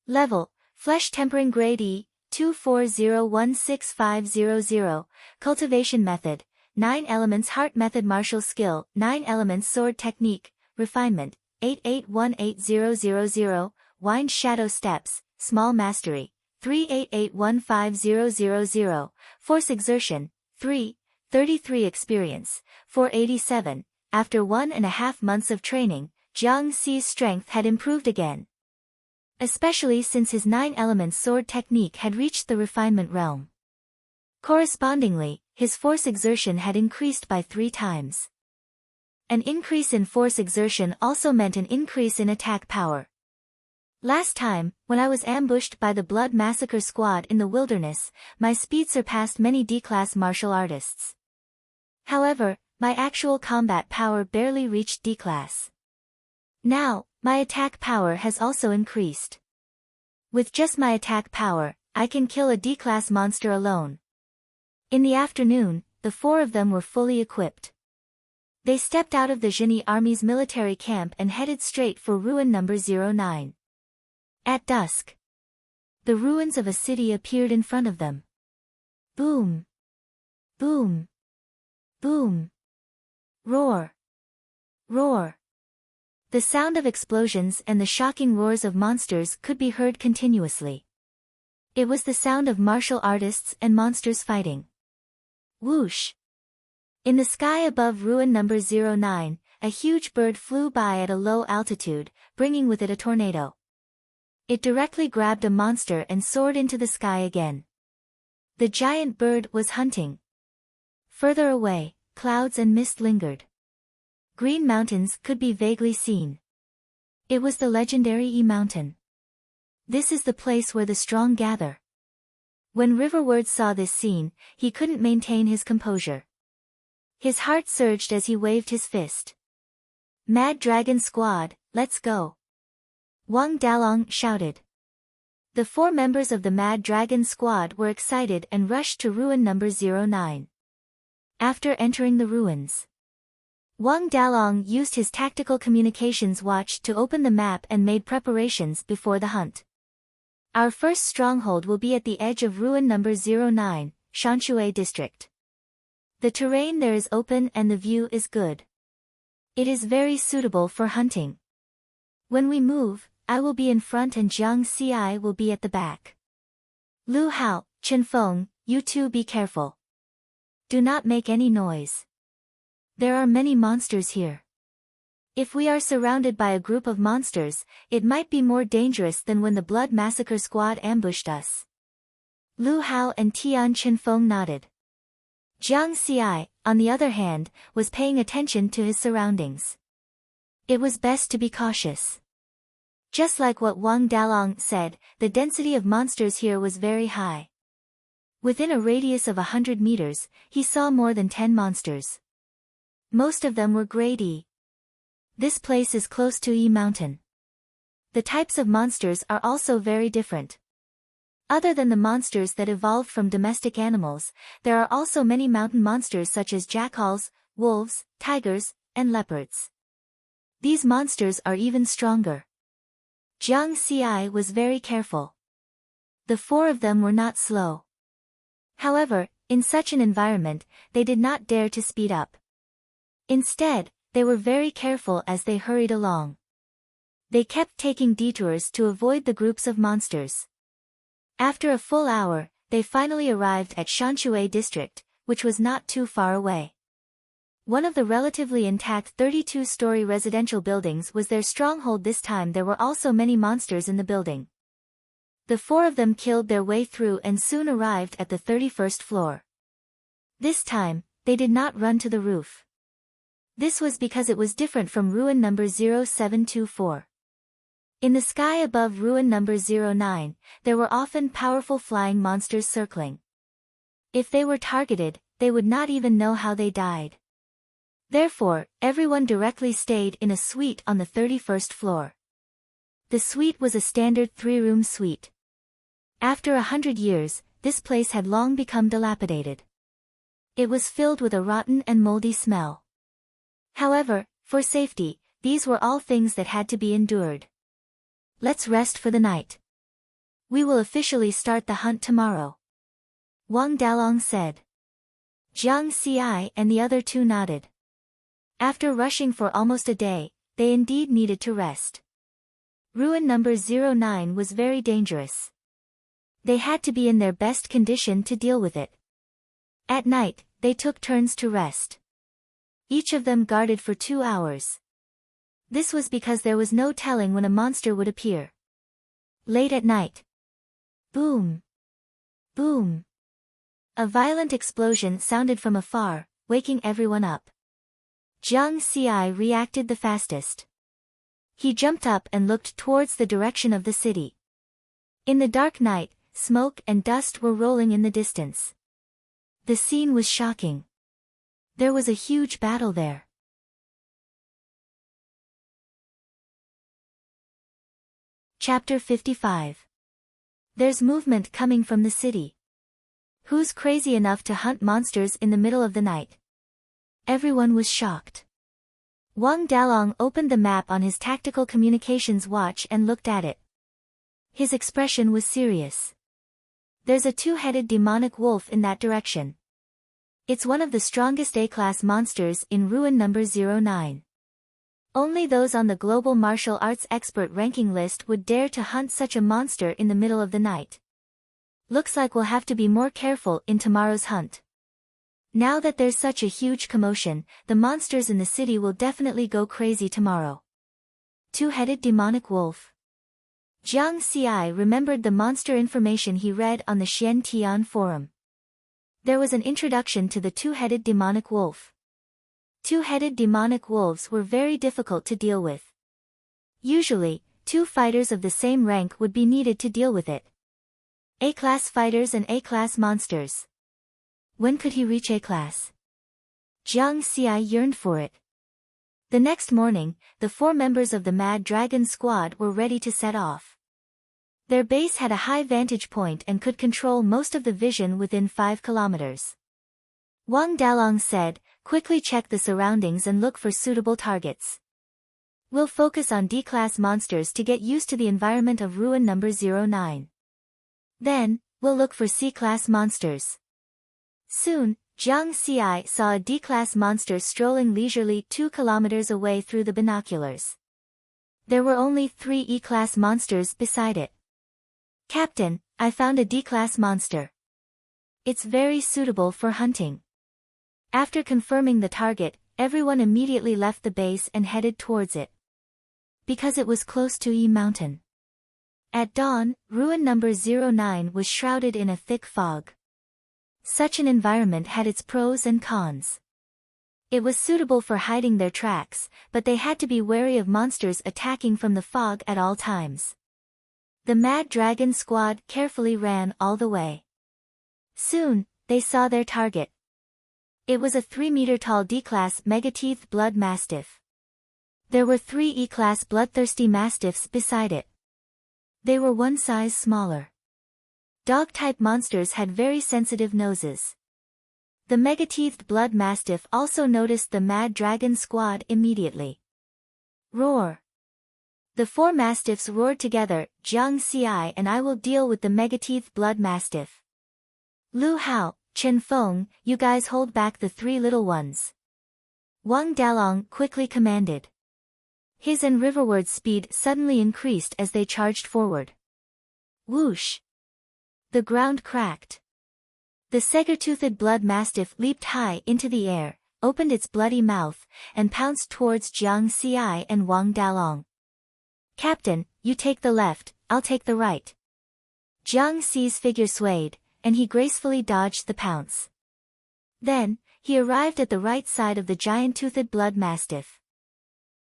A: Level, Flesh Tempering Grade E, 240165000, Cultivation Method, 9 Elements Heart Method Martial Skill, 9 Elements Sword Technique, Refinement, 88180000, Wind Shadow Steps, Small Mastery, 3881500, Force Exertion, 333 Experience, 487. After 1.5 months of training, Jiang Xi's strength had improved again. Especially since his 9 elements sword technique had reached the refinement realm. Correspondingly, his force exertion had increased by 3 times. An increase in force exertion also meant an increase in attack power. Last time, when I was ambushed by the Blood Massacre Squad in the wilderness, my speed surpassed many D-class martial artists. However, my actual combat power barely reached D-class. Now, my attack power has also increased. With just my attack power, I can kill a D-class monster alone. In the afternoon, the 4 of them were fully equipped. They stepped out of the Genie Army's military camp and headed straight for ruin number 09. At dusk, the ruins of a city appeared in front of them. Boom! Boom! Boom! Roar! Roar! The sound of explosions and the shocking roars of monsters could be heard continuously. It was the sound of martial artists and monsters fighting. Whoosh! In the sky above ruin number 09, a huge bird flew by at a low altitude, bringing with it a tornado. It directly grabbed a monster and soared into the sky again. The giant bird was hunting. Further away, clouds and mist lingered. Green mountains could be vaguely seen. It was the legendary E Mountain. This is the place where the strong gather. When Riverward saw this scene, he couldn't maintain his composure. His heart surged as he waved his fist. Mad Dragon Squad, let's go! Wang Dalong shouted. The 4 members of the Mad Dragon Squad were excited and rushed to ruin number 09. After entering the ruins, Wang Dalong used his tactical communications watch to open the map and made preparations before the hunt. Our first stronghold will be at the edge of ruin number 09, Shanshui district. The terrain there is open and the view is good. It is very suitable for hunting. When we move, I will be in front and Jiang Xi will be at the back. Lu Hao, Chen Feng, you two be careful. Do not make any noise. There are many monsters here. If we are surrounded by a group of monsters, it might be more dangerous than when the Blood Massacre Squad ambushed us. Lu Hao and Tian Chen Feng nodded. Jiang Xi, on the other hand, was paying attention to his surroundings. It was best to be cautious. Just like what Wang Dalong said, the density of monsters here was very high. Within a radius of 100 meters, he saw more than 10 monsters. Most of them were grade E. This place is close to E Mountain. The types of monsters are also very different. Other than the monsters that evolved from domestic animals, there are also many mountain monsters such as jackals, wolves, tigers, and leopards. These monsters are even stronger. Jiang Xi was very careful. The 4 of them were not slow. However, in such an environment, they did not dare to speed up. Instead, they were very careful as they hurried along. They kept taking detours to avoid the groups of monsters. After a full hour, they finally arrived at Shanshui district, which was not too far away. One of the relatively intact 32-story residential buildings was their stronghold. This time there were also many monsters in the building. The 4 of them killed their way through and soon arrived at the 31st floor. This time, they did not run to the roof. This was because it was different from ruin number 0724. In the sky above ruin number 09, there were often powerful flying monsters circling. If they were targeted, they would not even know how they died. Therefore, everyone directly stayed in a suite on the 31st floor. The suite was a standard 3-room suite. After 100 years, this place had long become dilapidated. It was filled with a rotten and moldy smell. However, for safety, these were all things that had to be endured. Let's rest for the night. We will officially start the hunt tomorrow. Wang Dalong said. Jiang Xi and the other 2 nodded. After rushing for almost a day, they indeed needed to rest. Ruin number 09 was very dangerous. They had to be in their best condition to deal with it. At night, they took turns to rest. Each of them guarded for 2 hours. This was because there was no telling when a monster would appear. Late at night. Boom! Boom! A violent explosion sounded from afar, waking everyone up. Jiang Xi reacted the fastest. He jumped up and looked towards the direction of the city. In the dark night, smoke and dust were rolling in the distance. The scene was shocking. There was a huge battle there. Chapter 55. There's movement coming from the city. Who's crazy enough to hunt monsters in the middle of the night? Everyone was shocked. Wang Dalong opened the map on his tactical communications watch and looked at it. His expression was serious. There's a two-headed demonic wolf in that direction. It's one of the strongest A-class monsters in ruin number 09. Only those on the global martial arts expert ranking list would dare to hunt such a monster in the middle of the night. Looks like we'll have to be more careful in tomorrow's hunt. Now that there's such a huge commotion, the monsters in the city will definitely go crazy tomorrow. Two-headed demonic wolf. Jiang Xi remembered the monster information he read on the Xian Tian forum. There was an introduction to the two-headed demonic wolf. Two-headed demonic wolves were very difficult to deal with. Usually, two fighters of the same rank would be needed to deal with it. A-class fighters and A-class monsters. When could he reach A-class? Jiang Xi yearned for it. The next morning, the 4 members of the Mad Dragon squad were ready to set off. Their base had a high vantage point and could control most of the vision within 5 kilometers. Wang Dalong said, "Quickly check the surroundings and look for suitable targets. We'll focus on D-class monsters to get used to the environment of ruin number 09. Then, we'll look for C-class monsters." Soon, Jiang Xi saw a D-class monster strolling leisurely 2 kilometers away through the binoculars. There were only 3 E-class monsters beside it. "Captain, I found a D-class monster. It's very suitable for hunting." After confirming the target, everyone immediately left the base and headed towards it. Because it was close to E Mountain. At dawn, ruin number 09 was shrouded in a thick fog. Such an environment had its pros and cons. It was suitable for hiding their tracks, but they had to be wary of monsters attacking from the fog at all times. The Mad Dragon squad carefully ran all the way. Soon, they saw their target. It was a 3-meter-tall D-class megateeth blood mastiff. There were 3 E-class bloodthirsty mastiffs beside it. They were one size smaller. Dog-type monsters had very sensitive noses. The megateethed blood mastiff also noticed the Mad Dragon squad immediately. Roar! The 4 mastiffs roared together, "Jiang Xi and I will deal with the megateethed blood mastiff. Lu Hao, Chen Feng, you guys hold back the 3 little ones." Wang Dalong quickly commanded. His and Riverward's speed suddenly increased as they charged forward. Whoosh! The ground cracked. The saber-toothed blood mastiff leaped high into the air, opened its bloody mouth, and pounced towards Jiang Xi and Wang Dalong. "Captain, you take the left, I'll take the right." Jiang Xi's figure swayed, and he gracefully dodged the pounce. Then, he arrived at the right side of the giant-toothed blood mastiff.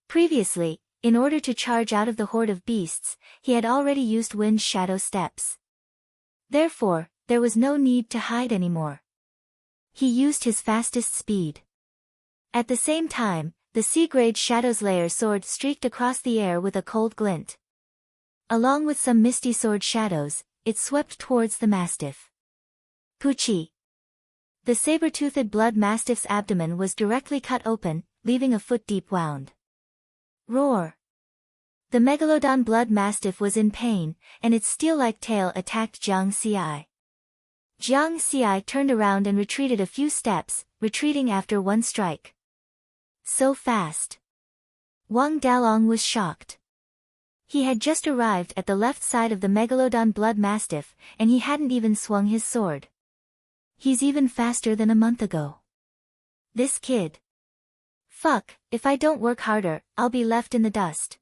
A: Previously, in order to charge out of the horde of beasts, he had already used wind shadow steps. Therefore, there was no need to hide anymore. He used his fastest speed. At the same time, the C-grade Shadow's Lair sword streaked across the air with a cold glint. Along with some misty sword shadows, it swept towards the mastiff. Puchi! The saber-toothed blood mastiff's abdomen was directly cut open, leaving a foot-deep wound. Roar! The megalodon blood mastiff was in pain, and its steel-like tail attacked Jiang Xi. Jiang Xi turned around and retreated a few steps, retreating after one strike. So fast. Wang Dalong was shocked. He had just arrived at the left side of the megalodon blood mastiff, and he hadn't even swung his sword. He's even faster than a month ago. This kid. Fuck, if I don't work harder, I'll be left in the dust.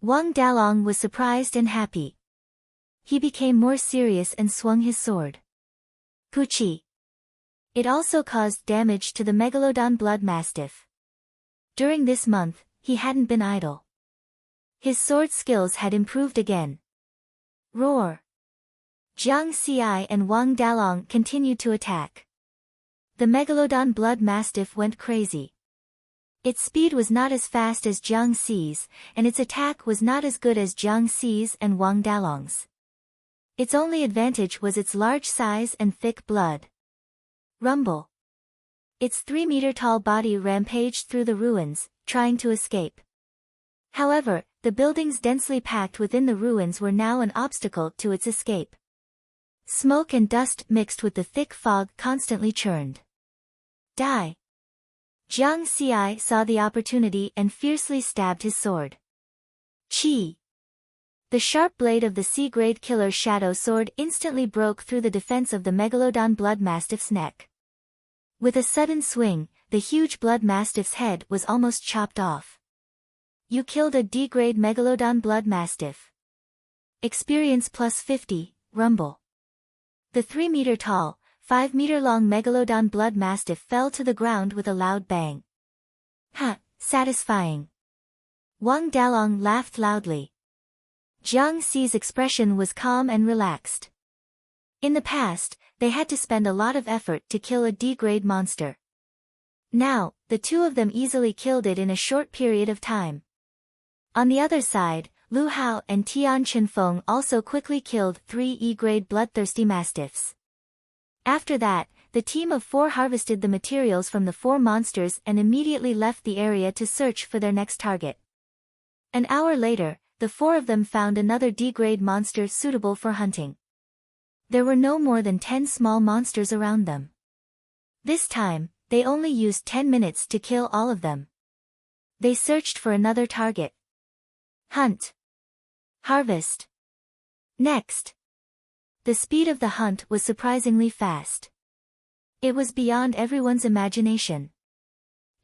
A: Wang Dalong was surprised and happy. He became more serious and swung his sword. Puchi! It also caused damage to the megalodon blood mastiff. During this month, he hadn't been idle. His sword skills had improved again. Roar! Jiang Xi and Wang Dalong continued to attack. The Megalodon blood mastiff went crazy. Its speed was not as fast as Jiang Xi's, and its attack was not as good as Jiang Xi's and Wang Dalong's. Its only advantage was its large size and thick blood. Rumble! Its 3-meter-tall body rampaged through the ruins, trying to escape. However, the buildings densely packed within the ruins were now an obstacle to its escape. Smoke and dust mixed with the thick fog constantly churned. Die! Jiang Xi saw the opportunity and fiercely stabbed his sword. Chi! The sharp blade of the C-grade killer shadow sword instantly broke through the defense of the Megalodon blood mastiff's neck. With a sudden swing, the huge blood mastiff's head was almost chopped off. You killed a D-grade Megalodon blood mastiff. Experience plus 50, Rumble. The 3-meter-tall, 5-meter-long Megalodon blood mastiff fell to the ground with a loud bang. Ha! Satisfying. Wang Dalong laughed loudly. Jiang Xi's expression was calm and relaxed. In the past, they had to spend a lot of effort to kill a D-grade monster. Now, the two of them easily killed it in a short period of time. On the other side, Lu Hao and Tian Chenfeng also quickly killed 3 E-grade bloodthirsty mastiffs. After that, the team of 4 harvested the materials from the 4 monsters and immediately left the area to search for their next target. An hour later, the 4 of them found another D-grade monster suitable for hunting. There were no more than 10 small monsters around them. This time, they only used 10 minutes to kill all of them. They searched for another target. Hunt. Harvest. Next. The speed of the hunt was surprisingly fast. It was beyond everyone's imagination.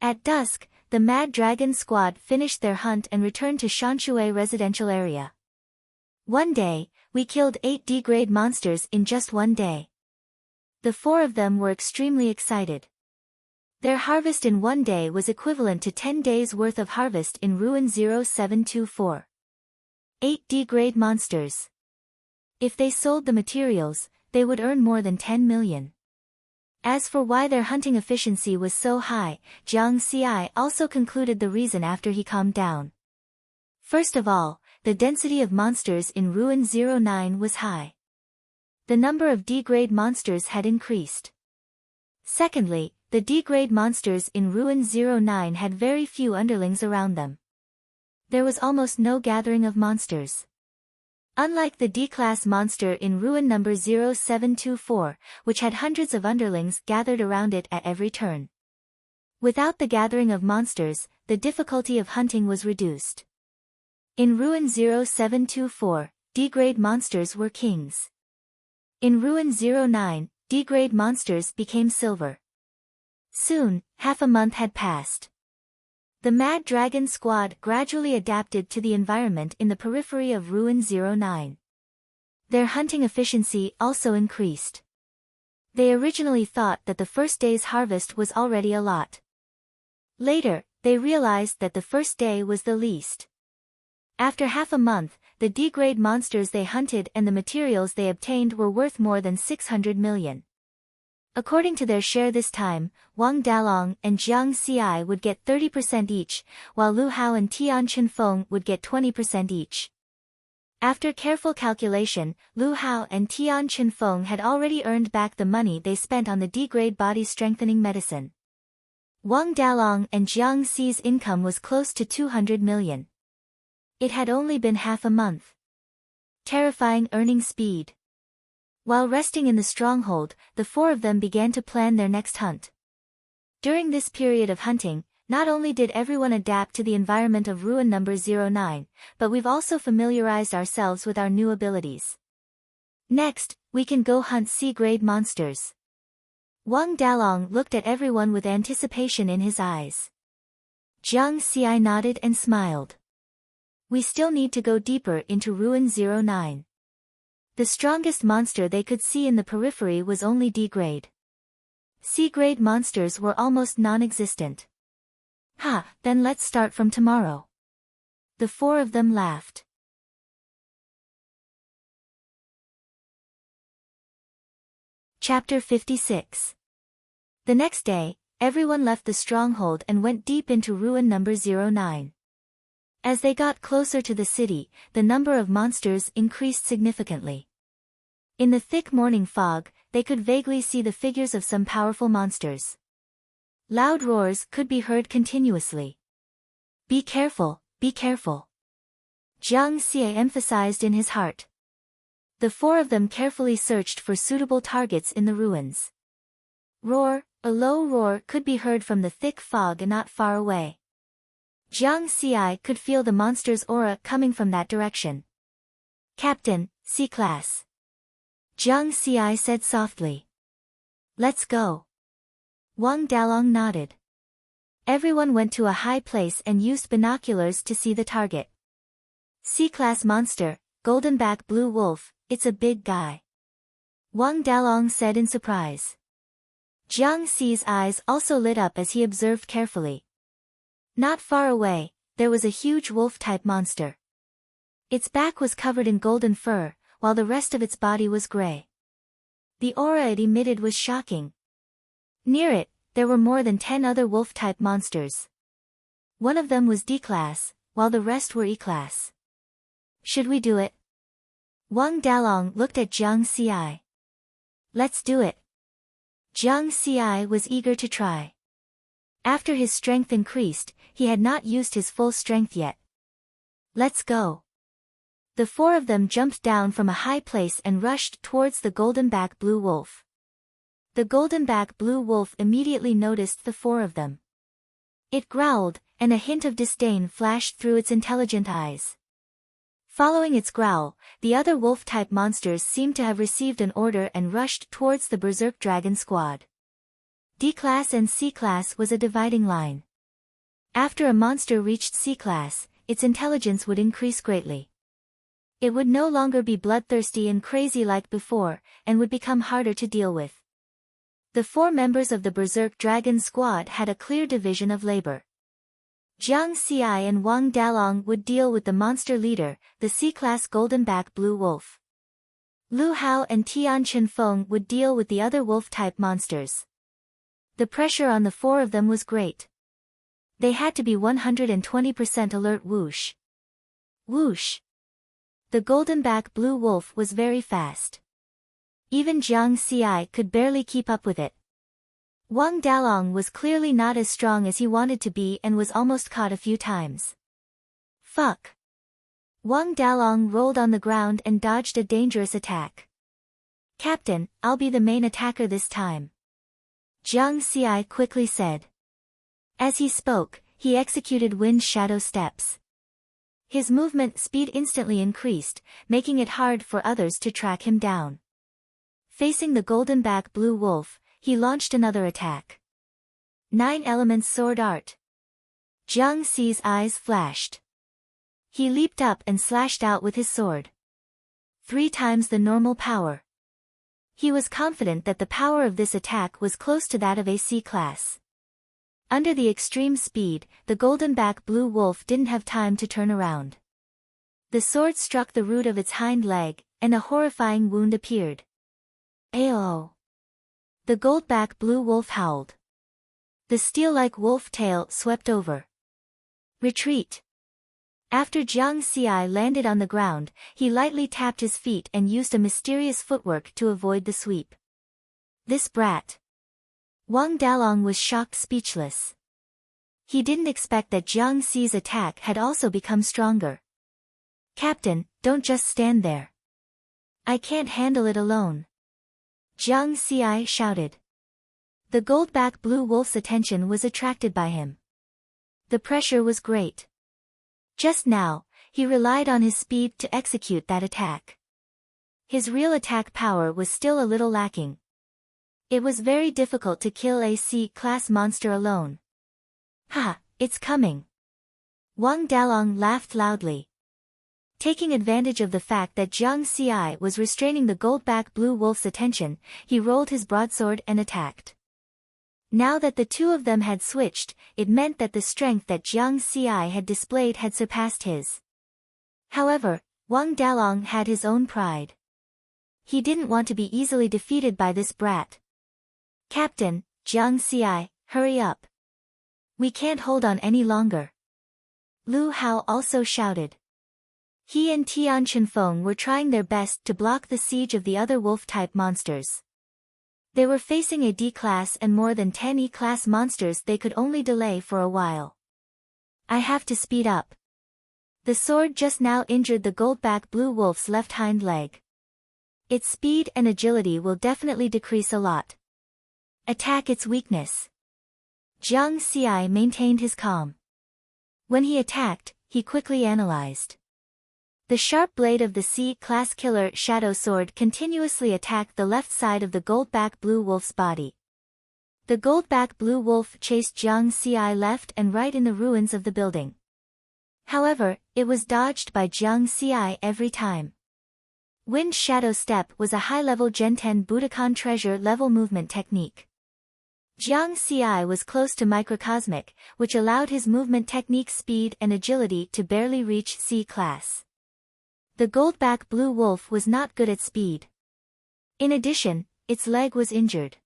A: At dusk, the Mad Dragon squad finished their hunt and returned to Shanshui residential area. One day, we killed 8 D-grade monsters in just one day. The 4 of them were extremely excited. Their harvest in one day was equivalent to 10 days' worth of harvest in Ruin 0724. 8 D-grade monsters. If they sold the materials, they would earn more than 10 million. As for why their hunting efficiency was so high, Jiang Xi also concluded the reason after he calmed down. First of all, the density of monsters in Ruin 09 was high. The number of D-grade monsters had increased. Secondly, the D-grade monsters in Ruin 09 had very few underlings around them. There was almost no gathering of monsters. Unlike the D-class monster in Ruin number 0724, which had hundreds of underlings gathered around it at every turn. Without the gathering of monsters, the difficulty of hunting was reduced. In Ruin 0724, D-grade monsters were kings. In Ruin 09, D-grade monsters became silver. Soon, half a month had passed. The Mad Dragon squad gradually adapted to the environment in the periphery of Ruin 09. Their hunting efficiency also increased. They originally thought that the first day's harvest was already a lot. Later, they realized that the first day was the least. After half a month, the D-grade monsters they hunted and the materials they obtained were worth more than 600 million. According to their share this time, Wang Dalong and Jiang Xi would get 30% each, while Lu Hao and Tian Chenfeng would get 20% each. After careful calculation, Lu Hao and Tian Chenfeng had already earned back the money they spent on the D-grade body strengthening medicine. Wang Dalong and Jiang Xi's income was close to 200 million. It had only been half a month. Terrifying earning speed. While resting in the stronghold, the 4 of them began to plan their next hunt. During this period of hunting, not only did everyone adapt to the environment of Ruin number 09, but we've also familiarized ourselves with our new abilities. Next, we can go hunt C-grade monsters. Wang Dalong looked at everyone with anticipation in his eyes. Jiang Xi nodded and smiled. We still need to go deeper into Ruin 09. The strongest monster they could see in the periphery was only D-grade. C-grade monsters were almost non-existent. Then let's start from tomorrow. The four of them laughed. Chapter 56. The next day, everyone left the stronghold and went deep into ruin number 09. As they got closer to the city, the number of monsters increased significantly. In the thick morning fog, they could vaguely see the figures of some powerful monsters. Loud roars could be heard continuously. Be careful, be careful. Jiang Xie emphasized in his heart. The four of them carefully searched for suitable targets in the ruins. Roar, a low roar could be heard from the thick fog and not far away. Jiang Xie could feel the monster's aura coming from that direction. Captain, C-Class. Jiang Xie said softly. Let's go. Wang Dalong nodded. Everyone went to a high place and used binoculars to see the target. C-Class monster, goldenback blue wolf, it's a big guy. Wang Dalong said in surprise. Jiang Xi's eyes also lit up as he observed carefully. Not far away, there was a huge wolf-type monster. Its back was covered in golden fur, while the rest of its body was gray. The aura it emitted was shocking. Near it, there were more than 10 other wolf-type monsters. One of them was D-Class, while the rest were E-Class. Should we do it? Wang Dalong looked at Jiang Xi. Let's do it. Jiang Xi was eager to try. After his strength increased, he had not used his full strength yet. Let's go. The four of them jumped down from a high place and rushed towards the goldenback blue wolf. The goldenback blue wolf immediately noticed the four of them. It growled, and a hint of disdain flashed through its intelligent eyes. Following its growl, the other wolf-type monsters seemed to have received an order and rushed towards the berserk dragon squad. D-Class and C-Class was a dividing line. After a monster reached C-Class, its intelligence would increase greatly. It would no longer be bloodthirsty and crazy like before, and would become harder to deal with. The four members of the berserk dragon squad had a clear division of labor. Jiang Xi and Wang Dalong would deal with the monster leader, the C-Class goldenback blue wolf. Lu Hao and Tian Chenfeng would deal with the other wolf-type monsters. The pressure on the four of them was great. They had to be 120% alert. Whoosh. Whoosh. The goldenback blue wolf was very fast. Even Jiang Xi could barely keep up with it. Wang Dalong was clearly not as strong as he wanted to be and was almost caught a few times. Fuck. Wang Dalong rolled on the ground and dodged a dangerous attack. Captain, I'll be the main attacker this time. Jiang Xi quickly said. As he spoke, he executed wind shadow steps. His movement speed instantly increased, making it hard for others to track him down. Facing the goldenback blue wolf, he launched another attack. 9 Elements Sword Art. Jiang Xi's eyes flashed. He leaped up and slashed out with his sword. 3 times the normal power. He was confident that the power of this attack was close to that of a C-Class. Under the extreme speed, the goldenback blue wolf didn't have time to turn around. The sword struck the root of its hind leg, and a horrifying wound appeared. Ayo! The goldback blue wolf howled. The steel-like wolf tail swept over. Retreat! After Jiang Xi landed on the ground, he lightly tapped his feet and used a mysterious footwork to avoid the sweep. This brat! Wang Dalong was shocked speechless. He didn't expect that Jiang Xi's attack had also become stronger. Captain, don't just stand there. I can't handle it alone. Jiang Xi shouted. The goldback blue wolf's attention was attracted by him. The pressure was great. Just now, he relied on his speed to execute that attack. His real attack power was still a little lacking. It was very difficult to kill a C-Class monster alone. Ha, it's coming. Wang Dalong laughed loudly. Taking advantage of the fact that Jiang Xi was restraining the goldback blue wolf's attention, he rolled his broadsword and attacked. Now that the two of them had switched, it meant that the strength that Jiang Xi had displayed had surpassed his. However, Wang Dalong had his own pride. He didn't want to be easily defeated by this brat. Captain, Jiang Xi, hurry up. We can't hold on any longer. Lu Hao also shouted. He and Tian Chenfeng were trying their best to block the siege of the other wolf-type monsters. They were facing a D-class and more than 10 E-class monsters they could only delay for a while. I have to speed up. The sword just now injured the goldback blue wolf's left hind leg. Its speed and agility will definitely decrease a lot. Attack its weakness. Jiang Xi maintained his calm. When he attacked, he quickly analyzed. The sharp blade of the C-class killer shadow sword continuously attacked the left side of the goldback blue wolf's body. The goldback blue wolf chased Jiang Xi left and right in the ruins of the building. However, it was dodged by Jiang Xi every time. Wind Shadow Step was a high-level Gen 10 Budokan treasure-level movement technique. Jiang Xi was close to microcosmic, which allowed his movement technique speed and agility to barely reach C-class. The goldback blue wolf was not good at speed. In addition, its leg was injured.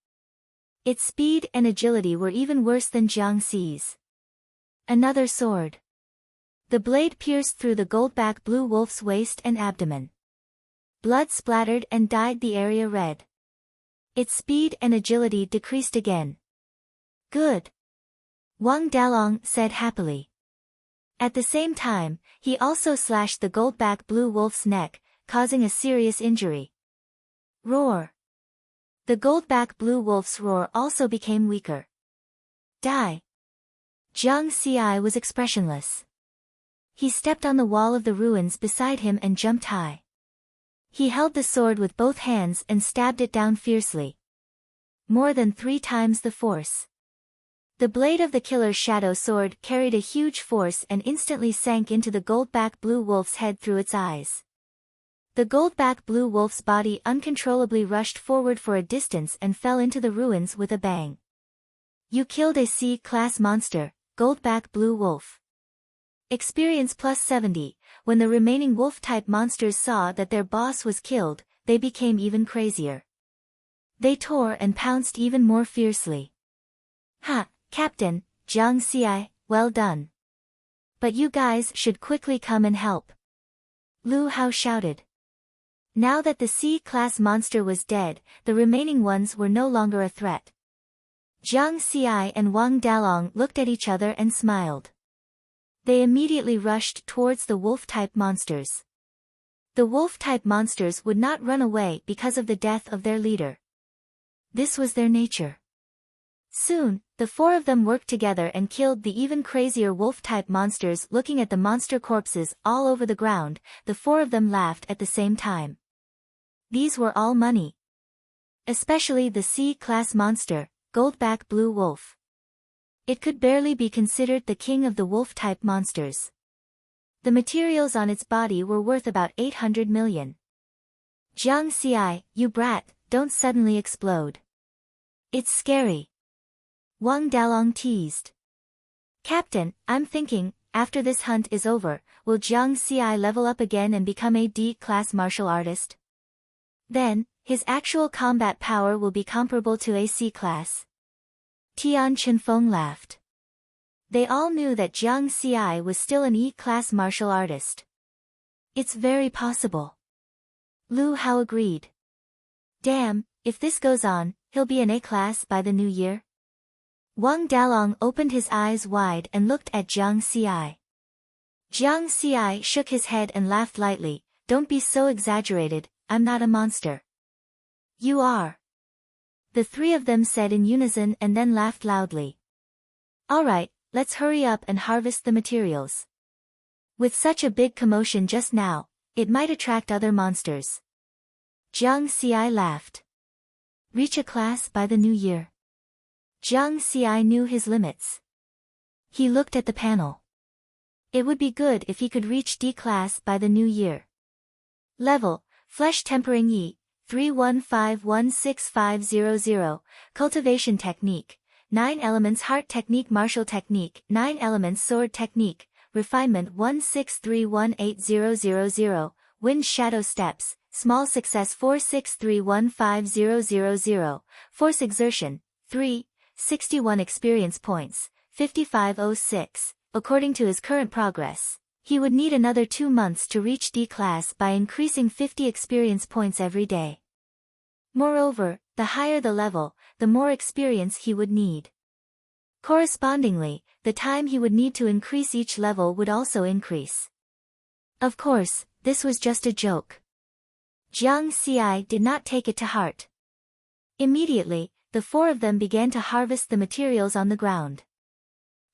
A: Its speed and agility were even worse than Jiang Xi's. Another sword. The blade pierced through the goldback blue wolf's waist and abdomen. Blood splattered and dyed the area red. Its speed and agility decreased again. Good. Wang Dalong said happily. At the same time, he also slashed the goldback blue wolf's neck, causing a serious injury. Roar. The goldback blue wolf's roar also became weaker. Die. Jiang Xi was expressionless. He stepped on the wall of the ruins beside him and jumped high. He held the sword with both hands and stabbed it down fiercely. More than 3 times the force. The blade of the killer's shadow sword carried a huge force and instantly sank into the goldback blue wolf's head through its eyes. The goldback blue wolf's body uncontrollably rushed forward for a distance and fell into the ruins with a bang. You killed a C-class monster, goldback blue wolf. Experience plus 70. When the remaining wolf-type monsters saw that their boss was killed, they became even crazier. They tore and pounced even more fiercely. Ha! Captain, Jiang Xi, well done. But you guys should quickly come and help. Lu Hao shouted. Now that the C-class monster was dead, the remaining ones were no longer a threat. Jiang Xi and Wang Dalong looked at each other and smiled. They immediately rushed towards the wolf-type monsters. The wolf-type monsters would not run away because of the death of their leader. This was their nature. Soon, the 4 of them worked together and killed the even crazier wolf-type monsters. Looking at the monster corpses all over the ground, the 4 of them laughed at the same time. These were all money. Especially the C-class monster, goldback blue wolf. It could barely be considered the king of the wolf-type monsters. The materials on its body were worth about 800 million. Jiang Xi, you brat, don't suddenly explode. It's scary. Wang Dalong teased. Captain, I'm thinking, after this hunt is over, will Jiang Xi level up again and become a D-class martial artist? Then, his actual combat power will be comparable to a C-class. Tian Chenfeng laughed. They all knew that Jiang Xi was still an E-class martial artist. It's very possible. Lu Hao agreed. Damn, if this goes on, he'll be an A-class by the new year? Wang Dalong opened his eyes wide and looked at Jiang Xi. Jiang Xi shook his head and laughed lightly. Don't be so exaggerated, I'm not a monster. You are. The 3 of them said in unison and then laughed loudly. Alright, let's hurry up and harvest the materials. With such a big commotion just now, it might attract other monsters. Jiang Xi laughed. Reach a class by the new year. Jiang Xi knew his limits. He looked at the panel. It would be good if he could reach D-class by the new year. Level, Flesh Tempering E, 31516500, Cultivation Technique, 9 elements heart technique martial technique, 9 elements sword technique, refinement 1631800, wind shadow steps, small success 4631500, force exertion, 3, 61 experience points, 5506. According to his current progress, he would need another 2 months to reach D class by increasing 50 experience points every day. Moreover, the higher the level, the more experience he would need. Correspondingly, the time he would need to increase each level would also increase. Of course, this was just a joke. Jiang Xi did not take it to heart. Immediately, the 4 of them began to harvest the materials on the ground.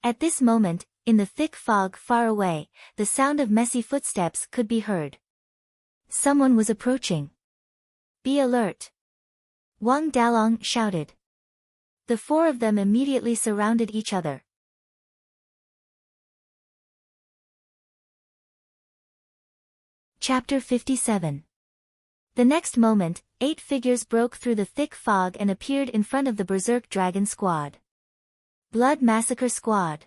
A: At this moment, in the thick fog far away, the sound of messy footsteps could be heard. Someone was approaching. Be alert! Wang Dalong shouted. The 4 of them immediately surrounded each other. Chapter 57. The next moment, 8 figures broke through the thick fog and appeared in front of the Berserk Dragon Squad. Blood Massacre Squad.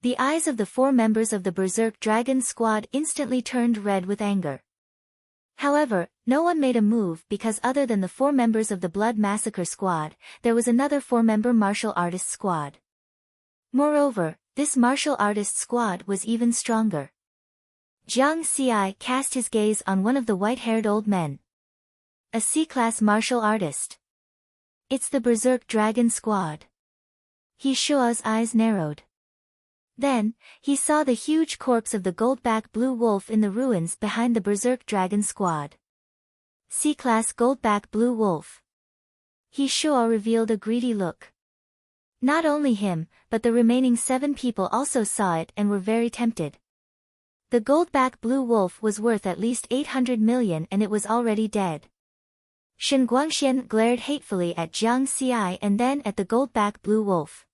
A: The eyes of the 4 members of the Berserk Dragon Squad instantly turned red with anger. However, no one made a move because other than the 4 members of the Blood Massacre Squad, there was another 4-member martial artist squad. Moreover, this martial artist squad was even stronger. Jiang Xi cast his gaze on one of the white-haired old men. A C-class martial artist. It's the Berserk Dragon Squad. He Shua's eyes narrowed. Then, he saw the huge corpse of the goldback blue wolf in the ruins behind the Berserk Dragon Squad. C-class goldback blue wolf. He Shua revealed a greedy look. Not only him, but the remaining 7 people also saw it and were very tempted. The goldback blue wolf was worth at least 800 million and it was already dead. Shen Guangxian glared hatefully at Jiang Xi and then at the goldback blue wolf.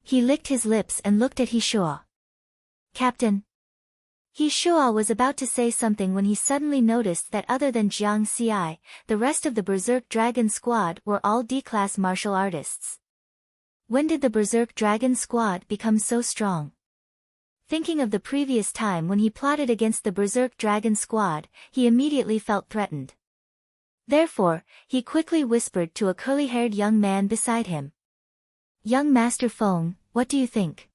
A: He licked his lips and looked at He Shua. Captain. He Shua was about to say something when he suddenly noticed that other than Jiang Xi, the rest of the Berserk Dragon Squad were all D-class martial artists. When did the Berserk Dragon Squad become so strong? Thinking of the previous time when he plotted against the Berserk Dragon Squad, he immediately felt threatened. Therefore, he quickly whispered to a curly-haired young man beside him. Young Master Feng, what do you think?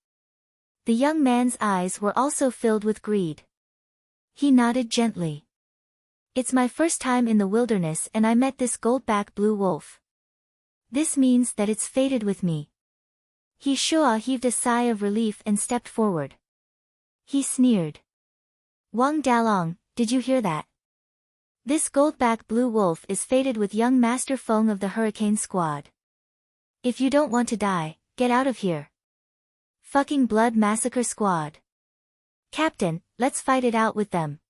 A: The young man's eyes were also filled with greed. He nodded gently. It's my first time in the wilderness and I met this goldback blue wolf. This means that it's fated with me. He Shua heaved a sigh of relief and stepped forward. He sneered. Wang Dalong, did you hear that? This goldback blue wolf is fated with young Master Feng of the Hurricane Squad. If you don't want to die, get out of here. Fucking Blood Massacre Squad. Captain, let's fight it out with them.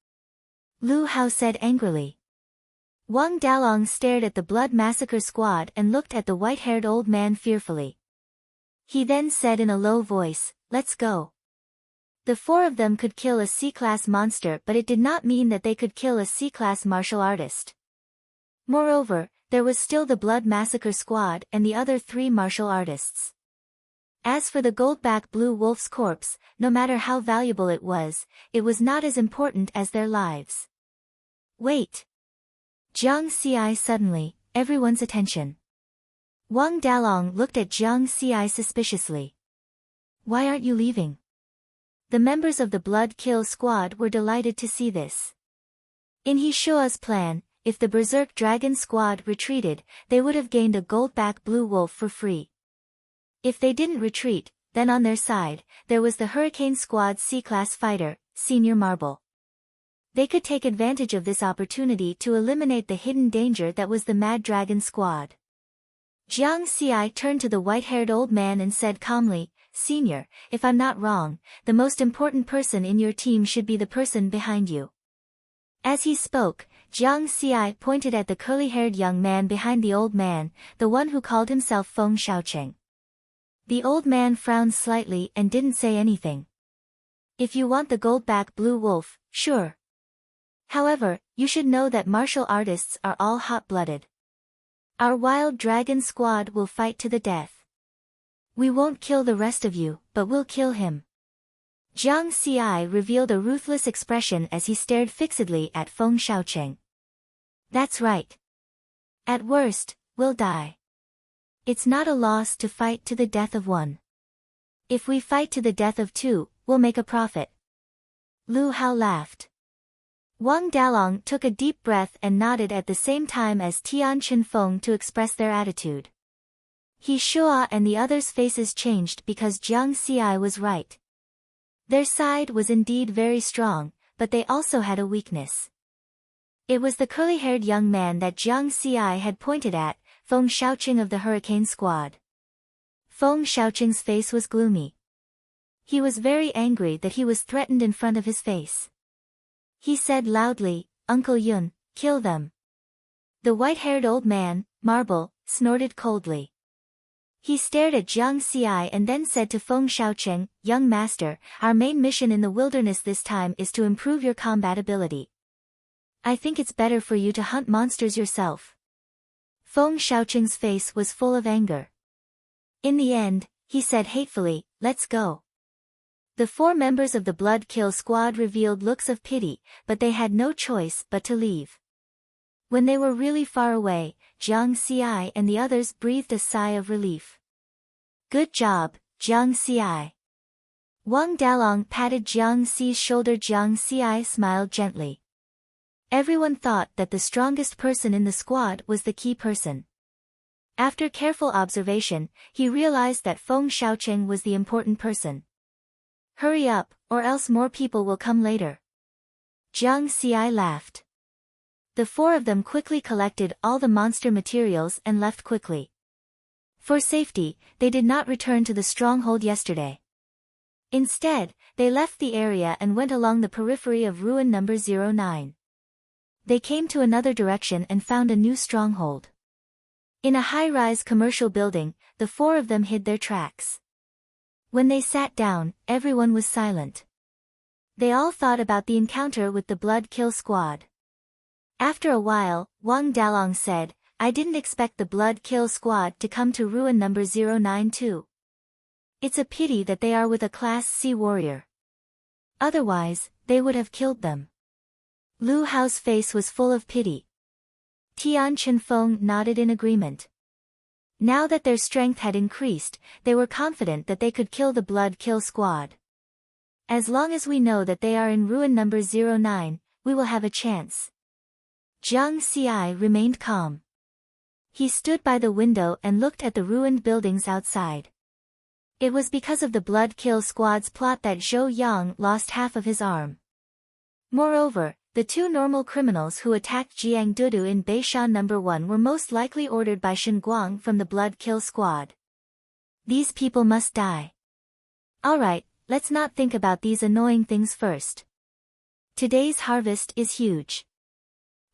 A: Lu Hao said angrily. Wang Dalong stared at the Blood Massacre Squad and looked at the white-haired old man fearfully. He then said in a low voice, let's go. The 4 of them could kill a C-class monster, but it did not mean that they could kill a C-class martial artist. Moreover, there was still the Blood Massacre Squad and the other 3 martial artists. As for the goldback blue wolf's corpse, no matter how valuable it was not as important as their lives. Wait! Jiang Xi suddenly, everyone's attention. Wang Dalong looked at Jiang Xi suspiciously. Why aren't you leaving? The members of the Blood Kill Squad were delighted to see this. In He Shua's plan, if the Berserk Dragon Squad retreated, they would have gained a goldback blue wolf for free. If they didn't retreat, then on their side, there was the Hurricane Squad C-class fighter, Senior Marble. They could take advantage of this opportunity to eliminate the hidden danger that was the Mad Dragon Squad. Jiang Xi turned to the white-haired old man and said calmly, Senior, if I'm not wrong, the most important person in your team should be the person behind you. As he spoke, Jiang Xi pointed at the curly-haired young man behind the old man, the one who called himself Feng Shaocheng. The old man frowned slightly and didn't say anything. If you want the goldback blue wolf, sure. However, you should know that martial artists are all hot-blooded. Our wild dragon squad will fight to the death. We won't kill the rest of you, but we'll kill him. Jiang Xi revealed a ruthless expression as he stared fixedly at Feng Xiaocheng. That's right. At worst, we'll die. It's not a loss to fight to the death of one. If we fight to the death of two, we'll make a profit. Lu Hao laughed. Wang Dalong took a deep breath and nodded at the same time as Tian Chenfeng to express their attitude. He Shua and the others' faces changed because Jiang Xi was right. Their side was indeed very strong, but they also had a weakness. It was the curly-haired young man that Jiang Xi had pointed at, Feng Xiaocheng of the Hurricane Squad. Feng Xiaocheng's face was gloomy. He was very angry that he was threatened in front of his face. He said loudly, "Uncle Yun, kill them." The white-haired old man, Marble, snorted coldly. He stared at Jiang Xi and then said to Feng Xiaocheng, "Young master, our main mission in the wilderness this time is to improve your combat ability. I think it's better for you to hunt monsters yourself." Feng Xiaocheng's face was full of anger. In the end, he said hatefully, "Let's go." The 4 members of the Blood Kill Squad revealed looks of pity, but they had no choice but to leave. When they were really far away, Jiang Xi and the others breathed a sigh of relief. "Good job, Jiang Xi." Wang Dalong patted Jiang Xi's shoulder. Jiang Xi smiled gently. Everyone thought that the strongest person in the squad was the key person. After careful observation, he realized that Feng Xiaocheng was the important person. "Hurry up, or else more people will come later." Jiang Xi laughed. The 4 of them quickly collected all the monster materials and left quickly. For safety, they did not return to the stronghold yesterday. Instead, they left the area and went along the periphery of ruin number 09. They came to another direction and found a new stronghold. In a high-rise commercial building, the 4 of them hid their tracks. When they sat down, everyone was silent. They all thought about the encounter with the Blood Kill Squad. After a while, Wang Dalong said, "I didn't expect the Blood Kill Squad to come to ruin number 09 too. It's a pity that they are with a Class C warrior. Otherwise, they would have killed them." Lu Hao's face was full of pity. Tian Chenfeng nodded in agreement. Now that their strength had increased, they were confident that they could kill the Blood Kill Squad. "As long as we know that they are in ruin number 09, we will have a chance." Jiang Xi remained calm. He stood by the window and looked at the ruined buildings outside. It was because of the Blood Kill Squad's plot that Zhou Yang lost half of his arm. Moreover, the 2 normal criminals who attacked Jiang Dudu in Beishan number 1 were most likely ordered by Shen Guang from the Blood Kill Squad. These people must die. Alright, let's not think about these annoying things first. Today's harvest is huge.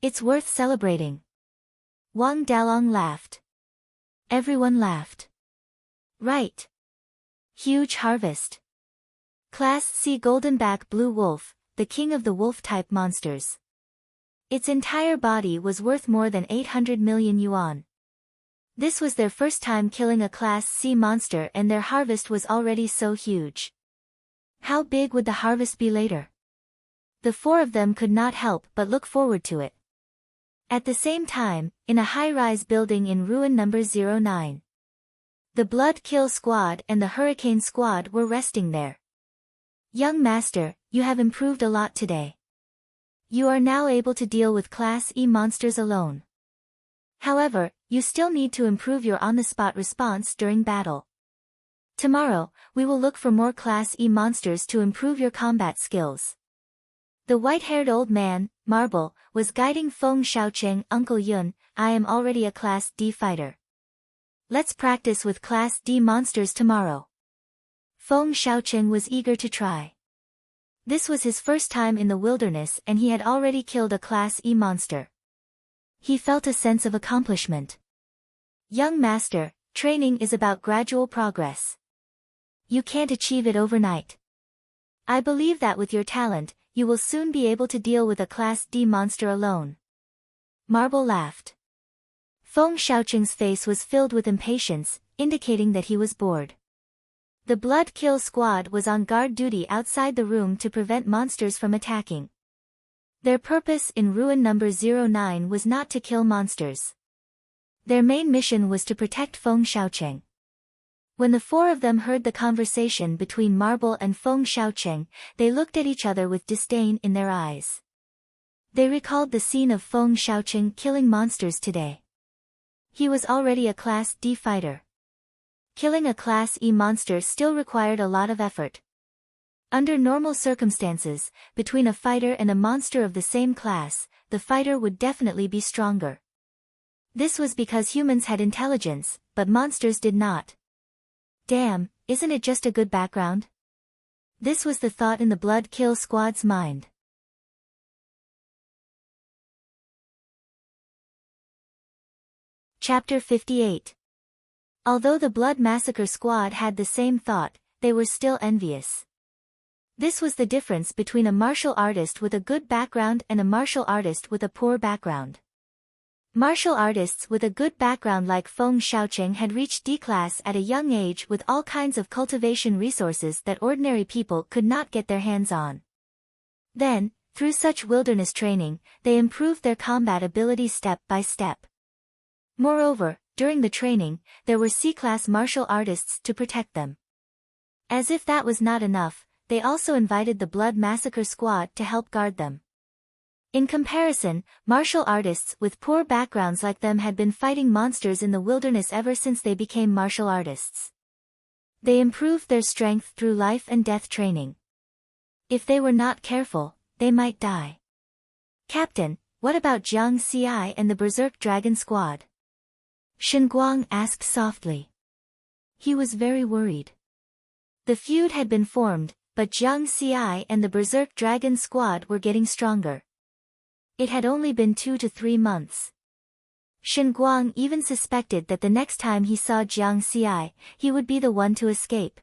A: It's worth celebrating. Wang Dalong laughed. Everyone laughed. Right. Huge harvest. Class C Goldenback Blue Wolf, the king of the wolf-type monsters. Its entire body was worth more than 800 million yuan. This was their first time killing a Class C monster and their harvest was already so huge. How big would the harvest be later? The 4 of them could not help but look forward to it. At the same time, in a high-rise building in ruin number 09. The Blood Kill Squad and the Hurricane Squad were resting there. "Young master, you have improved a lot today. You are now able to deal with Class E monsters alone. However, you still need to improve your on-the-spot response during battle. Tomorrow, we will look for more Class E monsters to improve your combat skills." The white-haired old man, Marble, was guiding Feng Xiaocheng. "Uncle Yun, I am already a Class D fighter. Let's practice with Class D monsters tomorrow." Feng Xiaocheng was eager to try. This was his first time in the wilderness and he had already killed a Class E monster. He felt a sense of accomplishment. "Young master, training is about gradual progress. You can't achieve it overnight. I believe that with your talent, you will soon be able to deal with a Class D monster alone." Marble laughed. Feng Xiaocheng's face was filled with impatience, indicating that he was bored. The Blood Kill Squad was on guard duty outside the room to prevent monsters from attacking. Their purpose in Ruin Number 09 was not to kill monsters. Their main mission was to protect Feng Xiaocheng. When the four of them heard the conversation between Marble and Feng Xiaocheng, they looked at each other with disdain in their eyes. They recalled the scene of Feng Xiaocheng killing monsters today. He was already a Class D fighter. Killing a Class E monster still required a lot of effort. Under normal circumstances, between a fighter and a monster of the same class, the fighter would definitely be stronger. This was because humans had intelligence, but monsters did not. Damn, isn't it just a good background? This was the thought in the Blood Kill Squad's mind. Chapter 58. Although the Blood Massacre Squad had the same thought, they were still envious. This was the difference between a martial artist with a good background and a martial artist with a poor background. Martial artists with a good background like Feng Xiaocheng had reached D-class at a young age with all kinds of cultivation resources that ordinary people could not get their hands on. Then, through such wilderness training, they improved their combat ability step by step. Moreover, during the training, there were C-class martial artists to protect them. As if that was not enough, they also invited the Blood Massacre Squad to help guard them. In comparison, martial artists with poor backgrounds like them had been fighting monsters in the wilderness ever since they became martial artists. They improved their strength through life and death training. If they were not careful, they might die. Captain, what about Jiang Xi and the Berserk Dragon Squad? Shen Guang asked softly. He was very worried. The feud had been formed, but Jiang Xi and the Berserk Dragon Squad were getting stronger. It had only been 2 to 3 months. Shen Guang even suspected that the next time he saw Jiang Xi, he would be the one to escape.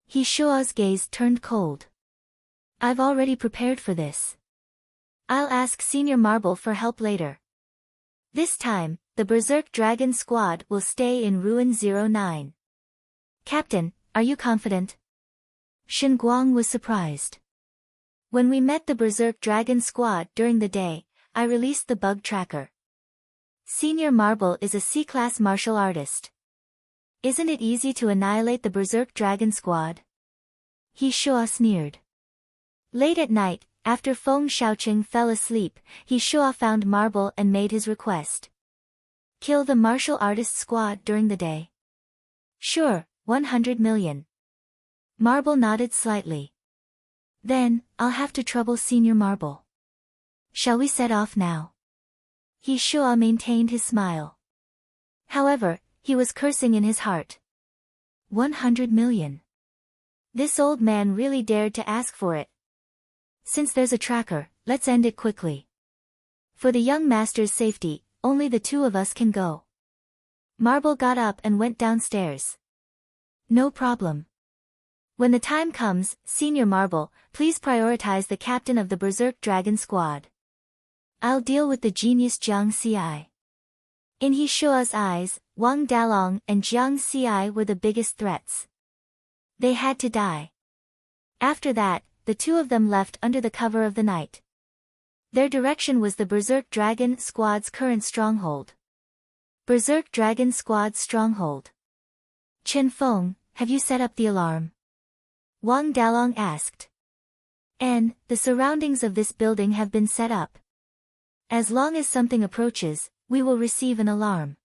A: He Shuo's gaze turned cold. I've already prepared for this. I'll ask Senior Marble for help later. This time, the Berserk Dragon Squad will stay in Ruin 09. Captain, are you confident? Shen Guang was surprised. When we met the Berserk Dragon Squad during the day, I released the bug tracker. Senior Marble is a C-class martial artist. Isn't it easy to annihilate the Berserk Dragon Squad? He Shua sneered. Late at night, after Feng Xiaocheng fell asleep, he Shua found Marble and made his request. Kill the martial artist squad during the day. Sure, 100 million. Marble nodded slightly. Then, I'll have to trouble Senior Marble. Shall we set off now? He Shua maintained his smile. However, he was cursing in his heart. 100 million. This old man really dared to ask for it. Since there's a tracker, let's end it quickly. For the young master's safety, only the two of us can go. Marble got up and went downstairs. No problem. When the time comes, Senior Marble, please prioritize the captain of the Berserk Dragon Squad. I'll deal with the genius Jiang Xi. In He Shua's eyes, Wang Dalong and Jiang Xi were the biggest threats. They had to die. After that, the two of them left under the cover of the night. Their direction was the Berserk Dragon Squad's current stronghold. Berserk Dragon Squad's stronghold. Chen Feng, have you set up the alarm? Wang Dalong asked. The surroundings of this building have been set up. As long as something approaches, we will receive an alarm.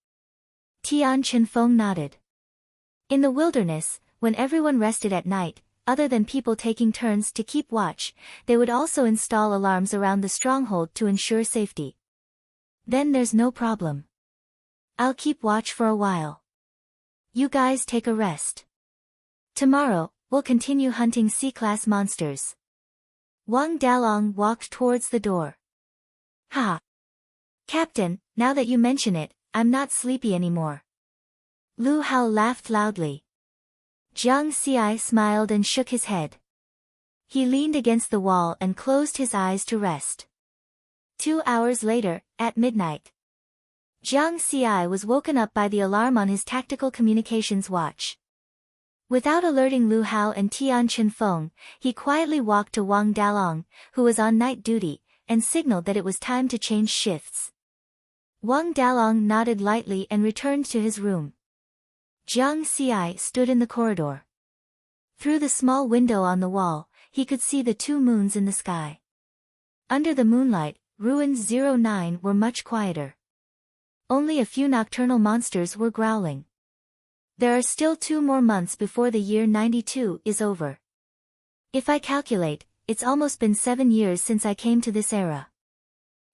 A: Tian Chen Feng nodded. In the wilderness, when everyone rested at night, other than people taking turns to keep watch, they would also install alarms around the stronghold to ensure safety. Then there's no problem. I'll keep watch for a while. You guys take a rest. Tomorrow, we'll continue hunting C-class monsters. Wang Dalong walked towards the door. Ha! Captain, now that you mention it, I'm not sleepy anymore. Lu Hao laughed loudly. Jiang Xi smiled and shook his head. He leaned against the wall and closed his eyes to rest. 2 hours later, at midnight, Jiang Xi was woken up by the alarm on his tactical communications watch. Without alerting Lu Hao and Tian Chenfeng, he quietly walked to Wang Dalong, who was on night duty, and signaled that it was time to change shifts. Wang Dalong nodded lightly and returned to his room. Jiang Xi stood in the corridor. Through the small window on the wall, he could see the 2 moons in the sky. Under the moonlight, ruins 09 were much quieter. Only a few nocturnal monsters were growling. There are still 2 more months before the year 92 is over. If I calculate, it's almost been 7 years since I came to this era.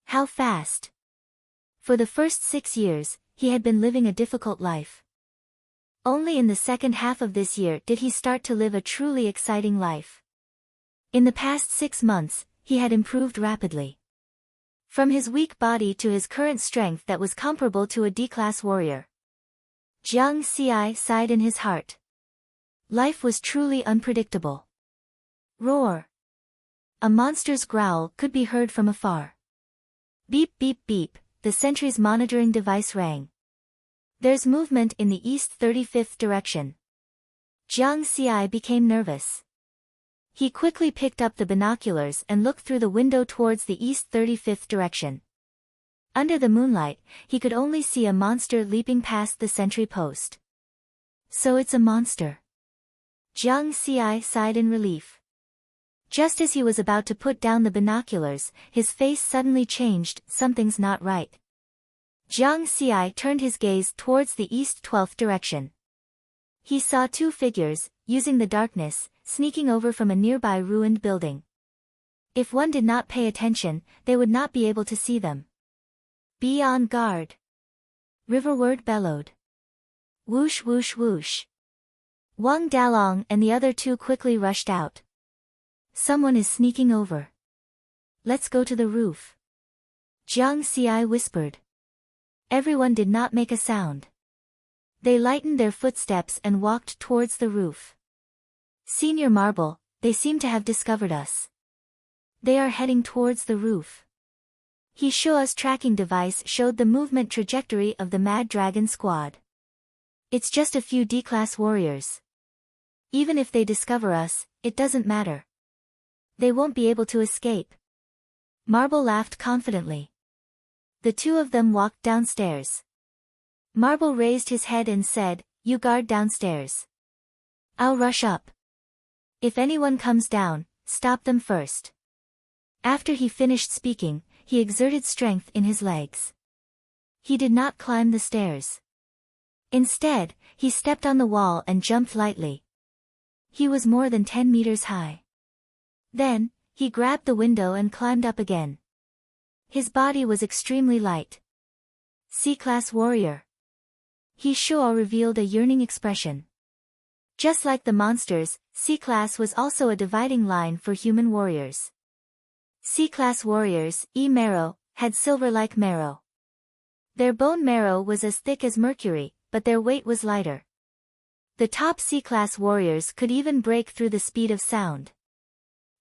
A: How fast! For the first 6 years, he had been living a difficult life. Only in the second half of this year did he start to live a truly exciting life. In the past 6 months, he had improved rapidly. From his weak body to his current strength that was comparable to a D-class warrior. Jiang Xi sighed in his heart. Life was truly unpredictable. Roar! A monster's growl could be heard from afar. Beep beep beep, the sentry's monitoring device rang. There's movement in the east 35th direction. Jiang Xi became nervous. He quickly picked up the binoculars and looked through the window towards the east 35th direction. Under the moonlight, he could only see a monster leaping past the sentry post. So it's a monster. Jiang Xi sighed in relief. Just as he was about to put down the binoculars, his face suddenly changed. Something's not right. Jiang Xi turned his gaze towards the east 12th direction. He saw 2 figures, using the darkness, sneaking over from a nearby ruined building. If one did not pay attention, they would not be able to see them. Be on guard. Riverward bellowed. Whoosh whoosh whoosh. Wang Dalong and the other 2 quickly rushed out. Someone is sneaking over. Let's go to the roof. Jiang Xi whispered. Everyone did not make a sound. They lightened their footsteps and walked towards the roof. Senior Marble, they seem to have discovered us. They are heading towards the roof. He Shua's tracking device showed the movement trajectory of the Mad Dragon squad. It's just a few D-class warriors. Even if they discover us, it doesn't matter. They won't be able to escape. Marble laughed confidently. The 2 of them walked downstairs. Marble raised his head and said, "You guard downstairs. I'll rush up. If anyone comes down, stop them first." After he finished speaking, he exerted strength in his legs. He did not climb the stairs. Instead, he stepped on the wall and jumped lightly. He was more than 10 meters high. Then, he grabbed the window and climbed up again. His body was extremely light. C-class warrior. He Shua revealed a yearning expression. Just like the monsters, C-class was also a dividing line for human warriors. C-class warriors, marrow, had silver-like marrow. Their bone marrow was as thick as mercury, but their weight was lighter. The top C-class warriors could even break through the speed of sound.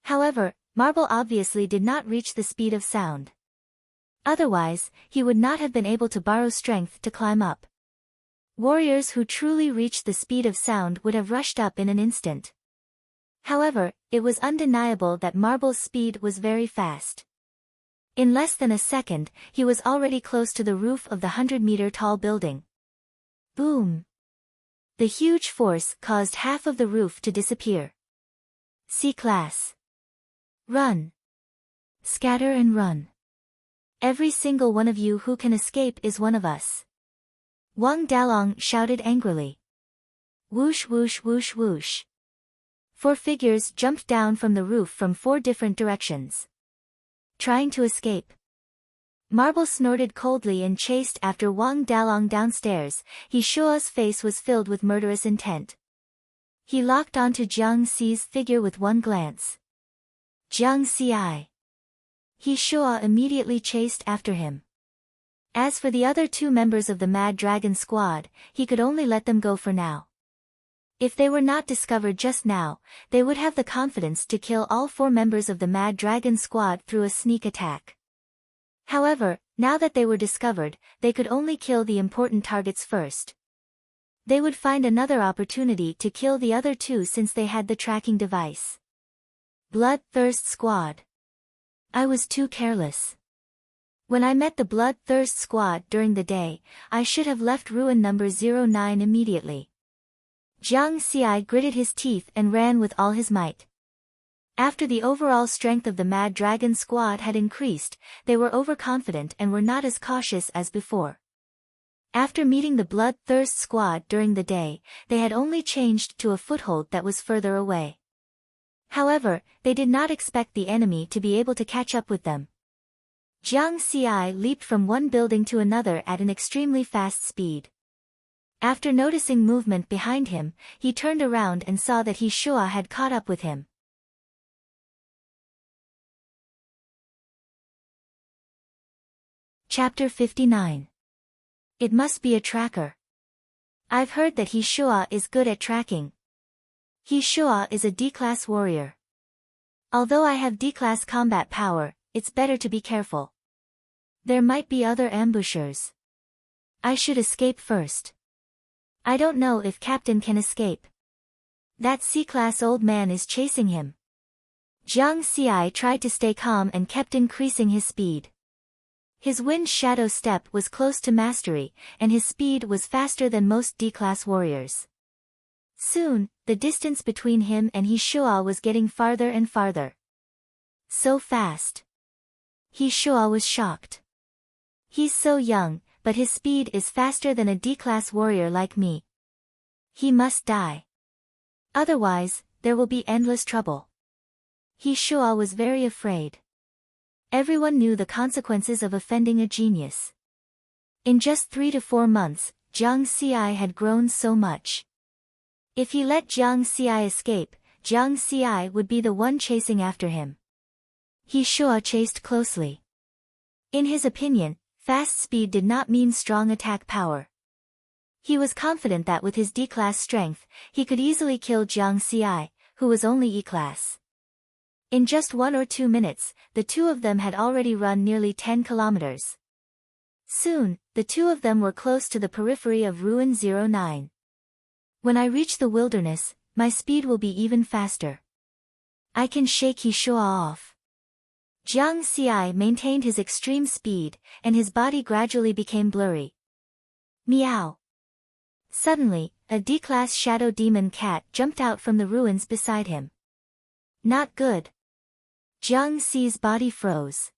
A: However, Marble obviously did not reach the speed of sound. Otherwise, he would not have been able to borrow strength to climb up. Warriors who truly reached the speed of sound would have rushed up in an instant. However, it was undeniable that Marble's speed was very fast. In less than a second, he was already close to the roof of the 100-meter-tall building. Boom! The huge force caused half of the roof to disappear. C-class. Run! Scatter and run. Every single one of you who can escape is one of us. Wang Dalong shouted angrily. Whoosh whoosh whoosh whoosh. 4 figures jumped down from the roof from 4 different directions. Trying to escape. Marble snorted coldly and chased after Wang Dalong downstairs. He Shua's face was filled with murderous intent. He locked onto Jiang Xi's figure with one glance. Jiang Xi. He Shua immediately chased after him. As for the other 2 members of the Mad Dragon squad, he could only let them go for now. If they were not discovered just now, they would have the confidence to kill all 4 members of the Mad Dragon squad through a sneak attack. However, now that they were discovered, they could only kill the important targets first. They would find another opportunity to kill the other two since they had the tracking device. Bloodthirst Squad. I was too careless. When I met the Bloodthirst Squad during the day, I should have left ruin number 09 immediately. Jiang Xi gritted his teeth and ran with all his might. After the overall strength of the Mad Dragon Squad had increased, they were overconfident and were not as cautious as before. After meeting the Bloodthirst Squad during the day, they had only changed to a foothold that was further away. However, they did not expect the enemy to be able to catch up with them. Jiang Xi leaped from one building to another at an extremely fast speed. After noticing movement behind him, he turned around and saw that He Shua had caught up with him. Chapter 59. It must be a tracker. I've heard that He Shua is good at tracking. He Shua is a D-class warrior. Although I have D-class combat power, it's better to be careful. There might be other ambushers. I should escape first. I don't know if Captain can escape. That C-class old man is chasing him. Jiang Xi tried to stay calm and kept increasing his speed. His wind shadow step was close to mastery, and his speed was faster than most D-class warriors. Soon, the distance between him and He Shua was getting farther and farther. So fast. He Shua was shocked. He's so young, but his speed is faster than a D-class warrior like me. He must die. Otherwise, there will be endless trouble. He Shua was very afraid. Everyone knew the consequences of offending a genius. In just 3 to 4 months, Jiang Xi had grown so much. If he let Jiang Xi escape, Jiang Xi would be the one chasing after him. He Shua chased closely. In his opinion, fast speed did not mean strong attack power. He was confident that with his D-class strength, he could easily kill Jiang Xi, who was only E-class. In just 1 or 2 minutes, the two of them had already run nearly 10 kilometers. Soon, the two of them were close to the periphery of Ruin 09. When I reach the wilderness, my speed will be even faster. I can shake He Shua off. Jiang Xi maintained his extreme speed, and his body gradually became blurry. Meow. Suddenly, a D-class shadow demon cat jumped out from the ruins beside him. Not good. Jiang Xi's body froze.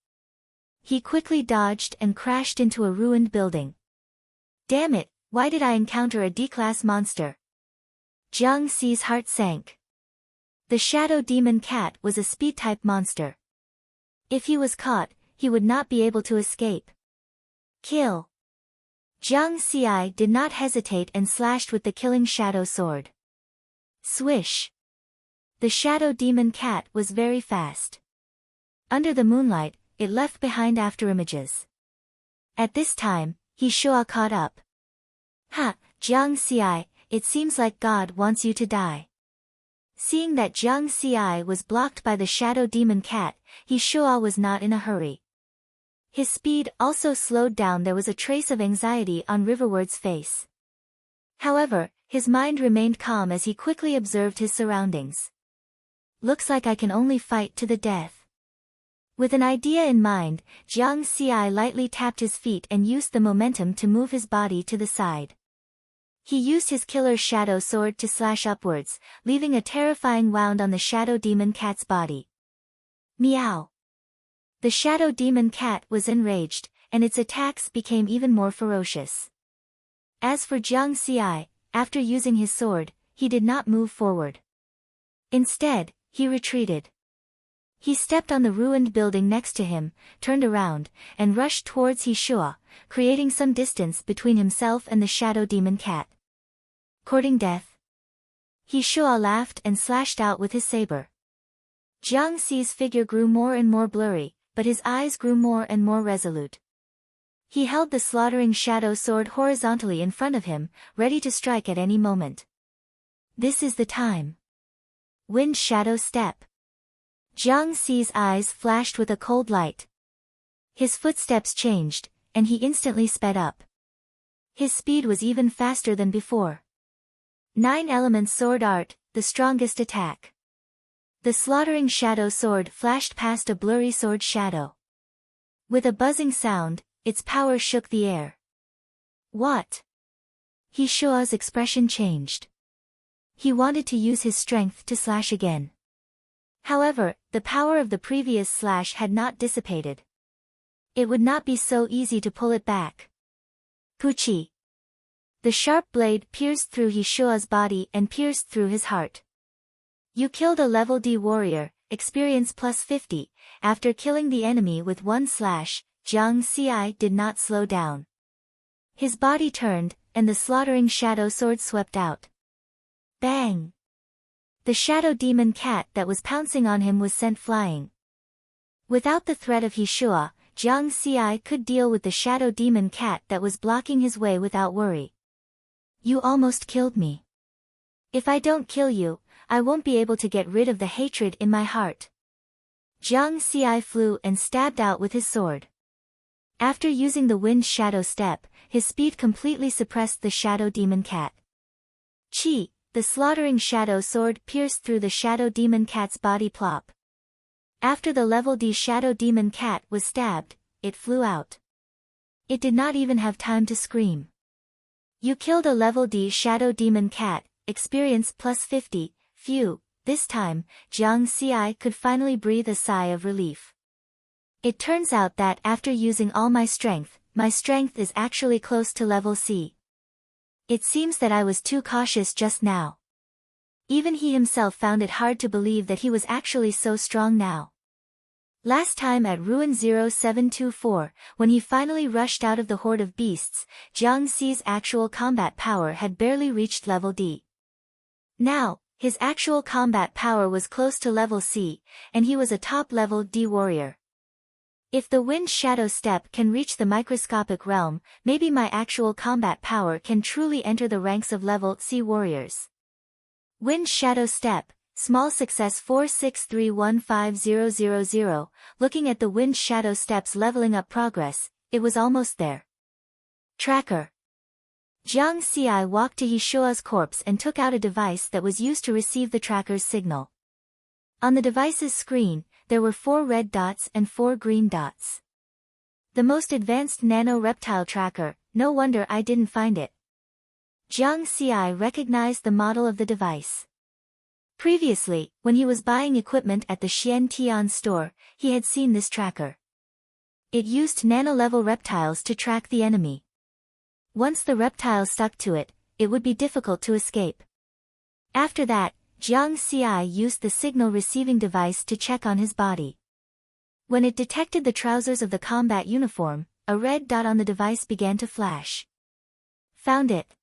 A: He quickly dodged and crashed into a ruined building. Damn it, why did I encounter a D-class monster? Jiang Xi's heart sank. The shadow demon cat was a speed-type monster. If he was caught, he would not be able to escape. Kill. Jiang Xi did not hesitate and slashed with the killing shadow sword. Swish. The shadow demon cat was very fast. Under the moonlight, it left behind afterimages. At this time, He Shua caught up. Ha, Jiang Xi, it seems like God wants you to die. Seeing that Jiang Xi was blocked by the shadow demon cat, He Shua was not in a hurry. His speed also slowed down. There was a trace of anxiety on Riverward's face. However, his mind remained calm as he quickly observed his surroundings. Looks like I can only fight to the death. With an idea in mind, Jiang Xi lightly tapped his feet and used the momentum to move his body to the side. He used his killer shadow sword to slash upwards, leaving a terrifying wound on the shadow demon cat's body. Meow. The shadow demon cat was enraged, and its attacks became even more ferocious. As for Jiang Xi, after using his sword, he did not move forward. Instead, he retreated. He stepped on the ruined building next to him, turned around, and rushed towards He Shua, creating some distance between himself and the shadow demon cat. Courting death. He Shua laughed and slashed out with his saber. Jiang Xi's figure grew more and more blurry, but his eyes grew more and more resolute. He held the slaughtering shadow sword horizontally in front of him, ready to strike at any moment. This is the time. Wind shadow step. Jiang Xi's eyes flashed with a cold light. His footsteps changed, and he instantly sped up. His speed was even faster than before. 9 Elements Sword Art, the strongest attack. The slaughtering shadow sword flashed past a blurry sword shadow. With a buzzing sound, its power shook the air. What? Hishua's expression changed. He wanted to use his strength to slash again. However, the power of the previous slash had not dissipated. It would not be so easy to pull it back. Puchi. The sharp blade pierced through Hishua's body and pierced through his heart. You killed a level D warrior, experience plus 50, after killing the enemy with one slash. Jiang Xi did not slow down. His body turned, and the slaughtering shadow sword swept out. Bang! The shadow demon cat that was pouncing on him was sent flying. Without the threat of Hishua, Jiang Xi could deal with the shadow demon cat that was blocking his way without worry. You almost killed me. If I don't kill you, I won't be able to get rid of the hatred in my heart. Jiang Xi flew and stabbed out with his sword. After using the wind shadow step, his speed completely suppressed the shadow demon cat. Chi, the slaughtering shadow sword pierced through the shadow demon cat's body plop. After the level D shadow demon cat was stabbed, it flew out. It did not even have time to scream. You killed a level D shadow demon cat, experience plus 50, phew. This time, Jiang Xi could finally breathe a sigh of relief. It turns out that after using all my strength is actually close to level C. It seems that I was too cautious just now. Even he himself found it hard to believe that he was actually so strong now. Last time at Ruin 0724, when he finally rushed out of the horde of beasts, Jiang Xi's actual combat power had barely reached level D. Now, his actual combat power was close to level C, and he was a top-level D warrior. If the wind shadow step can reach the microscopic realm, maybe my actual combat power can truly enter the ranks of level C warriors. Wind shadow step, small success 4631500. Looking at the wind shadow step's leveling up progress, it was almost there. Tracker. Jiang Xi walked to Hishua's corpse and took out a device that was used to receive the tracker's signal. On the device's screen, there were 4 red dots and 4 green dots. The most advanced nano-reptile tracker, no wonder I didn't find it. Jiang Xi recognized the model of the device. Previously, when he was buying equipment at the Xian Tian store, he had seen this tracker. It used nano-level reptiles to track the enemy. Once the reptile stuck to it, it would be difficult to escape. After that, Jiang Xi used the signal-receiving device to check on his body. When it detected the trousers of the combat uniform, a red dot on the device began to flash. Found it.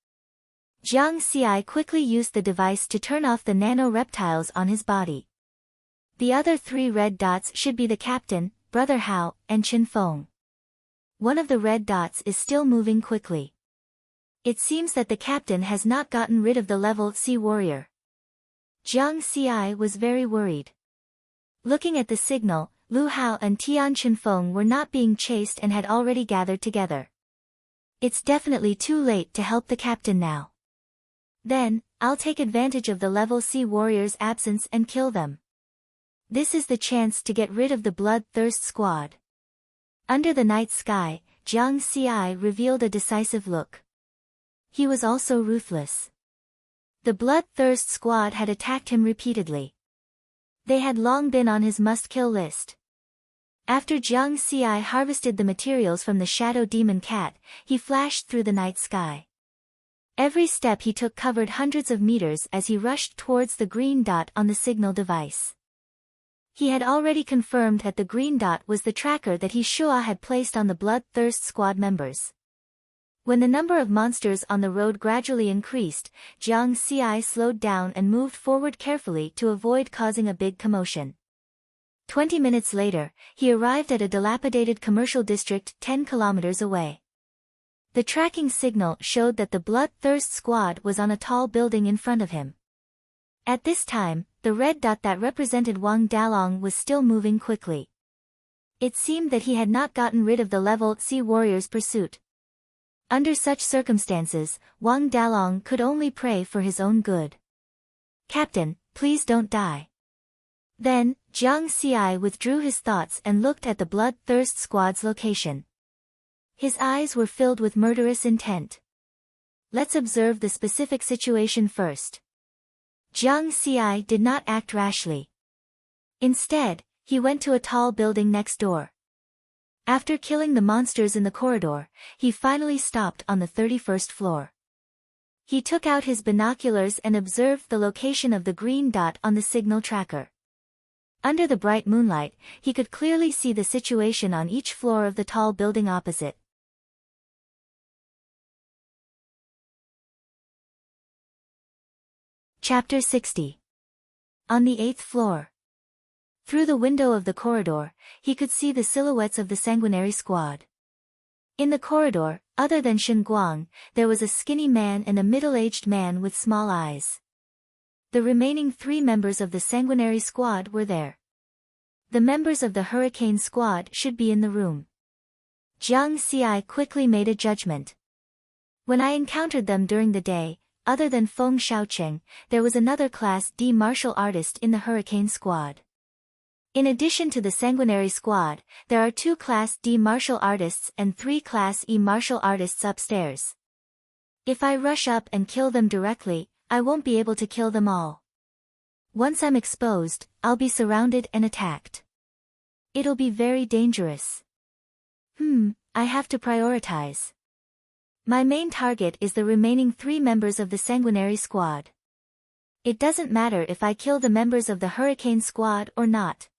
A: Jiang Xi quickly used the device to turn off the nano-reptiles on his body. The other 3 red dots should be the captain, Brother Hao, and Chen Feng. One of the red dots is still moving quickly. It seems that the captain has not gotten rid of the level C warrior. Jiang Xi was very worried. Looking at the signal, Lu Hao and Tian Chenfeng were not being chased and had already gathered together. It's definitely too late to help the captain now. Then, I'll take advantage of the level C warrior's absence and kill them. This is the chance to get rid of the bloodthirst squad. Under the night sky, Jiang Xi revealed a decisive look. He was also ruthless. The bloodthirst squad had attacked him repeatedly. They had long been on his must-kill list. After Jiang Xi harvested the materials from the shadow demon cat, he flashed through the night sky. Every step he took covered hundreds of meters as he rushed towards the green dot on the signal device. He had already confirmed that the green dot was the tracker that Hishua had placed on the bloodthirst squad members. When the number of monsters on the road gradually increased, Jiang Xi slowed down and moved forward carefully to avoid causing a big commotion. 20 minutes later, he arrived at a dilapidated commercial district 10 kilometers away. The tracking signal showed that the bloodthirst squad was on a tall building in front of him. At this time, the red dot that represented Wang Dalong was still moving quickly. It seemed that he had not gotten rid of the level C warrior's pursuit. Under such circumstances, Wang Dalong could only pray for his own good. "Captain, please don't die." Then, Jiang Xi withdrew his thoughts and looked at the bloodthirst squad's location. His eyes were filled with murderous intent. Let's observe the specific situation first. Jiang Xi did not act rashly. Instead, he went to a tall building next door. After killing the monsters in the corridor, he finally stopped on the 31st floor. He took out his binoculars and observed the location of the green dot on the signal tracker. Under the bright moonlight, he could clearly see the situation on each floor of the tall building opposite. Chapter 60. On the 8th floor. Through the window of the corridor, he could see the silhouettes of the sanguinary squad. In the corridor, other than Shen Guang, there was a skinny man and a middle-aged man with small eyes. The remaining 3 members of the sanguinary squad were there. The members of the hurricane squad should be in the room. Jiang Xi quickly made a judgment. When I encountered them during the day, other than Feng Shaocheng, there was another Class D martial artist in the hurricane squad. In addition to the sanguinary squad, there are 2 Class D martial artists and 3 Class E martial artists upstairs. If I rush up and kill them directly, I won't be able to kill them all. Once I'm exposed, I'll be surrounded and attacked. It'll be very dangerous. I have to prioritize. My main target is the remaining 3 members of the sanguinary squad. It doesn't matter if I kill the members of the hurricane squad or not.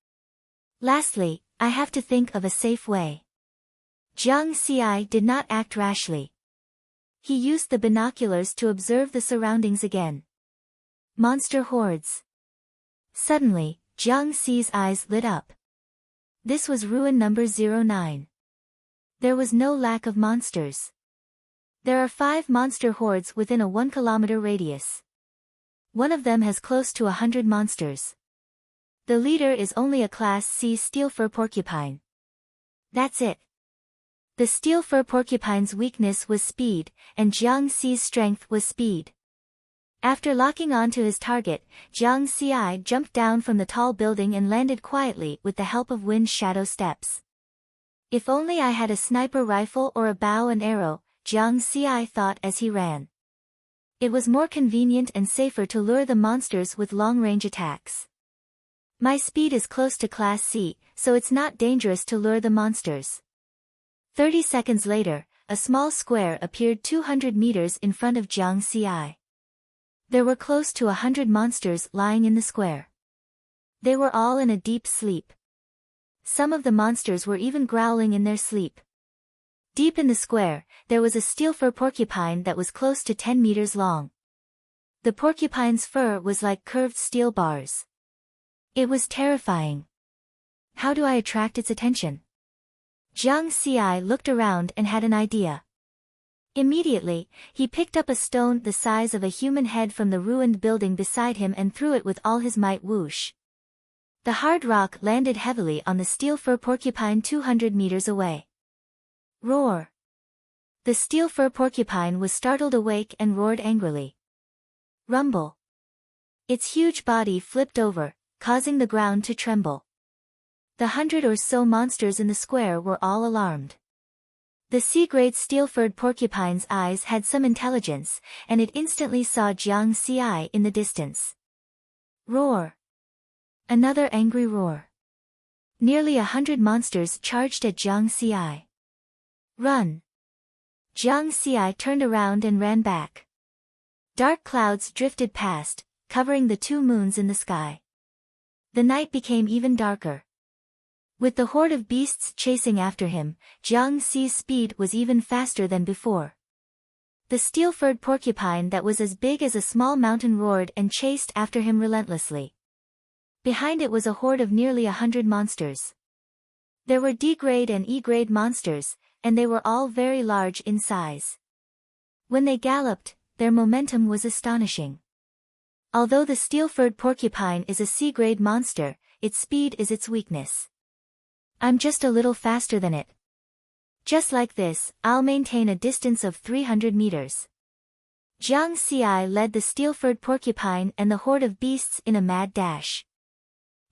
A: Lastly, I have to think of a safe way. Jiang Xi did not act rashly. He used the binoculars to observe the surroundings again. Monster hordes. Suddenly, Jiang Xi's eyes lit up. This was ruin number 09. There was no lack of monsters. There are 5 monster hordes within a 1-kilometer radius. One of them has close to 100 monsters. The leader is only a Class C steel fur porcupine. That's it. The steel fur porcupine's weakness was speed, and Jiang Xi's strength was speed. After locking onto his target, Jiang Xi jumped down from the tall building and landed quietly with the help of wind shadow steps. If only I had a sniper rifle or a bow and arrow, Jiang Xi thought as he ran. It was more convenient and safer to lure the monsters with long-range attacks. My speed is close to Class C, so it's not dangerous to lure the monsters. 30 seconds later, a small square appeared 200 meters in front of Jiang Xi. There were close to 100 monsters lying in the square. They were all in a deep sleep. Some of the monsters were even growling in their sleep. Deep in the square, there was a steel fur porcupine that was close to 10 meters long. The porcupine's fur was like curved steel bars. It was terrifying. How do I attract its attention? Jiang Xi looked around and had an idea. Immediately, he picked up a stone the size of a human head from the ruined building beside him and threw it with all his might. Whoosh! The hard rock landed heavily on the steel fur porcupine 200 meters away. Roar! The steel fur porcupine was startled awake and roared angrily. Rumble! Its huge body flipped over, causing the ground to tremble. The 100 or so monsters in the square were all alarmed. The C-grade steel-furred porcupine's eyes had some intelligence, and it instantly saw Jiang Xi in the distance. Roar! Another angry roar. Nearly 100 monsters charged at Jiang Xi. Run! Jiang Xi turned around and ran back. Dark clouds drifted past, covering the 2 moons in the sky. The night became even darker. With the horde of beasts chasing after him, Jiang Xi's speed was even faster than before. The steel-furred porcupine that was as big as a small mountain roared and chased after him relentlessly. Behind it was a horde of nearly 100 monsters. There were D-grade and E-grade monsters, and they were all very large in size. When they galloped, their momentum was astonishing. Although the steel-furred porcupine is a C-grade monster, its speed is its weakness. I'm just a little faster than it. Just like this, I'll maintain a distance of 300 meters. Jiang Xi led the steel-furred porcupine and the horde of beasts in a mad dash.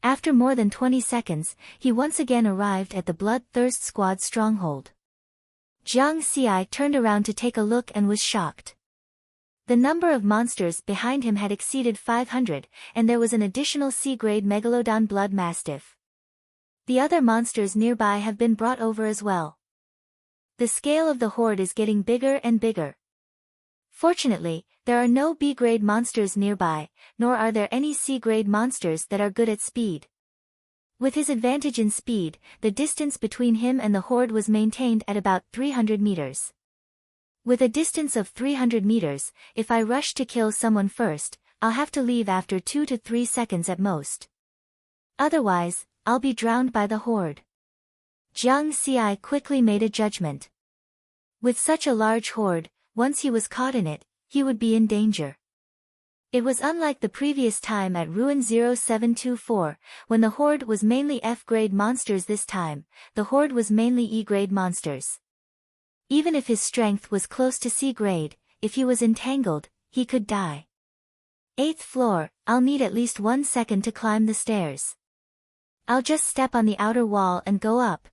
A: After more than 20 seconds, he once again arrived at the Bloodthirst Squad's stronghold. Jiang Xi turned around to take a look and was shocked. The number of monsters behind him had exceeded 500, and there was an additional C-grade Megalodon blood mastiff. The other monsters nearby have been brought over as well. The scale of the horde is getting bigger and bigger. Fortunately, there are no B-grade monsters nearby, nor are there any C-grade monsters that are good at speed. With his advantage in speed, the distance between him and the horde was maintained at about 300 meters. With a distance of 300 meters, if I rush to kill someone first, I'll have to leave after 2 to 3 seconds at most. Otherwise, I'll be drowned by the horde. Jiang Xi quickly made a judgment. With such a large horde, once he was caught in it, he would be in danger. It was unlike the previous time at Ruin 0724, when the horde was mainly F-grade monsters. This time, the horde was mainly E-grade monsters. Even if his strength was close to C-grade, if he was entangled, he could die. 8th floor, I'll need at least 1 second to climb the stairs. I'll just step on the outer wall and go up.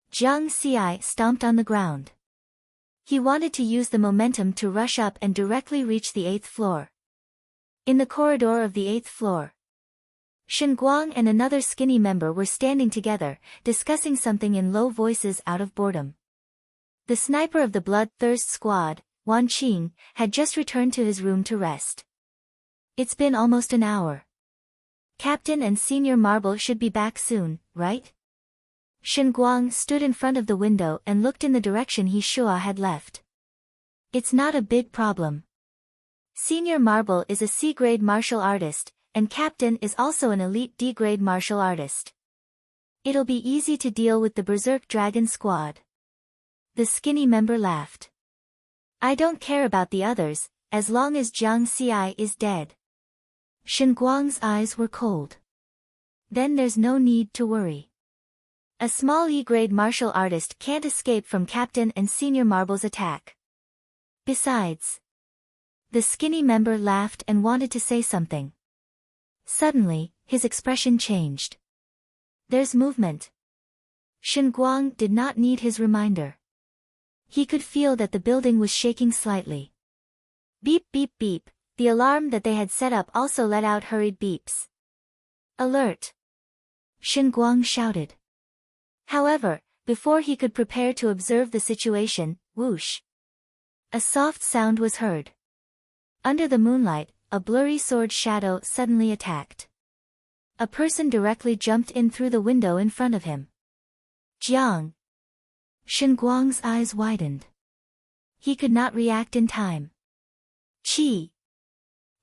A: Jiang Xi stomped on the ground. He wanted to use the momentum to rush up and directly reach the 8th floor. In the corridor of the 8th floor, Shen Guang and another skinny member were standing together, discussing something in low voices out of boredom. The sniper of the Bloodthirst Squad, Wan Qing, had just returned to his room to rest. It's been almost an hour. Captain and Senior Marble should be back soon, right? Shen Guang stood in front of the window and looked in the direction He Shua had left. It's not a big problem. Senior Marble is a C-grade martial artist, and Captain is also an elite D-grade martial artist. It'll be easy to deal with the Berserk Dragon Squad. The skinny member laughed. I don't care about the others, as long as Jiang Xi is dead. Shen Guang's eyes were cold. Then there's no need to worry. A small E-grade martial artist can't escape from Captain and Senior Marble's attack. Besides, the skinny member laughed and wanted to say something. Suddenly, his expression changed. There's movement. Shen Guang did not need his reminder. He could feel that the building was shaking slightly. Beep beep beep, the alarm that they had set up also let out hurried beeps. Alert! Shen Guang shouted. However, before he could prepare to observe the situation, whoosh! A soft sound was heard. Under the moonlight, a blurry sword shadow suddenly attacked. A person directly jumped in through the window in front of him. Jiang! Shen Guang's eyes widened. He could not react in time. Chi!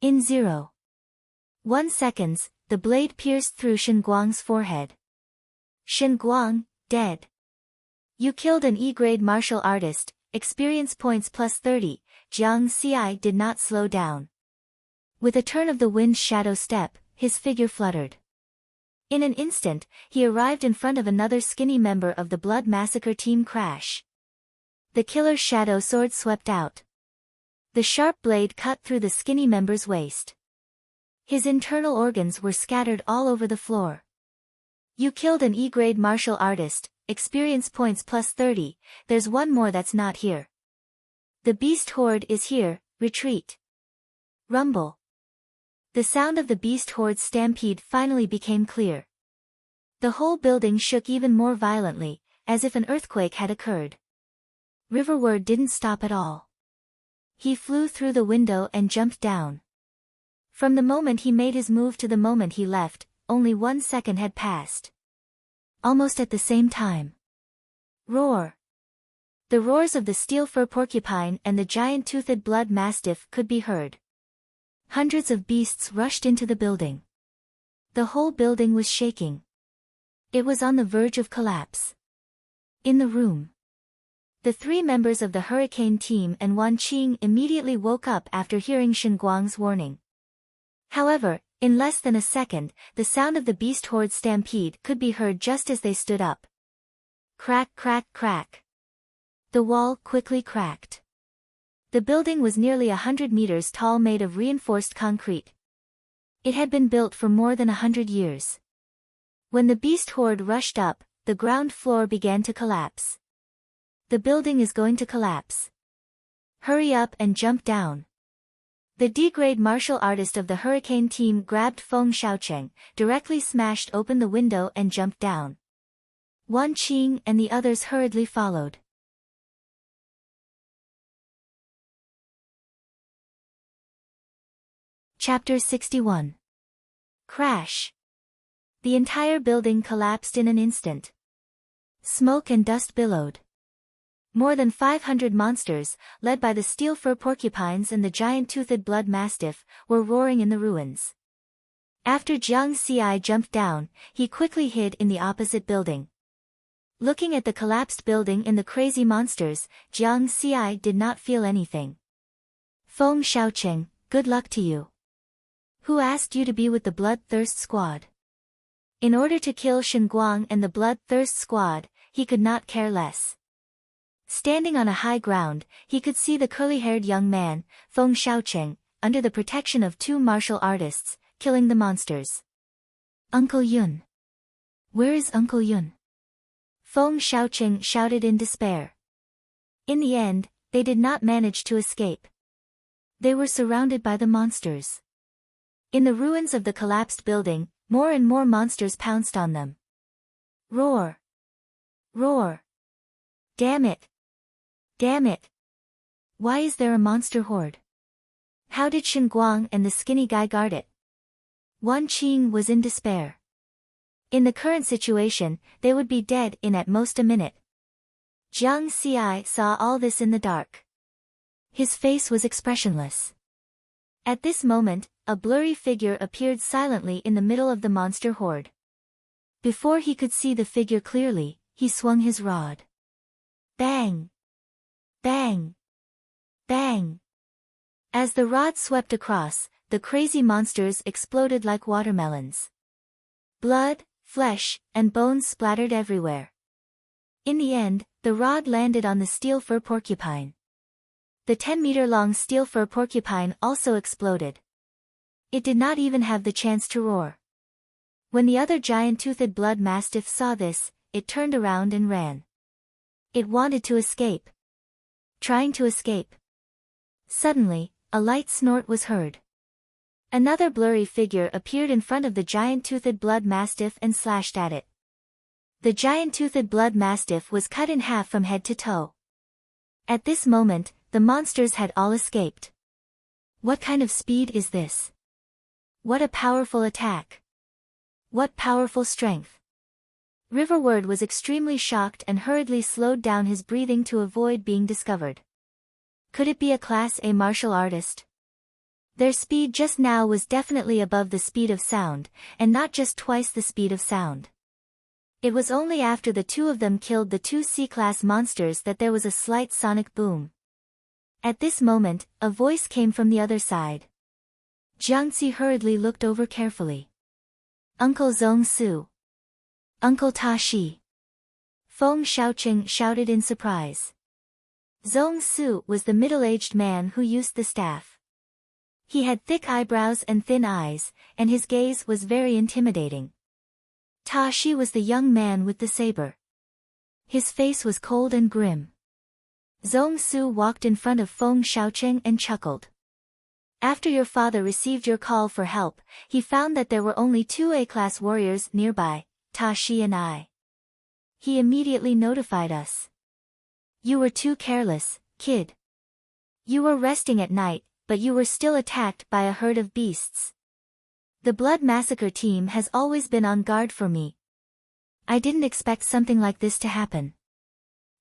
A: In 0.1 seconds, the blade pierced through Shen Guang's forehead. Shen Guang, dead. You killed an E-grade martial artist, experience points plus 30, Jiang Xi did not slow down. With a turn of the wind's shadow step, his figure fluttered. In an instant, he arrived in front of another skinny member of the Blood Massacre team. Crash! The killer's shadow sword swept out. The sharp blade cut through the skinny member's waist. His internal organs were scattered all over the floor. You killed an E-grade martial artist, experience points plus 30, there's one more that's not here. The beast horde is here, retreat. Rumble. The sound of the beast horde's stampede finally became clear. The whole building shook even more violently, as if an earthquake had occurred. Riverward didn't stop at all. He flew through the window and jumped down. From the moment he made his move to the moment he left, only 1 second had passed. Almost at the same time. Roar! The roars of the steel-fur porcupine and the giant-toothed blood mastiff could be heard. Hundreds of beasts rushed into the building. The whole building was shaking. It was on the verge of collapse. In the room, the 3 members of the Hurricane team and Wan Qing immediately woke up after hearing Shen Guang's warning. However, in less than a second, the sound of the beast horde stampede could be heard just as they stood up. Crack crack crack. The wall quickly cracked. The building was nearly 100 meters tall, made of reinforced concrete. It had been built for more than 100 years. When the beast horde rushed up, the ground floor began to collapse. The building is going to collapse. Hurry up and jump down. The D-grade martial artist of the hurricane team grabbed Feng Xiaocheng, directly smashed open the window and jumped down. Wan Qing and the others hurriedly followed. Chapter 61. Crash. The entire building collapsed in an instant. Smoke and dust billowed. More than 500 monsters, led by the steel fur porcupines and the giant-toothed blood mastiff, were roaring in the ruins. After Jiang Xi jumped down, he quickly hid in the opposite building. Looking at the collapsed building and the crazy monsters, Jiang Xi did not feel anything. Feng Xiaocheng, good luck to you. Who asked you to be with the Bloodthirst Squad? In order to kill Shen Guang and the Bloodthirst Squad, he could not care less. Standing on a high ground, he could see the curly-haired young man, Feng Xiaocheng, under the protection of two martial artists, killing the monsters. Uncle Yun. Where is Uncle Yun? Feng Xiaocheng shouted in despair. In the end, they did not manage to escape. They were surrounded by the monsters. In the ruins of the collapsed building, more and more monsters pounced on them. Roar! Roar! Damn it! Damn it! Why is there a monster horde? How did Shen Guang and the skinny guy guard it? Wan Qing was in despair. In the current situation, they would be dead in at most a minute. Jiang Xi saw all this in the dark. His face was expressionless. At this moment, a blurry figure appeared silently in the middle of the monster horde. Before he could see the figure clearly, he swung his rod. Bang! Bang! Bang! As the rod swept across, the crazy monsters exploded like watermelons. Blood, flesh, and bones splattered everywhere. In the end, the rod landed on the steel fur porcupine. The 10-meter-long steel fur porcupine also exploded. It did not even have the chance to roar. When the other giant-toothed blood mastiff saw this, it turned around and ran. It wanted to escape. Trying to escape. Suddenly, a light snort was heard. Another blurry figure appeared in front of the giant-toothed blood mastiff and slashed at it. The giant-toothed blood mastiff was cut in half from head to toe. At this moment, the monsters had all escaped. What kind of speed is this? What a powerful attack! What powerful strength! Riverward was extremely shocked and hurriedly slowed down his breathing to avoid being discovered. Could it be a Class A martial artist? Their speed just now was definitely above the speed of sound, and not just twice the speed of sound. It was only after the two of them killed the two C-class monsters that there was a slight sonic boom. At this moment, a voice came from the other side. Jiangzi hurriedly looked over carefully. Uncle Zong Su. Uncle Ta Shi. Feng Xiaocheng shouted in surprise. Zong Su was the middle-aged man who used the staff. He had thick eyebrows and thin eyes, and his gaze was very intimidating. Ta Shi was the young man with the saber. His face was cold and grim. Zong Su walked in front of Feng Xiaocheng and chuckled. After your father received your call for help, he found that there were only two A-class warriors nearby, Ta Shi and I. He immediately notified us. You were too careless, kid. You were resting at night, but you were still attacked by a herd of beasts. The Blood Massacre team has always been on guard for me. I didn't expect something like this to happen.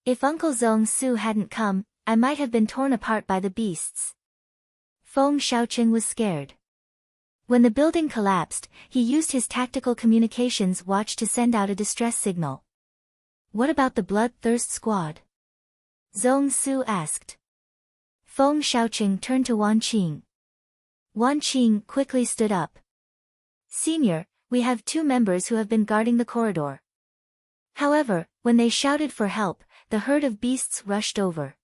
A: If Uncle Zong Su hadn't come, I might have been torn apart by the beasts. Feng Xiaocheng was scared. When the building collapsed, he used his tactical communications watch to send out a distress signal. What about the Bloodthirst Squad? Zong Su asked. Feng Xiaocheng turned to Wan Qing. Wan Qing quickly stood up. Senior, we have two members who have been guarding the corridor. However, when they shouted for help, the herd of beasts rushed over.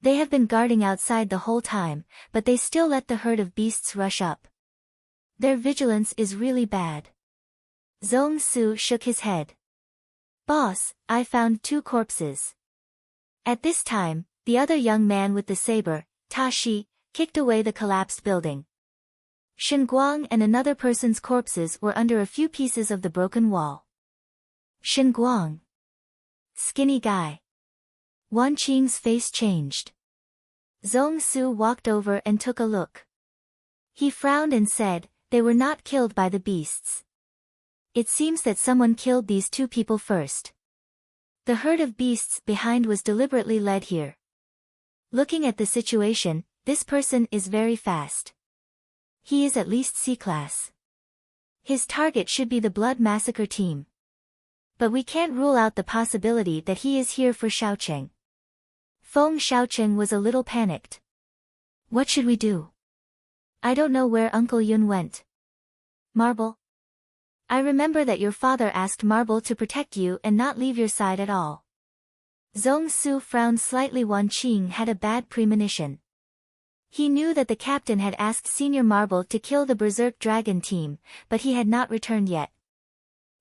A: They have been guarding outside the whole time, but they still let the herd of beasts rush up. Their vigilance is really bad. Zhong Su shook his head. Boss, I found 2 corpses. At this time, the other young man with the saber, Tashi, kicked away the collapsed building. Shen Guang and another person's corpses were under a few pieces of the broken wall. Shen Guang. Skinny guy. Wan Qing's face changed. Zhong Su walked over and took a look. He frowned and said, they were not killed by the beasts. It seems that someone killed these 2 people first. The herd of beasts behind was deliberately led here. Looking at the situation, this person is very fast. He is at least C-class. His target should be the Blood Massacre team. But we can't rule out the possibility that he is here for Xiaocheng. Feng Xiaocheng was a little panicked. What should we do? I don't know where Uncle Yun went. Marble? I remember that your father asked Marble to protect you and not leave your side at all. Zhong Su frowned slightly. Wan Qing had a bad premonition. He knew that the captain had asked Senior Marble to kill the Berserk Dragon team, but he had not returned yet.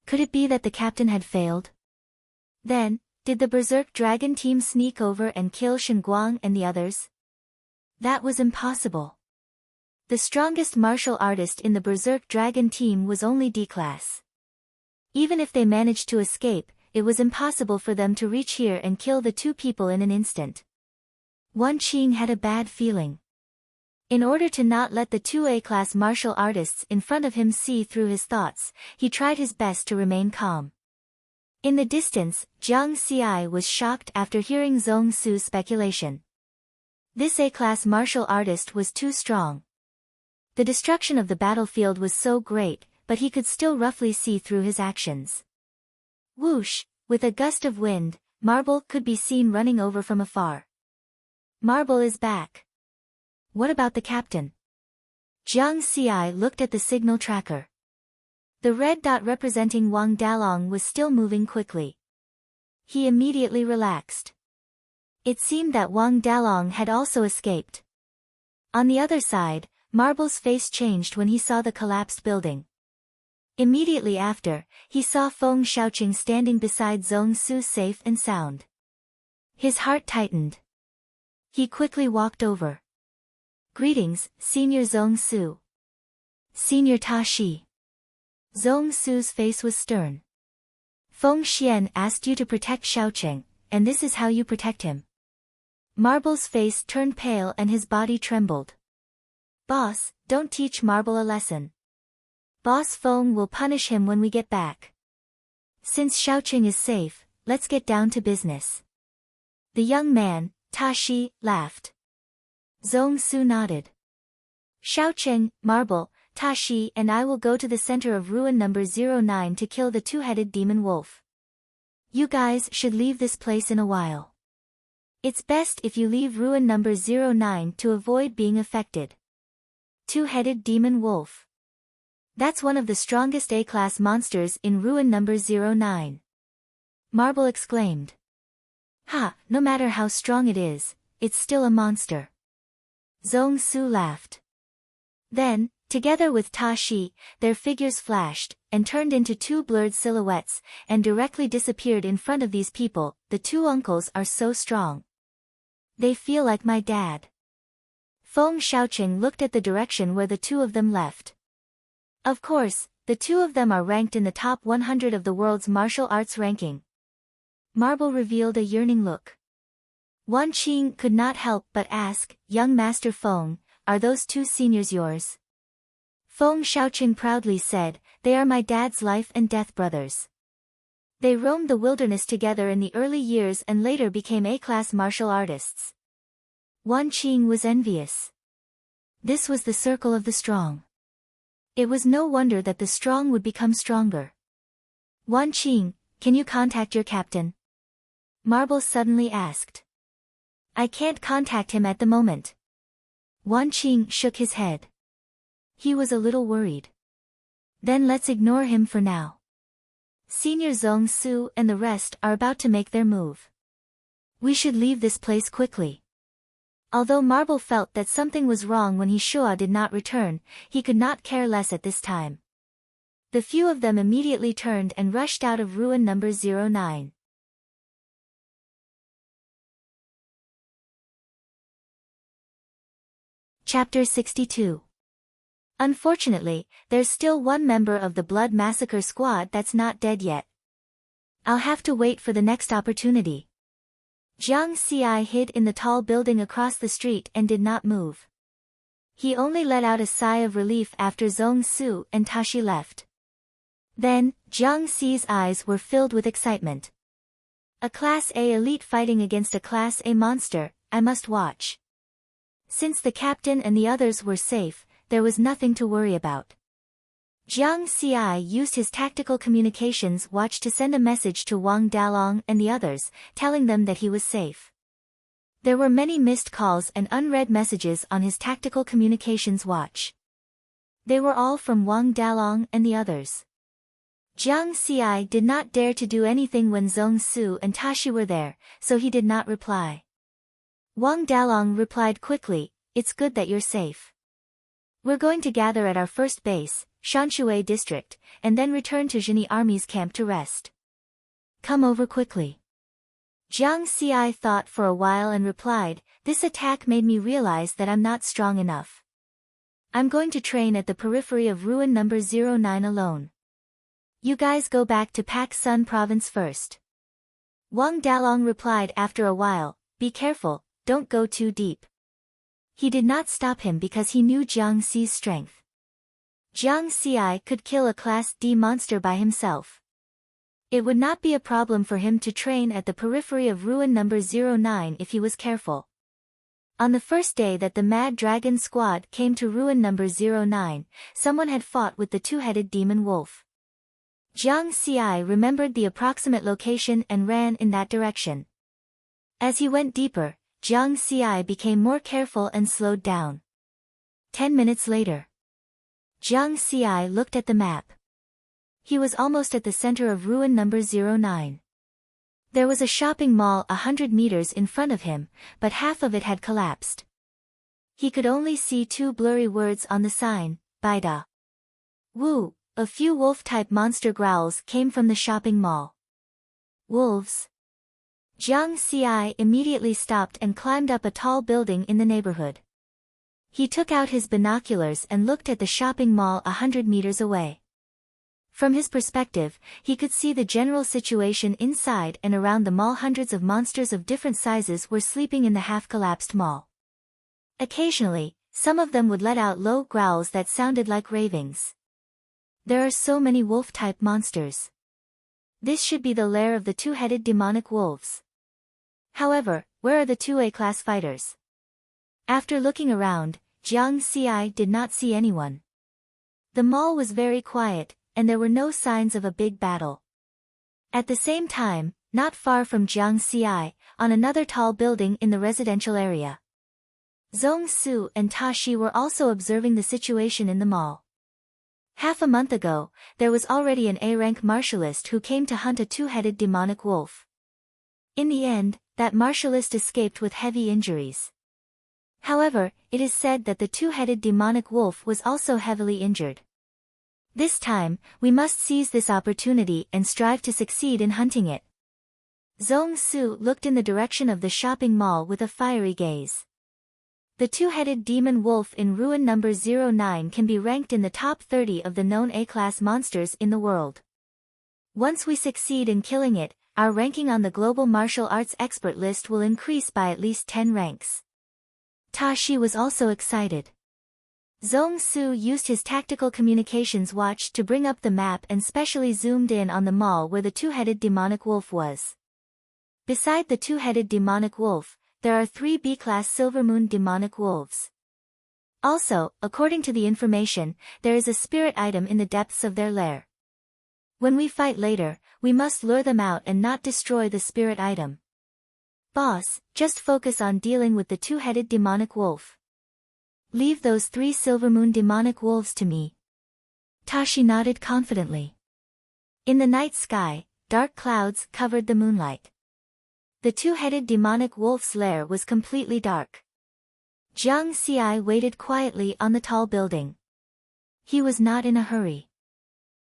A: Could it be that the captain had failed? Then, did the Berserk Dragon team sneak over and kill Shen Guang and the others? That was impossible. The strongest martial artist in the Berserk Dragon team was only D-class. Even if they managed to escape, it was impossible for them to reach here and kill the 2 people in an instant. Wan Qing had a bad feeling. In order to not let the 2 A-class martial artists in front of him see through his thoughts, he tried his best to remain calm. In the distance, Jiang Xi was shocked after hearing Zhong Su's speculation. This A-class martial artist was too strong. The destruction of the battlefield was so great, but he could still roughly see through his actions. Whoosh, with a gust of wind, Marble could be seen running over from afar. Marble is back. What about the captain? Jiang Xi looked at the signal tracker. The red dot representing Wang Dalong was still moving quickly. He immediately relaxed. It seemed that Wang Dalong had also escaped. On the other side, Marble's face changed when he saw the collapsed building. Immediately after, he saw Feng Xiaocheng standing beside Zhong Su safe and sound. His heart tightened. He quickly walked over. Greetings, Senior Zhong Su. Senior Tashi. Zhong Su's face was stern. Feng Xian asked you to protect Xiaocheng, and this is how you protect him. Marble's face turned pale and his body trembled. Boss, don't teach Marble a lesson. Boss Feng will punish him when we get back. Since Xiaocheng is safe, let's get down to business. The young man, Tashi, laughed. Zhong Su nodded. Xiaocheng, Marble, Tashi and I will go to the center of ruin number 09 to kill the 2-headed demon wolf. You guys should leave this place in a while. It's best if you leave ruin number 09 to avoid being affected. 2-headed demon wolf. That's one of the strongest A-class monsters in ruin number 09. Marble exclaimed. Ha, no matter how strong it is, it's still a monster. Zhong Su laughed. Then, together with Tashi, their figures flashed, and turned into 2 blurred silhouettes, and directly disappeared in front of these people. The 2 uncles are so strong. They feel like my dad. Feng Xiaocheng looked at the direction where the 2 of them left. Of course, the 2 of them are ranked in the top 100 of the world's martial arts ranking. Marble revealed a yearning look. Wan Qing could not help but ask, Young Master Feng, are those 2 seniors yours? Feng Xiaocheng proudly said, they are my dad's life and death brothers. They roamed the wilderness together in the early years and later became A-class martial artists. Wan Qing was envious. This was the circle of the strong. It was no wonder that the strong would become stronger. Wan Qing, can you contact your captain? Marble suddenly asked. I can't contact him at the moment. Wan Qing shook his head. He was a little worried. Then let's ignore him for now. Senior Zhong Su and the rest are about to make their move. We should leave this place quickly. Although Marble felt that something was wrong when Shua did not return, he could not care less at this time. The few of them immediately turned and rushed out of ruin number 09. Chapter 62. Unfortunately, there's still one member of the Blood Massacre Squad that's not dead yet. I'll have to wait for the next opportunity. Jiang Xi hid in the tall building across the street and did not move. He only let out a sigh of relief after Zhong Su and Tashi left. Then, Jiang Xi's eyes were filled with excitement. A Class A elite fighting against a Class A monster, I must watch. Since the captain and the others were safe, there was nothing to worry about. Jiang Xi used his tactical communications watch to send a message to Wang Dalong and the others, telling them that he was safe. There were many missed calls and unread messages on his tactical communications watch. They were all from Wang Dalong and the others. Jiang Xi did not dare to do anything when Zhong Su and Tashi were there, so he did not reply. Wang Dalong replied quickly, "It's good that you're safe. We're going to gather at our first base, Shanshui district, and then return to Zhenyi Army's camp to rest. Come over quickly." Jiang Xi thought for a while and replied, "This attack made me realize that I'm not strong enough. I'm going to train at the periphery of ruin number 09 alone. You guys go back to Pak Sun province first." Wang Dalong replied after a while, "Be careful, don't go too deep." He did not stop him because he knew Jiang Xi's strength. Jiang Xi could kill a Class D monster by himself. It would not be a problem for him to train at the periphery of ruin number 09 if he was careful. On the first day that the Mad Dragon squad came to ruin number 09, someone had fought with the two-headed demon wolf. Jiang Xi remembered the approximate location and ran in that direction. As he went deeper, Jiang Xi became more careful and slowed down. 10 minutes later. Jiang Xi looked at the map. He was almost at the center of ruin number 09. There was a shopping mall 100 meters in front of him, but half of it had collapsed. He could only see two blurry words on the sign, Baida. Wu, a few wolf-type monster growls came from the shopping mall. Wolves. Jiang Xi immediately stopped and climbed up a tall building in the neighborhood. He took out his binoculars and looked at the shopping mall 100 meters away. From his perspective, he could see the general situation inside and around the mall. Hundreds of monsters of different sizes were sleeping in the half-collapsed mall. Occasionally, some of them would let out low growls that sounded like ravings. There are so many wolf-type monsters. This should be the lair of the two-headed demonic wolves. However, where are the 2A-class fighters? After looking around, Jiang Xi did not see anyone. The mall was very quiet, and there were no signs of a big battle. At the same time, not far from Jiang Xi, on another tall building in the residential area, Zhong Su and Tashi were also observing the situation in the mall. Half a month ago, there was already an A-rank martialist who came to hunt a two-headed demonic wolf. In the end, that martialist escaped with heavy injuries. However, it is said that the two-headed demonic wolf was also heavily injured. This time, we must seize this opportunity and strive to succeed in hunting it. Zhong Su looked in the direction of the shopping mall with a fiery gaze. The two-headed demon wolf in ruin number 09 can be ranked in the top 30 of the known A-class monsters in the world. Once we succeed in killing it, our ranking on the global martial arts expert list will increase by at least 10 ranks. Tashi was also excited. Zhong Su used his tactical communications watch to bring up the map and specially zoomed in on the mall where the two-headed demonic wolf was. Beside the two-headed demonic wolf, there are 3 B-class Silvermoon demonic wolves. Also, according to the information, there is a spirit item in the depths of their lair. When we fight later, we must lure them out and not destroy the spirit item. Boss, just focus on dealing with the two-headed demonic wolf. Leave those 3 Silvermoon demonic wolves to me. Tashi nodded confidently. In the night sky, dark clouds covered the moonlight. The two-headed demonic wolf's lair was completely dark. Jiang Xi waited quietly on the tall building. He was not in a hurry.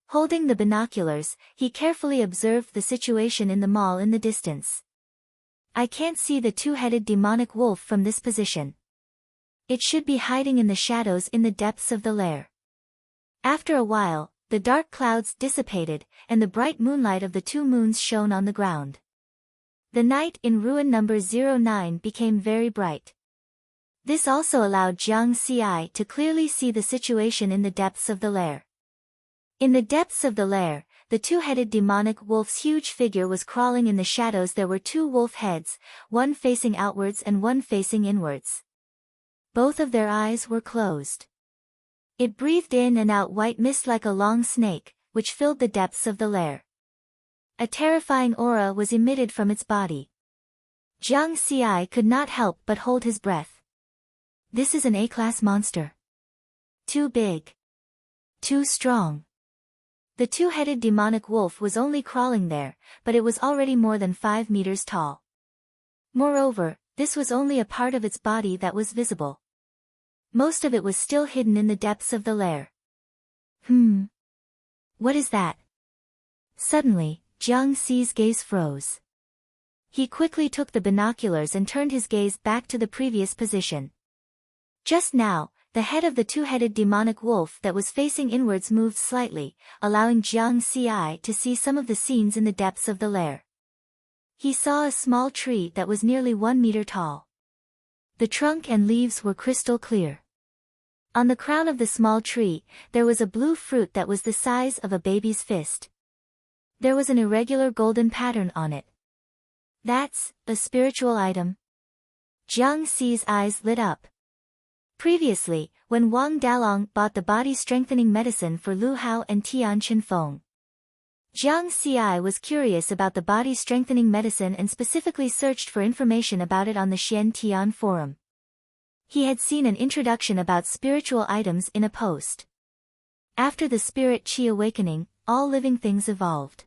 A: Holding the binoculars, he carefully observed the situation in the mall in the distance. I can't see the two-headed demonic wolf from this position. It should be hiding in the shadows in the depths of the lair. After a while, the dark clouds dissipated, and the bright moonlight of the two moons shone on the ground. The night in ruin number 09 became very bright. This also allowed Jiang Xi to clearly see the situation in the depths of the lair. In the depths of the lair, the two-headed demonic wolf's huge figure was crawling in the shadows. There were two wolf heads, one facing outwards and one facing inwards. Both of their eyes were closed. It breathed in and out white mist like a long snake, which filled the depths of the lair. A terrifying aura was emitted from its body. Jiang Xi could not help but hold his breath. This is an A-class monster. Too big. Too strong. The two-headed demonic wolf was only crawling there, but it was already more than 5 meters tall. Moreover, this was only a part of its body that was visible. Most of it was still hidden in the depths of the lair. What is that? Suddenly, Jiang Xi's gaze froze. He quickly took the binoculars and turned his gaze back to the previous position. Just now, the head of the two-headed demonic wolf that was facing inwards moved slightly, allowing Jiang Xi to see some of the scenes in the depths of the lair. He saw a small tree that was nearly 1 meter tall. The trunk and leaves were crystal clear. On the crown of the small tree, there was a blue fruit that was the size of a baby's fist. There was an irregular golden pattern on it. That's a spiritual item. Jiang Xi's eyes lit up. Previously, when Wang Dalong bought the body-strengthening medicine for Lu Hao and Tian Chenfeng, Jiang Xi was curious about the body-strengthening medicine and specifically searched for information about it on the Xian Tian forum. He had seen an introduction about spiritual items in a post. After the spirit qi awakening, all living things evolved.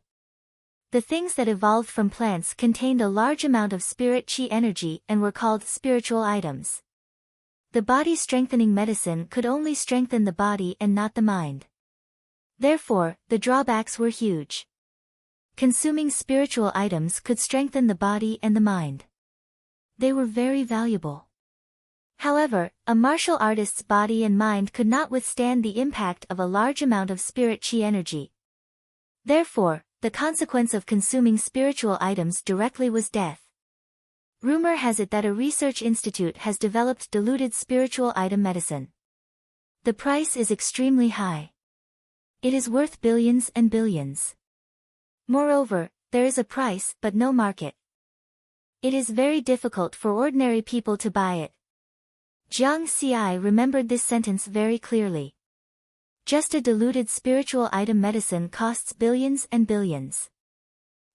A: The things that evolved from plants contained a large amount of spirit qi energy and were called spiritual items. The body-strengthening medicine could only strengthen the body and not the mind. Therefore, the drawbacks were huge. Consuming spiritual items could strengthen the body and the mind. They were very valuable. However, a martial artist's body and mind could not withstand the impact of a large amount of spirit qi energy. Therefore, the consequence of consuming spiritual items directly was death. Rumor has it that a research institute has developed diluted spiritual item medicine. The price is extremely high. It is worth billions and billions. Moreover, there is a price but no market. It is very difficult for ordinary people to buy it. Jiang Xi remembered this sentence very clearly. Just a diluted spiritual item medicine costs billions and billions.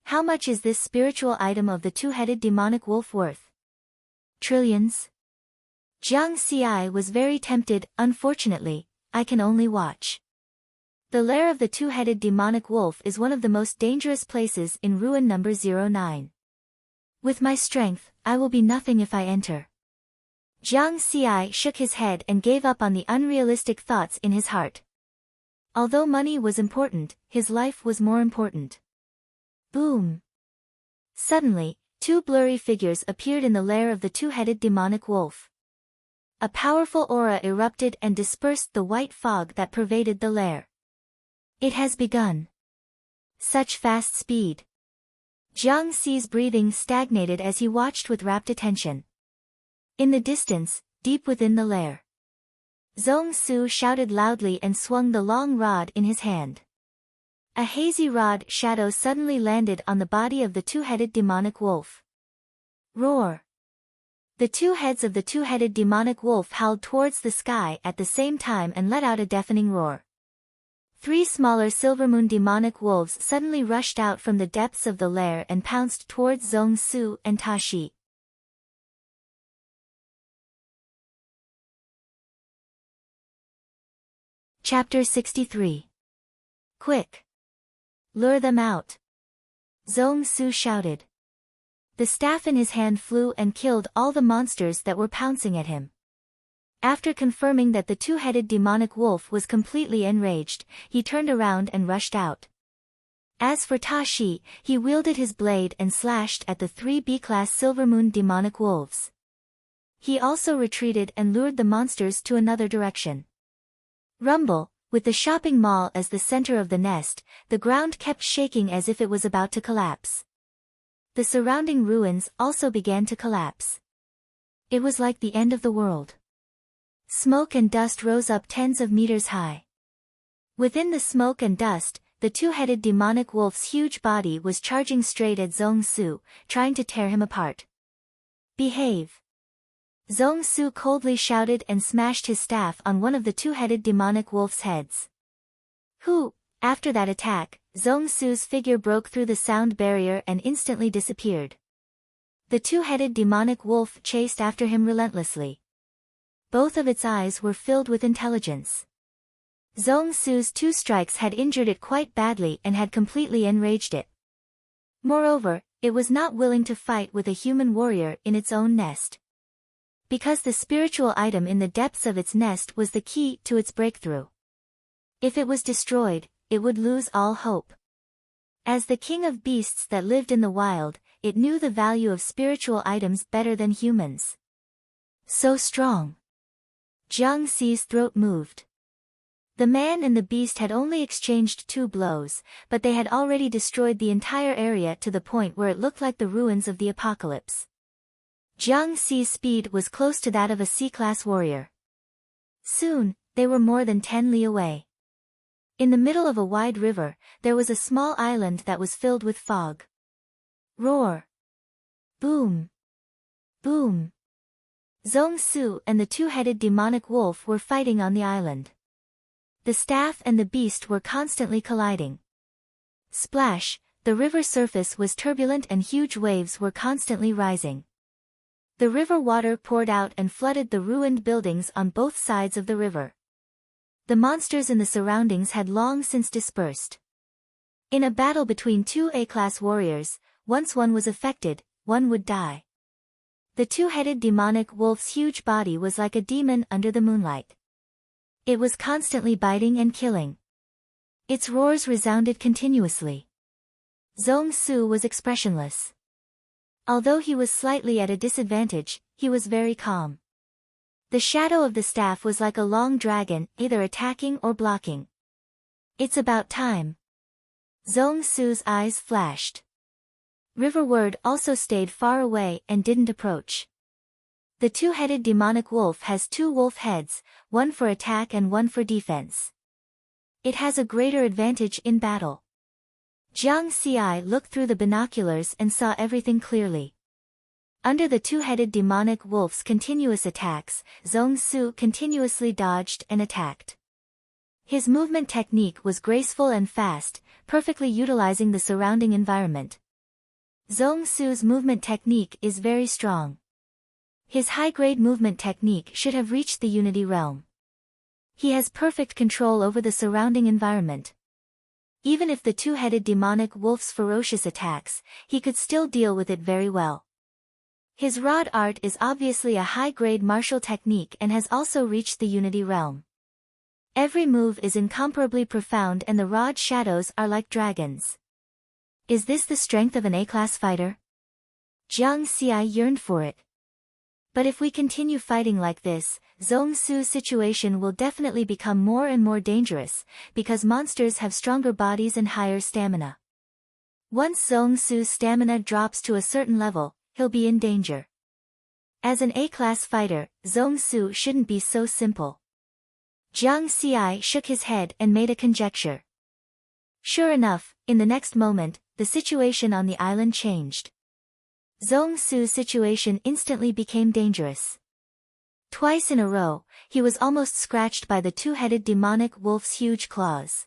A: How much is this spiritual item of the two-headed demonic wolf worth? Trillions? Jiang Xi was very tempted. Unfortunately, I can only watch. The lair of the two-headed demonic wolf is one of the most dangerous places in ruin number 09. With my strength, I will be nothing if I enter. Jiang Xi shook his head and gave up on the unrealistic thoughts in his heart. Although money was important, his life was more important. Boom! Suddenly, two blurry figures appeared in the lair of the two-headed demonic wolf. A powerful aura erupted and dispersed the white fog that pervaded the lair. It has begun. Such fast speed. Jiang Xi's breathing stagnated as he watched with rapt attention. In the distance, deep within the lair, Zhong Su shouted loudly and swung the long rod in his hand. A hazy rod shadow suddenly landed on the body of the two-headed demonic wolf. Roar! The two heads of the two-headed demonic wolf howled towards the sky at the same time and let out a deafening roar. 3 smaller silvermoon demonic wolves suddenly rushed out from the depths of the lair and pounced towards Zhong Su and Tashi. Chapter 63. Quick! Lure them out! Zhong Su shouted. The staff in his hand flew and killed all the monsters that were pouncing at him. After confirming that the two-headed demonic wolf was completely enraged, he turned around and rushed out. As for Tashi, he wielded his blade and slashed at the 3 B-class Silvermoon demonic wolves. He also retreated and lured the monsters to another direction. Rumble, with the shopping mall as the center of the nest, the ground kept shaking as if it was about to collapse. The surrounding ruins also began to collapse. It was like the end of the world. Smoke and dust rose up tens of meters high. Within the smoke and dust, the two-headed demonic wolf's huge body was charging straight at Zhong Su, trying to tear him apart. Behave! Zhong Su coldly shouted and smashed his staff on one of the two-headed demonic wolf's heads. After that attack, Zhong Su's figure broke through the sound barrier and instantly disappeared. The two-headed demonic wolf chased after him relentlessly. Both of its eyes were filled with intelligence. Zhong Su's 2 strikes had injured it quite badly and had completely enraged it. Moreover, it was not willing to fight with a human warrior in its own nest. Because the spiritual item in the depths of its nest was the key to its breakthrough. If it was destroyed, it would lose all hope. As the king of beasts that lived in the wild, it knew the value of spiritual items better than humans. So strong. Jiang Xi's throat moved. The man and the beast had only exchanged 2 blows, but they had already destroyed the entire area to the point where it looked like the ruins of the apocalypse. Jiang Xi's speed was close to that of a C-class warrior. Soon, they were more than 10 li away. In the middle of a wide river, there was a small island that was filled with fog. Roar! Boom! Boom! Zhong Su and the two-headed demonic wolf were fighting on the island. The staff and the beast were constantly colliding. Splash! The river surface was turbulent and huge waves were constantly rising. The river water poured out and flooded the ruined buildings on both sides of the river. The monsters in the surroundings had long since dispersed. In a battle between 2 A-class warriors, once one was affected, one would die. The two-headed demonic wolf's huge body was like a demon under the moonlight. It was constantly biting and killing. Its roars resounded continuously. Zhong Su was expressionless. Although he was slightly at a disadvantage, he was very calm. The shadow of the staff was like a long dragon, either attacking or blocking. It's about time. Zhong Su's eyes flashed. Riverward also stayed far away and didn't approach. The two-headed demonic wolf has 2 wolf heads, one for attack and one for defense. It has a greater advantage in battle. Jiang Xi looked through the binoculars and saw everything clearly. Under the two-headed demonic wolf's continuous attacks, Zhong Su continuously dodged and attacked. His movement technique was graceful and fast, perfectly utilizing the surrounding environment. Zhong Su's movement technique is very strong. His high-grade movement technique should have reached the Unity realm. He has perfect control over the surrounding environment. Even if the two-headed demonic wolf's ferocious attacks, he could still deal with it very well. His rod art is obviously a high-grade martial technique and has also reached the Unity realm. Every move is incomparably profound and the rod shadows are like dragons. Is this the strength of an A-class fighter? Jiang Xi yearned for it. But if we continue fighting like this, Zhong Su's situation will definitely become more and more dangerous, because monsters have stronger bodies and higher stamina. Once Zhong Su's stamina drops to a certain level, he'll be in danger. As an A-class fighter, Zhong Su shouldn't be so simple. Jiang Xi shook his head and made a conjecture. Sure enough, in the next moment, the situation on the island changed. Zhong Su's situation instantly became dangerous. Twice in a row, he was almost scratched by the two-headed demonic wolf's huge claws.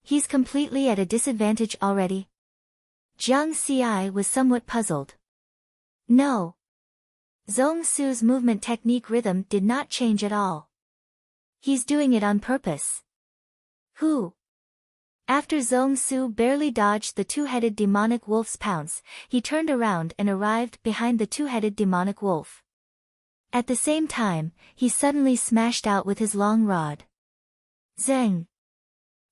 A: He's completely at a disadvantage already? Jiang Xi was somewhat puzzled. No. Zhong Su's movement technique rhythm did not change at all. He's doing it on purpose. Who? After Zhong Su barely dodged the two-headed demonic wolf's pounce, he turned around and arrived behind the two-headed demonic wolf. At the same time, he suddenly smashed out with his long rod. Zeng!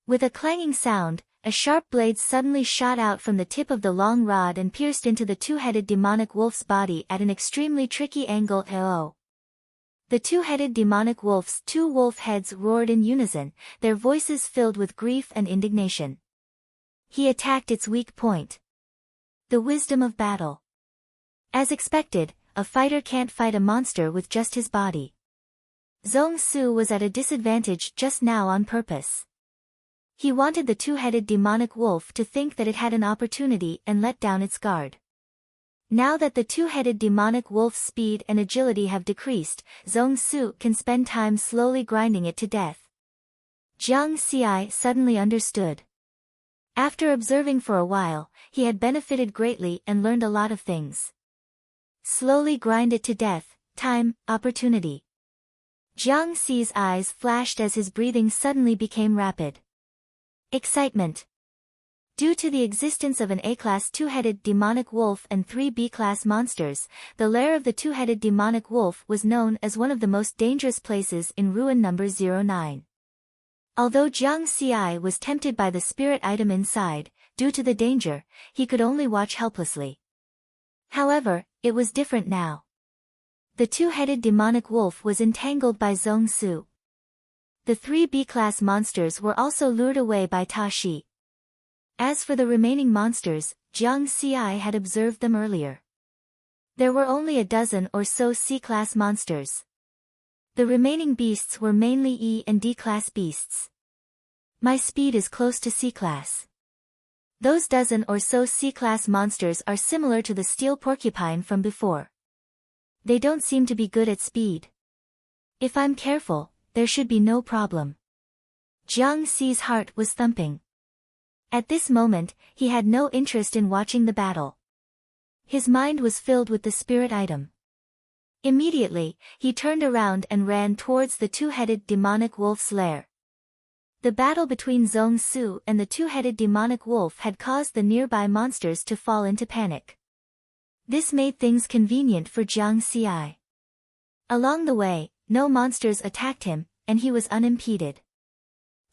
A: With a clanging sound, a sharp blade suddenly shot out from the tip of the long rod and pierced into the two-headed demonic wolf's body at an extremely tricky angle. Oh! The two-headed demonic wolf's two wolf heads roared in unison, their voices filled with grief and indignation. He attacked its weak point. The wisdom of battle. As expected, a fighter can't fight a monster with just his body. Zhong Su was at a disadvantage just now on purpose. He wanted the two-headed demonic wolf to think that it had an opportunity and let down its guard. Now that the two-headed demonic wolf's speed and agility have decreased, Zhong Su can spend time slowly grinding it to death. Jiang Xi suddenly understood. After observing for a while, he had benefited greatly and learned a lot of things. Slowly grind it to death, time, opportunity. Jiang Xi's eyes flashed as his breathing suddenly became rapid. Excitement. Due to the existence of an A-class two-headed demonic wolf and 3 B-class monsters, the lair of the two-headed demonic wolf was known as one of the most dangerous places in Ruin number 09. Although Jiang Xi was tempted by the spirit item inside, due to the danger, he could only watch helplessly. However, it was different now. The two-headed demonic wolf was entangled by Zhong Su. The 3 B-class monsters were also lured away by Ta Shi. As for the remaining monsters, Jiang Xi had observed them earlier. There were only a dozen or so C-class monsters. The remaining beasts were mainly E and D-class beasts. My speed is close to C-class. Those dozen or so C-class monsters are similar to the steel porcupine from before. They don't seem to be good at speed. If I'm careful, there should be no problem. Jiang Xi's heart was thumping. At this moment, he had no interest in watching the battle. His mind was filled with the spirit item. Immediately, he turned around and ran towards the two-headed demonic wolf's lair. The battle between Zhong Su and the two-headed demonic wolf had caused the nearby monsters to fall into panic. This made things convenient for Jiang Xi. Along the way, no monsters attacked him, and he was unimpeded.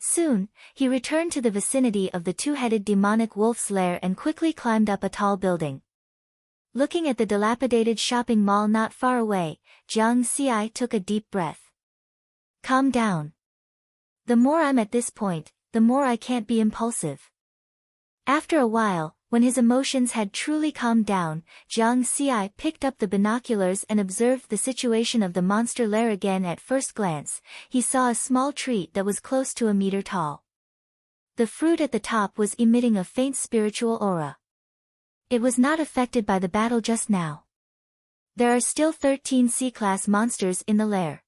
A: Soon, he returned to the vicinity of the two-headed demonic wolf's lair and quickly climbed up a tall building. Looking at the dilapidated shopping mall not far away, Jiang Xi took a deep breath. Calm down. The more I'm at this point, the more I can't be impulsive. After a while, when his emotions had truly calmed down, Jiang Xi picked up the binoculars and observed the situation of the monster lair again. At first glance, he saw a small tree that was close to a meter tall. The fruit at the top was emitting a faint spiritual aura. It was not affected by the battle just now. There are still 13 C-class monsters in the lair.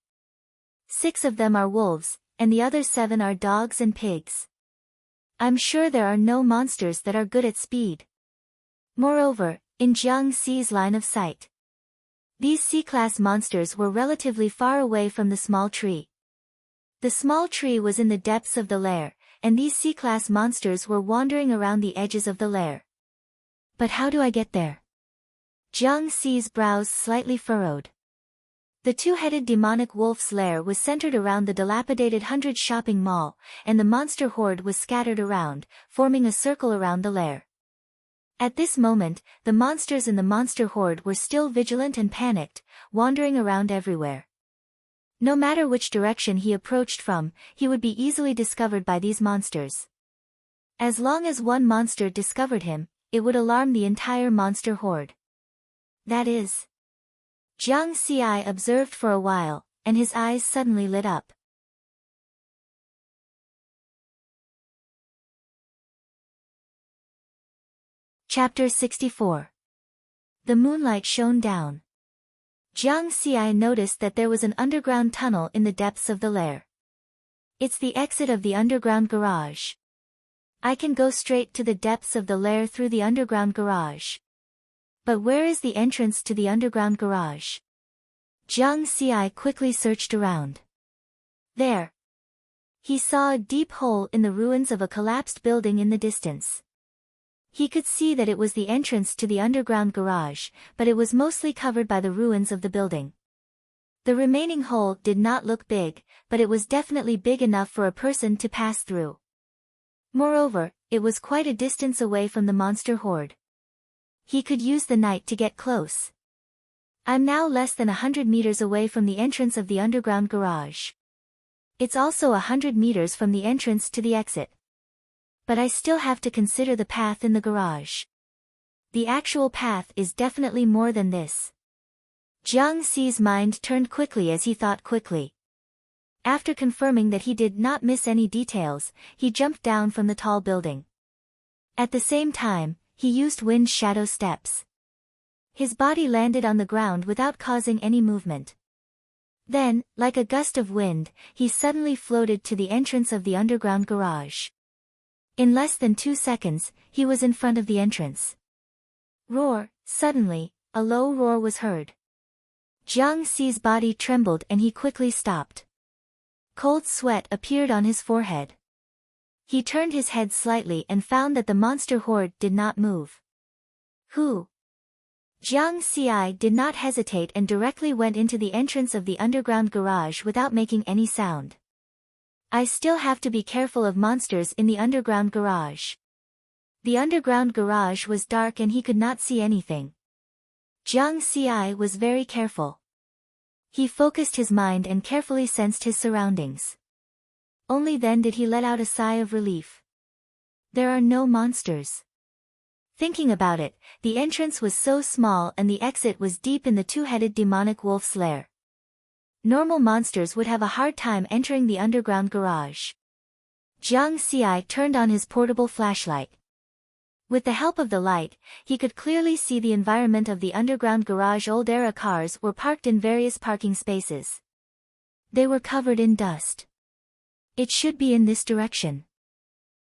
A: 6 of them are wolves, and the other 7 are dogs and pigs. I'm sure there are no monsters that are good at speed. Moreover, in Jiang Xi's line of sight, these C-class monsters were relatively far away from the small tree. The small tree was in the depths of the lair, and these C-class monsters were wandering around the edges of the lair. But how do I get there? Jiang Xi's brows slightly furrowed. The two-headed demonic wolf's lair was centered around the dilapidated 100 shopping mall, and the monster horde was scattered around, forming a circle around the lair. At this moment, the monsters in the monster horde were still vigilant and panicked, wandering around everywhere. No matter which direction he approached from, he would be easily discovered by these monsters. As long as one monster discovered him, it would alarm the entire monster horde. That is. Jiang Xi observed for a while, and his eyes suddenly lit up. Chapter 64. The moonlight shone down. Jiang Xi noticed that there was an underground tunnel in the depths of the lair. It's the exit of the underground garage. I can go straight to the depths of the lair through the underground garage. But where is the entrance to the underground garage? Jiang Xi quickly searched around. There. He saw a deep hole in the ruins of a collapsed building in the distance. He could see that it was the entrance to the underground garage, but it was mostly covered by the ruins of the building. The remaining hole did not look big, but it was definitely big enough for a person to pass through. Moreover, it was quite a distance away from the monster horde. He could use the night to get close. I'm now less than 100 meters away from the entrance of the underground garage. It's also 100 meters from the entrance to the exit. But I still have to consider the path in the garage. The actual path is definitely more than this. Jiang Xi's mind turned quickly as he thought quickly. After confirming that he did not miss any details, he jumped down from the tall building. At the same time, he used wind shadow steps. His body landed on the ground without causing any movement. Then, like a gust of wind, he suddenly floated to the entrance of the underground garage. In less than 2 seconds, he was in front of the entrance. Roar! Suddenly, a low roar was heard. Jiang Xi's body trembled and he quickly stopped. Cold sweat appeared on his forehead. He turned his head slightly and found that the monster horde did not move. Who? Jiang Xi did not hesitate and directly went into the entrance of the underground garage without making any sound. I still have to be careful of monsters in the underground garage. The underground garage was dark and he could not see anything. Jiang Xi was very careful. He focused his mind and carefully sensed his surroundings. Only then did he let out a sigh of relief. There are no monsters. Thinking about it, the entrance was so small and the exit was deep in the two-headed demonic wolf's lair. Normal monsters would have a hard time entering the underground garage. Jiang Xi turned on his portable flashlight. With the help of the light, he could clearly see the environment of the underground garage. Old-era cars were parked in various parking spaces. They were covered in dust. It should be in this direction.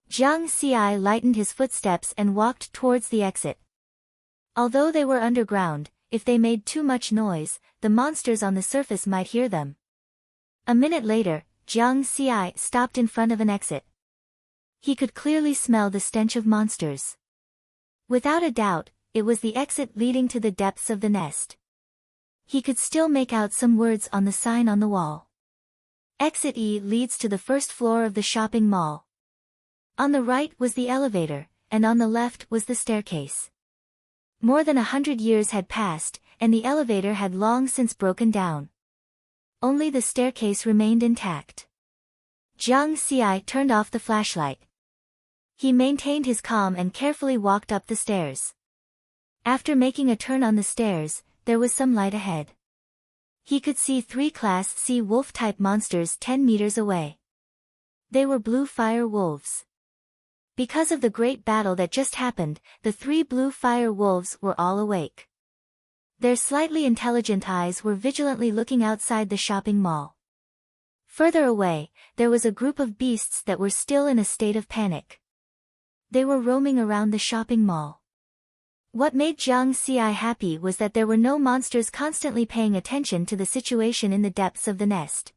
A: Jiang Xi lightened his footsteps and walked towards the exit. Although they were underground, if they made too much noise, the monsters on the surface might hear them. A minute later, Jiang Xi stopped in front of an exit. He could clearly smell the stench of monsters. Without a doubt, it was the exit leading to the depths of the nest. He could still make out some words on the sign on the wall. Exit E leads to the first floor of the shopping mall. On the right was the elevator, and on the left was the staircase. More than 100 years had passed, and the elevator had long since broken down. Only the staircase remained intact. Jiang Xi turned off the flashlight. He maintained his calm and carefully walked up the stairs. After making a turn on the stairs, there was some light ahead. He could see 3 Class C wolf-type monsters 10 meters away. They were blue fire wolves. Because of the great battle that just happened, the 3 blue fire wolves were all awake. Their slightly intelligent eyes were vigilantly looking outside the shopping mall. Further away, there was a group of beasts that were still in a state of panic. They were roaming around the shopping mall. What made Jiang Xi happy was that there were no monsters constantly paying attention to the situation in the depths of the nest.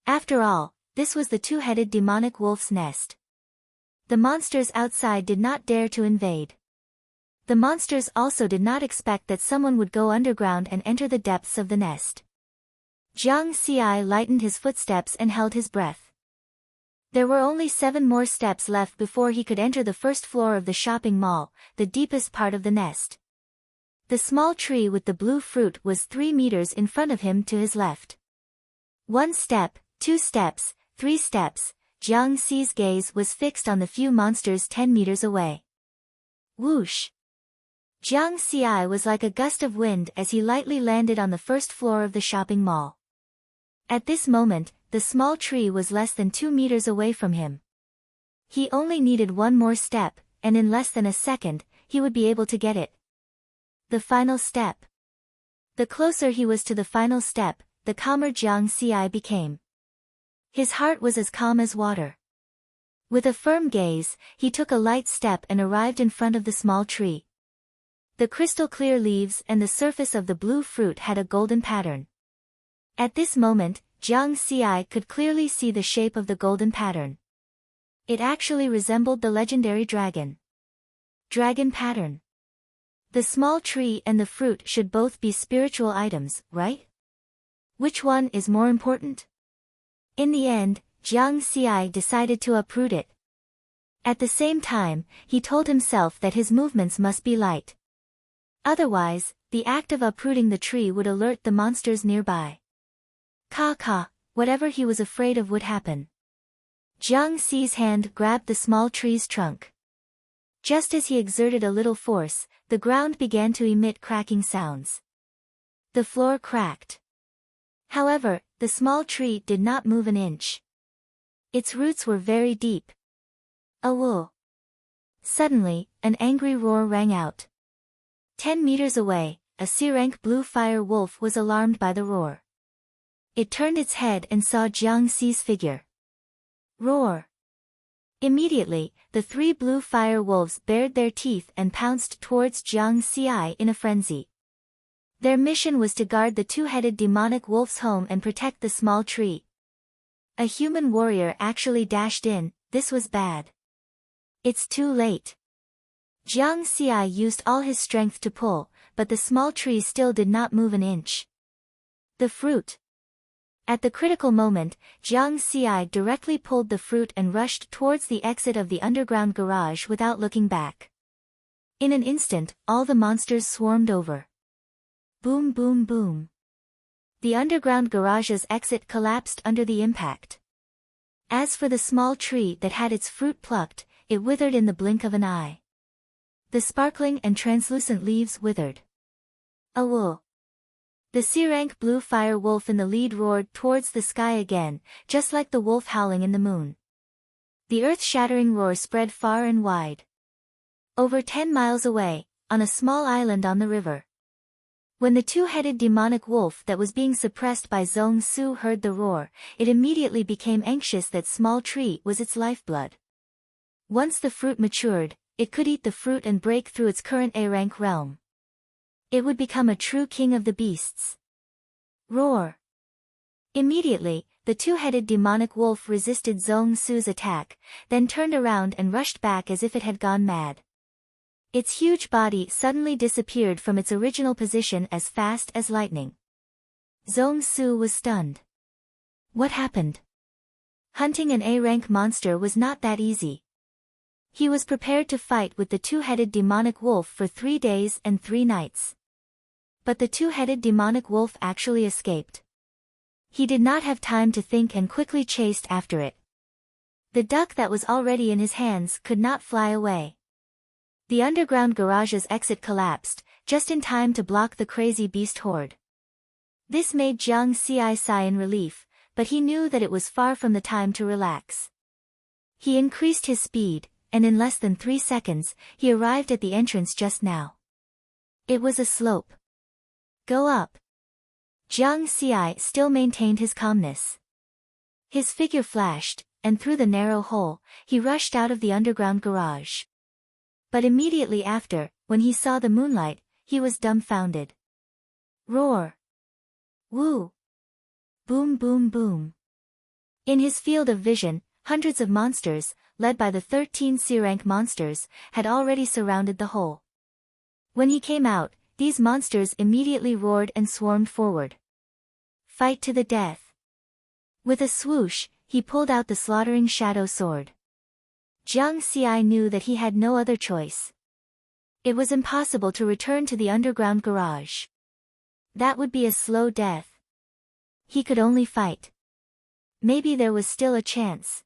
A: After all, this was the two-headed demonic wolf's nest. The monsters outside did not dare to invade. The monsters also did not expect that someone would go underground and enter the depths of the nest. Jiang Xi lightened his footsteps and held his breath. There were only 7 more steps left before he could enter the first floor of the shopping mall, the deepest part of the nest. The small tree with the blue fruit was 3 meters in front of him to his left. 1 step, 2 steps, 3 steps. Jiang Xi's gaze was fixed on the few monsters 10 meters away. Whoosh! Jiang Xi was like a gust of wind as he lightly landed on the first floor of the shopping mall. At this moment, the small tree was less than 2 meters away from him. He only needed 1 more step, and in less than a second, he would be able to get it. The final step. The closer he was to the final step, the calmer Jiang Xi became. His heart was as calm as water. With a firm gaze, he took a light step and arrived in front of the small tree. The crystal-clear leaves and the surface of the blue fruit had a golden pattern. At this moment, Jiang Xi could clearly see the shape of the golden pattern. It actually resembled the legendary dragon. Dragon pattern. The small tree and the fruit should both be spiritual items, right? Which one is more important? In the end, Jiang Xi decided to uproot it. At the same time, he told himself that his movements must be light. Otherwise, the act of uprooting the tree would alert the monsters nearby. Whatever he was afraid of would happen. Jiang Xi's hand grabbed the small tree's trunk. Just as he exerted a little force, the ground began to emit cracking sounds. The floor cracked. However, the small tree did not move an inch. Its roots were very deep. Awoo! Suddenly, an angry roar rang out. 10 meters away, a C-rank blue fire wolf was alarmed by the roar. It turned its head and saw Jiang Xi's figure. Roar! Immediately, the 3 blue fire wolves bared their teeth and pounced towards Jiang Xi in a frenzy. Their mission was to guard the 2-headed demonic wolf's home and protect the small tree. A human warrior actually dashed in. This was bad. It's too late. Jiang Xi used all his strength to pull, but the small tree still did not move an inch. The fruit. At the critical moment, Jiang Xi directly pulled the fruit and rushed towards the exit of the underground garage without looking back. In an instant, all the monsters swarmed over. Boom boom boom. The underground garage's exit collapsed under the impact. As for the small tree that had its fruit plucked, it withered in the blink of an eye. The sparkling and translucent leaves withered. Awoo! The C-rank blue fire wolf in the lead roared towards the sky again, just like the wolf howling in the moon. The earth-shattering roar spread far and wide. Over 10 miles away, on a small island on the river. When the 2-headed demonic wolf that was being suppressed by Zhong Su heard the roar, it immediately became anxious that small tree was its lifeblood. Once the fruit matured, it could eat the fruit and break through its current A-rank realm. It would become a true king of the beasts. Roar! Immediately, the 2-headed demonic wolf resisted Zhong Su's attack, then turned around and rushed back as if it had gone mad. Its huge body suddenly disappeared from its original position as fast as lightning. Zhong Su was stunned. What happened? Hunting an A-rank monster was not that easy. He was prepared to fight with the 2-headed demonic wolf for 3 days and 3 nights. But the 2-headed demonic wolf actually escaped. He did not have time to think and quickly chased after it. The duck that was already in his hands could not fly away. The underground garage's exit collapsed, just in time to block the crazy beast horde. This made Jiang Xi sigh in relief, but he knew that it was far from the time to relax. He increased his speed, and in less than 3 seconds, he arrived at the entrance just now. It was a slope. Go up. Jiang Xi still maintained his calmness. His figure flashed, and through the narrow hole, he rushed out of the underground garage. But immediately after, when he saw the moonlight, he was dumbfounded. Roar! Woo! Boom boom boom. In his field of vision, hundreds of monsters, led by the 13 C-rank monsters, had already surrounded the hole. When he came out, these monsters immediately roared and swarmed forward. Fight to the death. With a swoosh, he pulled out the slaughtering shadow sword. Jiang Xi knew that he had no other choice. It was impossible to return to the underground garage. That would be a slow death. He could only fight. Maybe there was still a chance.